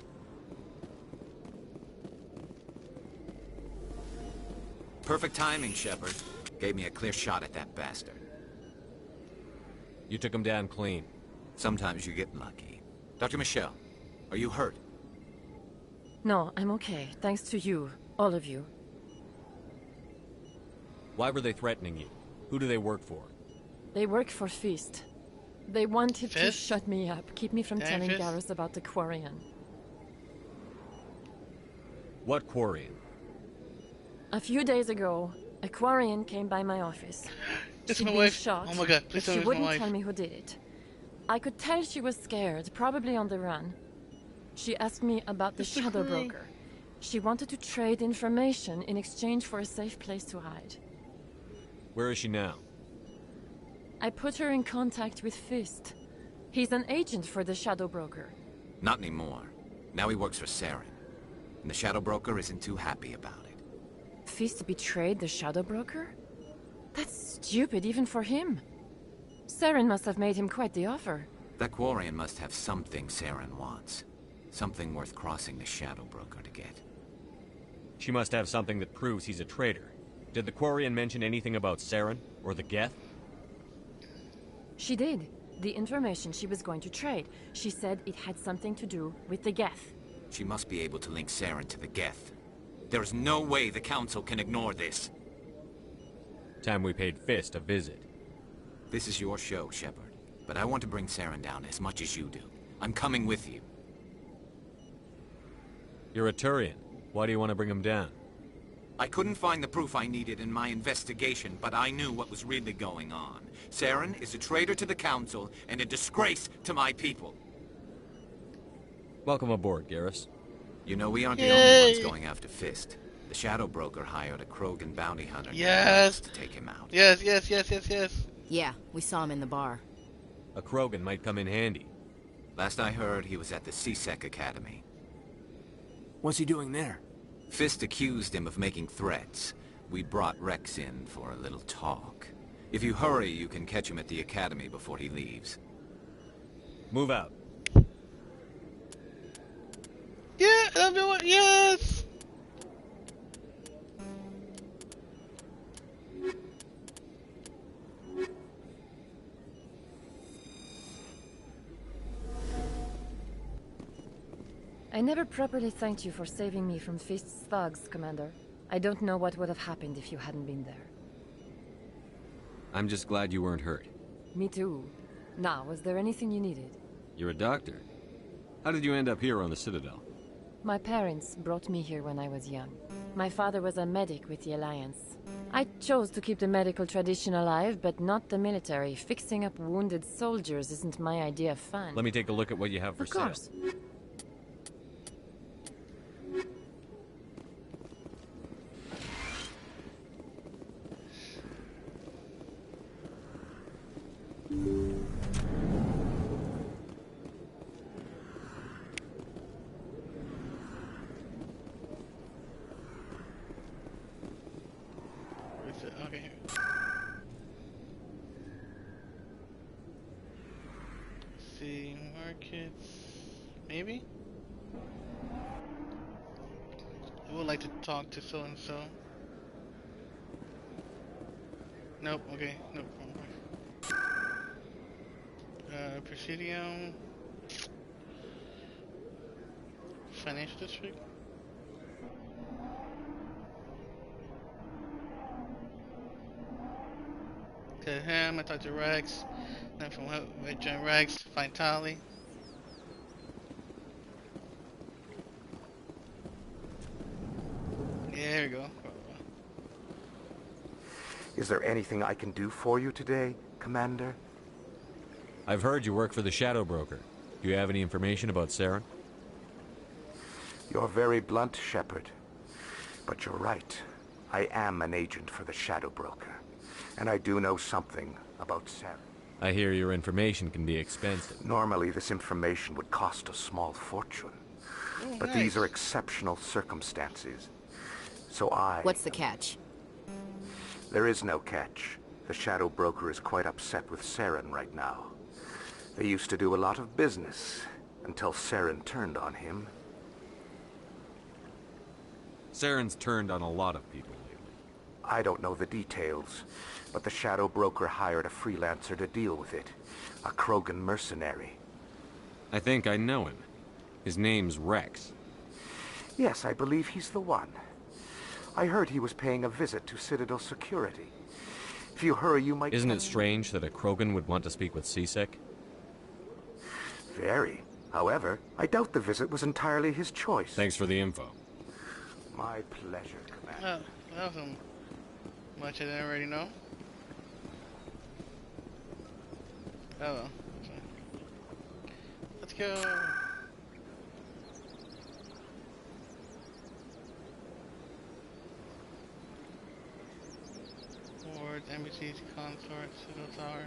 Perfect timing, Sheppard. Gave me a clear shot at that bastard. You took him down clean. Sometimes you get lucky. Dr. Michelle, are you hurt? No, I'm okay. Thanks to you. All of you. Why were they threatening you? Who do they work for? They work for Feast. They wanted to Fist? shut me up, keep me from Dang, telling Fist. Garrus about the Quarian. What Quarian? A few days ago, a Quarian came by my office. It's She'd my been wife. shot, Oh my god, please but tell she me it's my wouldn't wife. tell me who did it. I could tell she was scared, probably on the run. She asked me about the It's the Shadow crew. Broker. She wanted to trade information in exchange for a safe place to hide. Where is she now? I put her in contact with Fist. He's an agent for the Shadow Broker. Not anymore. Now he works for Saren. And the Shadow Broker isn't too happy about it. Fist betrayed the Shadow Broker? That's stupid even for him. Saren must have made him quite the offer. That Quarian must have something Saren wants. Something worth crossing the Shadow Broker to get. She must have something that proves he's a traitor. Did the Quarian mention anything about Saren or the Geth? She did. The information she was going to trade. She said it had something to do with the Geth. She must be able to link Saren to the Geth. There is no way the Council can ignore this. Time we paid Fist a visit. This is your show, Sheppard. But I want to bring Saren down as much as you do. I'm coming with you. You're a Turian. Why do you want to bring him down? I couldn't find the proof I needed in my investigation, but I knew what was really going on. Saren is a traitor to the Council and a disgrace to my people. Welcome aboard, Garrus. You know, we aren't the Yay! only ones going after Fist. The Shadow Broker hired a Krogan bounty hunter Yes! to take him out. Yes, yes, yes, yes, yes. Yeah, we saw him in the bar. A Krogan might come in handy. Last I heard, he was at the CSEC Academy. What's he doing there? Fist accused him of making threats. We brought Rex in for a little talk. If you hurry, you can catch him at the Academy before he leaves. Move out. Yeah, I'm doing yes. I never properly thanked you for saving me from Fist's thugs, Commander. I don't know what would have happened if you hadn't been there. I'm just glad you weren't hurt. Me too. Now, was there anything you needed? You're a doctor. How did you end up here on the Citadel? My parents brought me here when I was young. My father was a medic with the Alliance. I chose to keep the medical tradition alive, but not the military. Fixing up wounded soldiers isn't my idea of fun. Let me take a look at what you have for Of sale. course. Markets. Maybe? I would like to talk to so and so. Nope, okay, nope. Presidium. Financial district. To him, I talked to Rex. Then from join Rex, find Tali. Yeah, there we go. Is there anything I can do for you today, Commander? I've heard you work for the Shadow Broker. Do you have any information about Saren? You're very blunt, Sheppard. But you're right. I am an agent for the Shadow Broker. And I do know something about Saren. I hear your information can be expensive. Normally, this information would cost a small fortune. But these are exceptional circumstances. So What's the catch? There is no catch. The Shadow Broker is quite upset with Saren right now. They used to do a lot of business, until Saren turned on him. Saren's turned on a lot of people lately. I don't know the details, but the Shadow Broker hired a freelancer to deal with it. A Krogan mercenary. I think I know him. His name's Rex. Yes, I believe he's the one. I heard he was paying a visit to Citadel security. If you hurry, you might... Isn't it strange that a Krogan would want to speak with CSEC? Very. However, I doubt the visit was entirely his choice. Thanks for the info. My pleasure, Commander. Oh, that was much I didn't already know. Oh well. Let's go. Wards, embassies, consorts, Citadel Tower.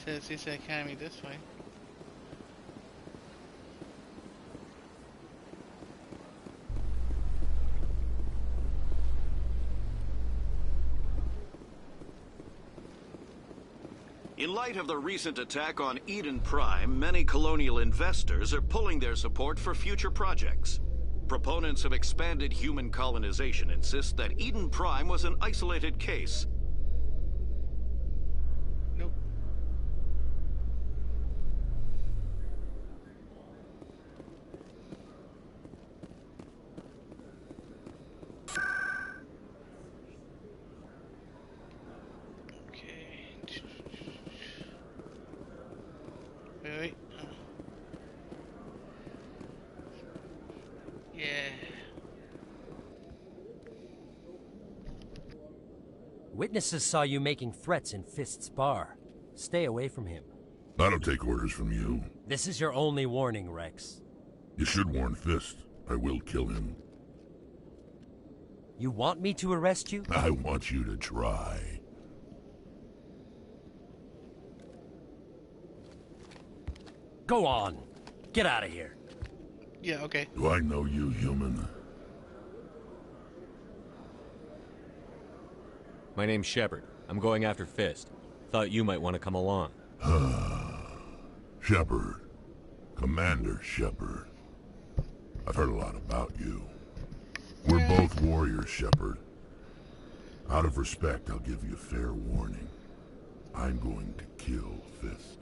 Says he said Academy this way. In light of the recent attack on Eden Prime, many colonial investors are pulling their support for future projects. Proponents of expanded human colonization insist that Eden Prime was an isolated case. Wait. Yeah. Witnesses saw you making threats in Fist's bar. Stay away from him. I don't take orders from you. This is your only warning, Rex. You should warn Fist. I will kill him. You want me to arrest you? I want you to try. Go on. Get out of here. Yeah, okay. Do I know you, human? My name's Sheppard. I'm going after Fist. Thought you might want to come along. Sheppard. Commander Sheppard. I've heard a lot about you. We're both warriors, Sheppard. Out of respect, I'll give you fair warning. I'm going to kill Fist.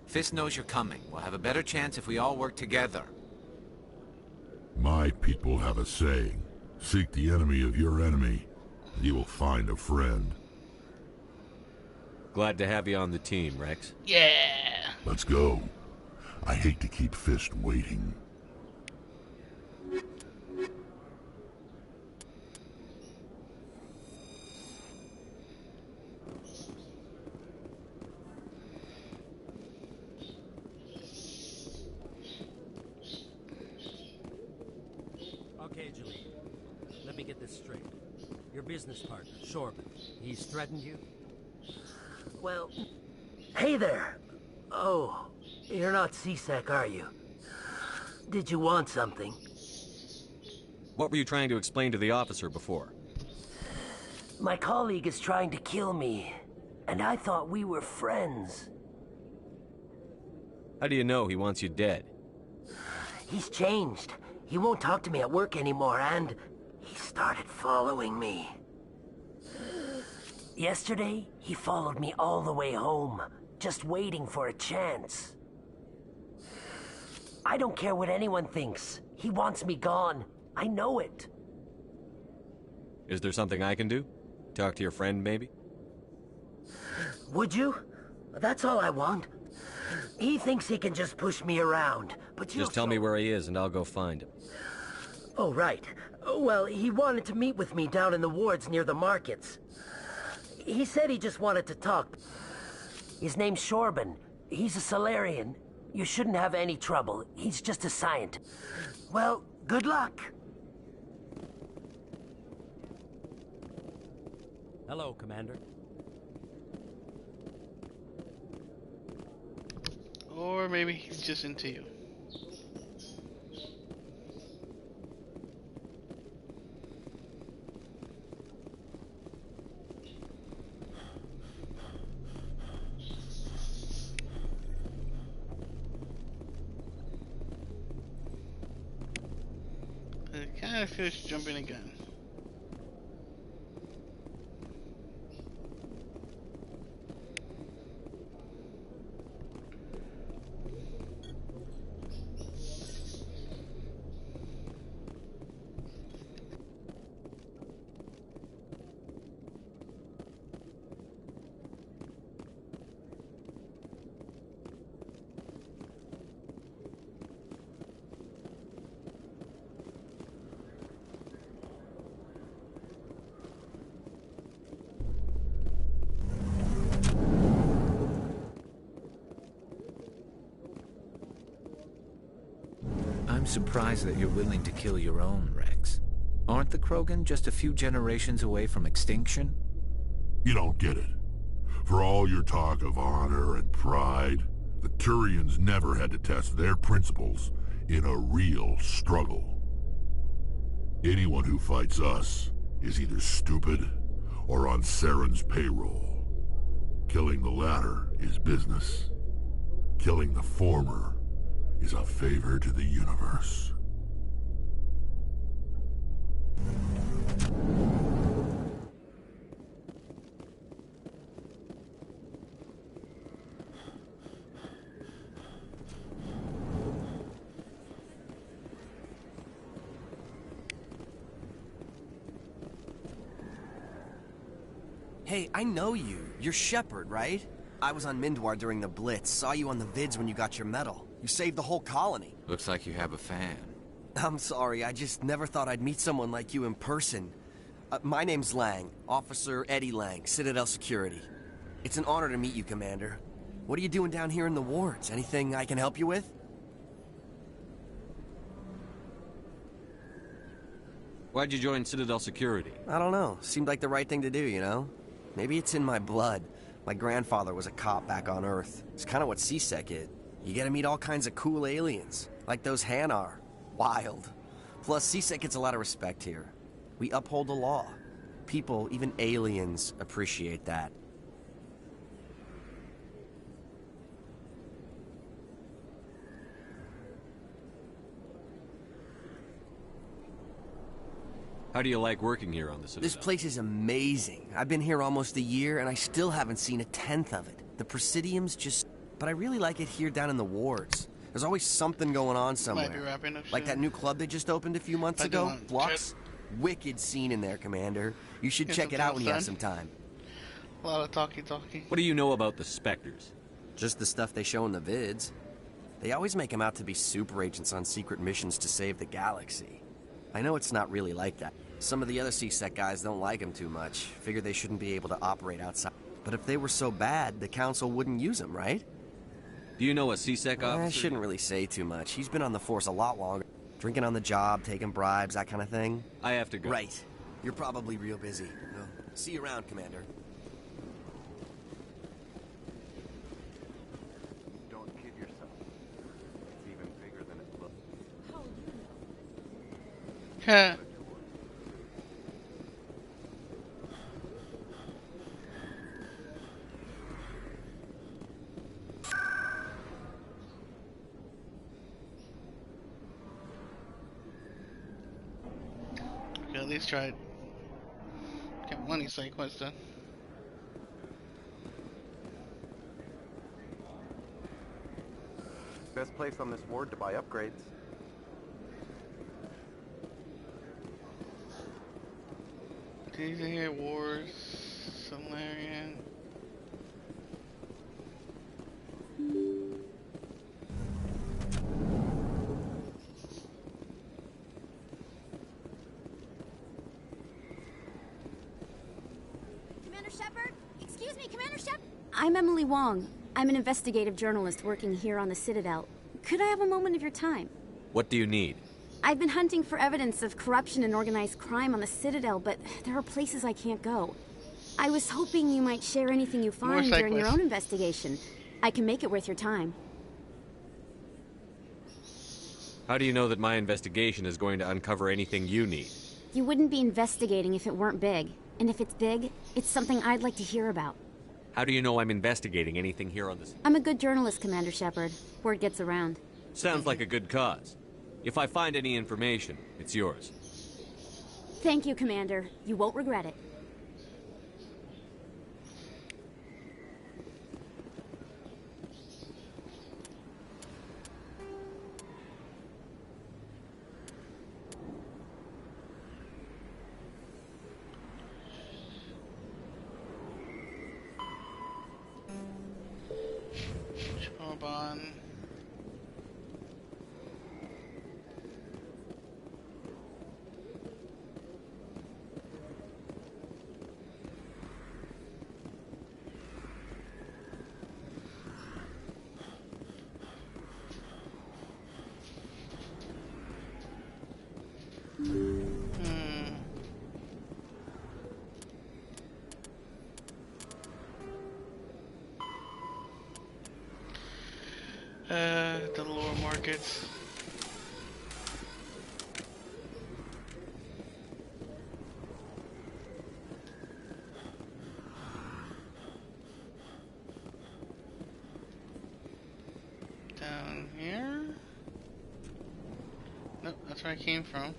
Fist knows you're coming. We'll have a better chance if we all work together. My people have a saying. Seek the enemy of your enemy, and you will find a friend. Glad to have you on the team, Rex. Yeah! Let's go. I hate to keep Fist waiting. Okay, Julie. Let me get this straight. Your business partner, Sheppard, he's threatened you? Well, hey there. Oh, you're not CSEC, are you? Did you want something? What were you trying to explain to the officer before? My colleague is trying to kill me, and I thought we were friends. How do you know he wants you dead? He's changed. He won't talk to me at work anymore, and he started following me. Yesterday, he followed me all the way home, just waiting for a chance. I don't care what anyone thinks. He wants me gone. I know it. Is there something I can do? Talk to your friend, maybe? Would you? That's all I want. He thinks he can just push me around, but Just tell me where he is and I'll go find him. Oh, right. Well, he wanted to meet with me down in the wards near the markets. He said he just wanted to talk. His name's Sheppard. He's a Solarian. You shouldn't have any trouble. He's just a scientist. Well, good luck. Hello, Commander. Or maybe he's just into you. I kind of feels jumping again. I'm surprised that you're willing to kill your own, Rex. Aren't the Krogan just a few generations away from extinction? You don't get it. For all your talk of honor and pride, the Turians never had to test their principles in a real struggle. Anyone who fights us is either stupid or on Saren's payroll. Killing the latter is business. Killing the former is a favor to the universe. Hey, I know you. You're Sheppard, right? I was on Mindwar during the Blitz. Saw you on the vids when you got your medal. You saved the whole colony. Looks like you have a fan. I'm sorry, I just never thought I'd meet someone like you in person. My name's Lang, Officer Eddie Lang, Citadel Security. It's an honor to meet you, Commander. What are you doing down here in the wards? Anything I can help you with? Why'd you join Citadel Security? I don't know. Seemed like the right thing to do, you know? Maybe it's in my blood. My grandfather was a cop back on Earth. It's kind of what CSEC is. You get to meet all kinds of cool aliens, like those Hanar. Wild. Plus, CSEC gets a lot of respect here. We uphold the law. People, even aliens, appreciate that. How do you like working here on the Citadel? This place is amazing. I've been here almost a year, and I still haven't seen a tenth of it. The Presidium's just... But I really like it here down in the wards. There's always something going on somewhere. Might be wrapping up Like soon. that new club they just opened a few months ago, Flux. Wicked scene in there, Commander. You should Get check some it out jobs when you have done. some time. A lot of talky. What do you know about the Spectres? Just the stuff they show in the vids. They always make them out to be super agents on secret missions to save the galaxy. I know it's not really like that. Some of the other CSEC guys don't like them too much. Figure they shouldn't be able to operate outside. But if they were so bad, the Council wouldn't use them, right? Do you know a CSEC officer? I shouldn't really say too much. He's been on the force a lot longer. Drinking on the job, taking bribes, that kind of thing. I have to go. Right. You're probably real busy. No. See you around, Commander. Don't kid yourself. It's even bigger than it looks. Yeah. Okay, at least try it. Get one sequence done. Best place on this ward to buy upgrades. These are here, Wars, Solarian. Commander Sheppard? Excuse me, Commander Sheppard? I'm Emily Wong. I'm an investigative journalist working here on the Citadel. Could I have a moment of your time? What do you need? I've been hunting for evidence of corruption and organized crime on the Citadel, but there are places I can't go. I was hoping you might share anything you find during your own investigation. I can make it worth your time. How do you know that my investigation is going to uncover anything you need? You wouldn't be investigating if it weren't big. And if it's big, it's something I'd like to hear about. How do you know I'm investigating anything here on this? I'm a good journalist, Commander Sheppard. Word gets around. Sounds like a good cause. If I find any information, it's yours. Thank you, Commander. You won't regret it. Bond. The lower markets. Down here? Nope, that's where I came from.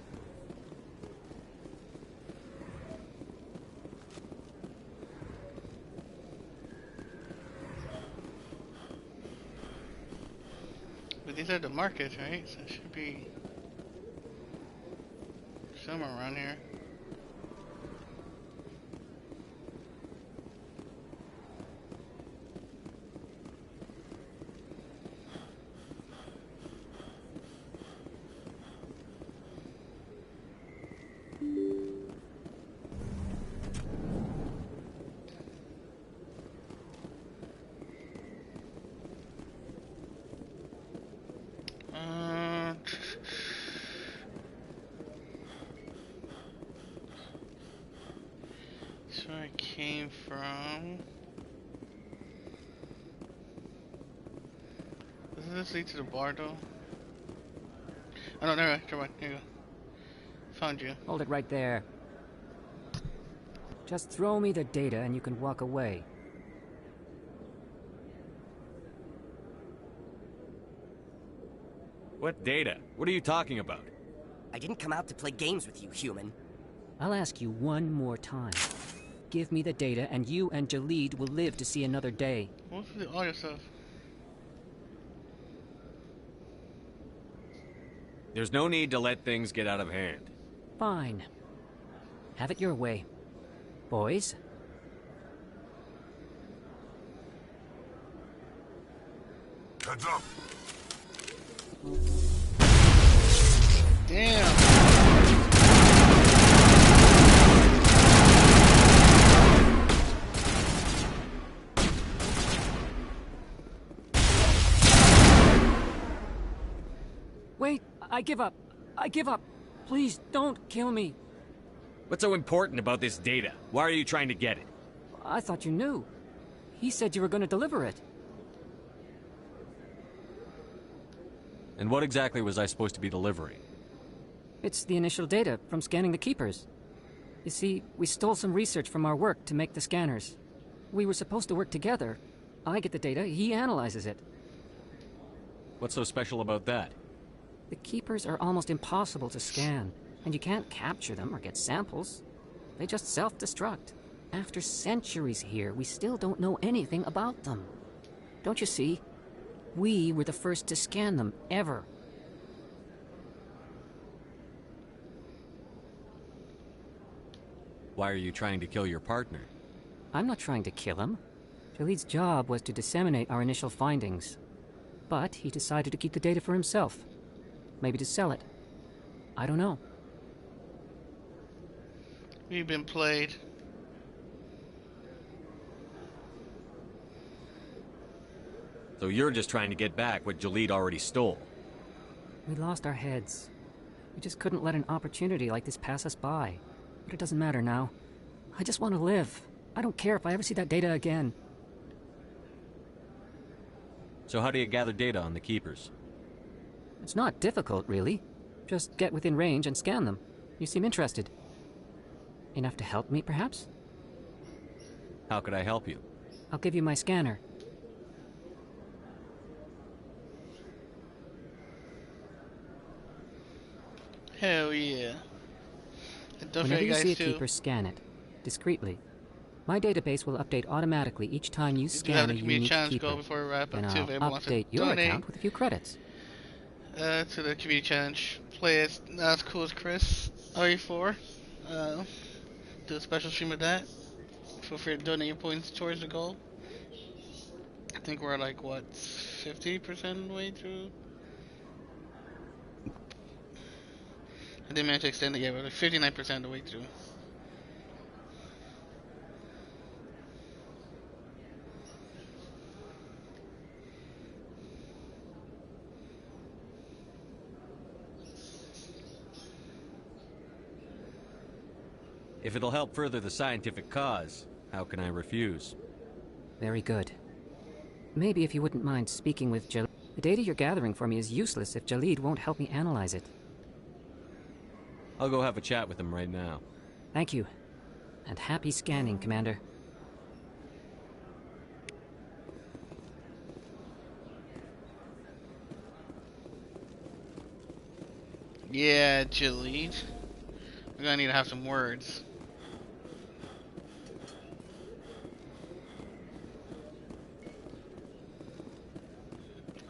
But these are the markets, right? So it should be somewhere around here. That's where I came from. Doesn't this lead to the bar though? Oh no, never mind. Here you go. Found you. Hold it right there. Just throw me the data and you can walk away. What data? What are you talking about? I didn't come out to play games with you, human. I'll ask you one more time. Give me the data, and you and Jalid will live to see another day. What's with all your stuff? There's no need to let things get out of hand. Fine. Have it your way. Boys? Heads up! Damn! Wait, I give up. I give up. Please don't kill me. What's so important about this data? Why are you trying to get it? I thought you knew. He said you were going to deliver it. And what exactly was I supposed to be delivering? It's the initial data from scanning the Keepers. You see, we stole some research from our work to make the scanners. We were supposed to work together. I get the data, he analyzes it. What's so special about that? The Keepers are almost impossible to scan, and you can't capture them or get samples. They just self-destruct. After centuries here, we still don't know anything about them. Don't you see? We were the first to scan them, ever. Why are you trying to kill your partner? I'm not trying to kill him. Jalid's job was to disseminate our initial findings. But he decided to keep the data for himself. Maybe to sell it. I don't know. We've been played. So you're just trying to get back what Jalid already stole. We lost our heads. We just couldn't let an opportunity like this pass us by. But it doesn't matter now. I just want to live. I don't care if I ever see that data again. So how do you gather data on the Keepers? It's not difficult, really. Just get within range and scan them. You seem interested. Enough to help me, perhaps? How could I help you? I'll give you my scanner. Hell yeah. And don't Whenever forget, you guys, see a too. Keeper, scan it. Discreetly. My database will update automatically each time you scan a community unique challenge Keeper. go before we wrap up, And too, I'll if anyone wants to update your donate. account with a few credits. To the community challenge. Play as not as cool as Chris RE4. Do a special stream of that. Feel free to donate your points towards the goal. I think we're like what, 50% of the way through. I didn't manage to extend it yet. We're like 59% of the way through. If it'll help further the scientific cause, how can I refuse? Very good. Maybe if you wouldn't mind speaking with Jalid. The data you're gathering for me is useless if Jalid won't help me analyze it. I'll go have a chat with him right now. Thank you. And happy scanning, Commander. Yeah, Jalid. We're gonna need to have some words.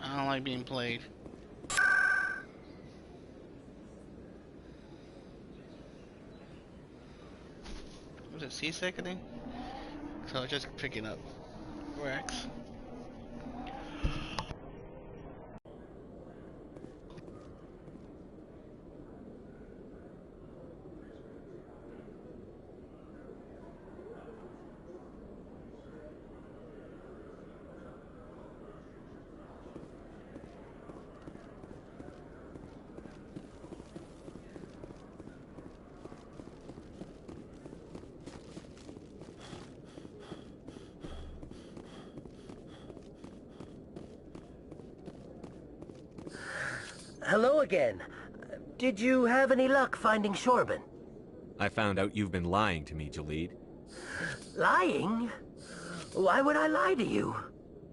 I don't like being played. Was it C-Sec, I think? So just picking up Rex. Hello again. Did you have any luck finding Sheppard? I found out you've been lying to me, Jalid. Lying? Why would I lie to you?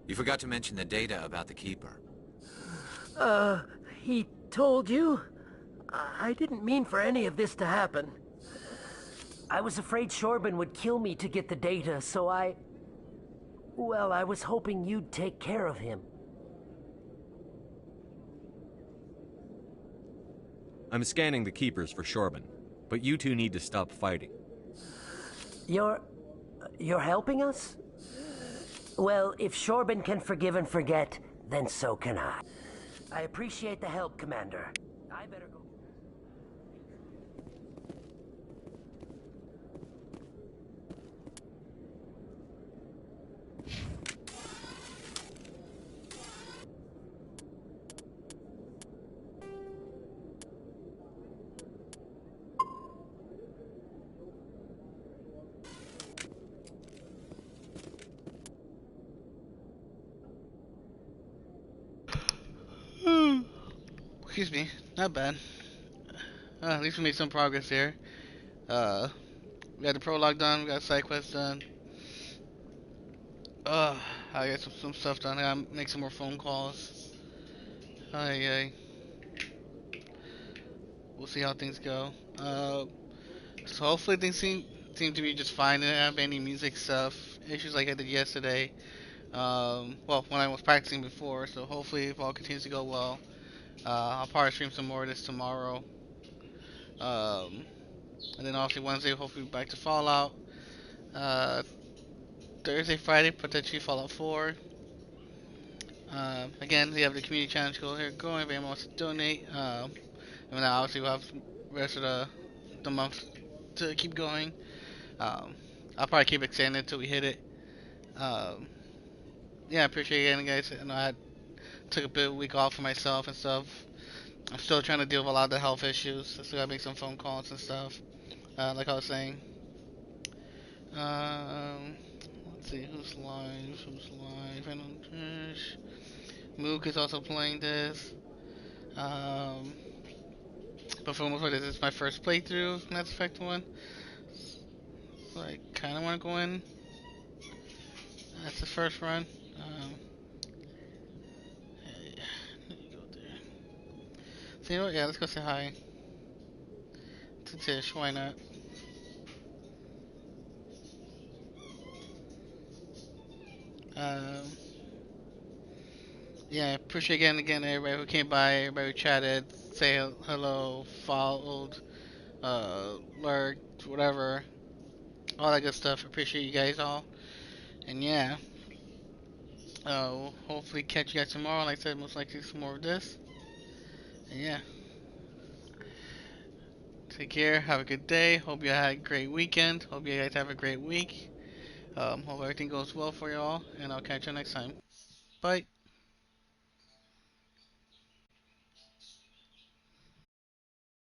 You forgot to mention the data about the Keeper. He told you? I didn't mean for any of this to happen. I was afraid Sheppard would kill me to get the data, so well, I was hoping you'd take care of him. I'm scanning the keepers for Sheppard, but you two need to stop fighting. You're helping us? Well, if Sheppard can forgive and forget, then so can I. I appreciate the help, Commander. I better go. Excuse me, not bad. At least we made some progress here. We got the prologue done, we got side quests done. I got some stuff done. I gotta make some more phone calls. Aye. We'll see how things go. So hopefully things seem to be just fine. I didn't have any music stuff issues like I did yesterday. Well, when I was practicing before. So hopefully if all continues to go well, I'll probably stream some more of this tomorrow. And then obviously Wednesday, hopefully back to Fallout. Thursday, Friday, potentially Fallout 4. Again, we have the community challenge going. If anyone wants to donate, and then obviously we'll have the rest of the month to keep going. I'll probably keep extending until we hit it. Yeah, I appreciate it again, guys. I know I took a bit of a week off for myself and stuff. I'm still trying to deal with a lot of the health issues. I still gotta make some phone calls and stuff. Like I was saying. Let's see who's live. I know Mook is also playing this. But for the most part, this is my first playthrough of Mass Effect 1. So I kind of want to go in. That's the first run. Yeah, let me go there. So you know what? Yeah, let's go say hi to Tish. Why not? Yeah, appreciate again everybody who came by, everybody who chatted, say hello, followed, lurked, whatever, all that good stuff. Appreciate you guys all, and yeah, hopefully catch you guys tomorrow. Like I said, most likely some more of this, and yeah, take care, have a good day. Hope you had a great weekend. Hope you guys have a great week. Hope everything goes well for y'all, and I'll catch you next time. Bye.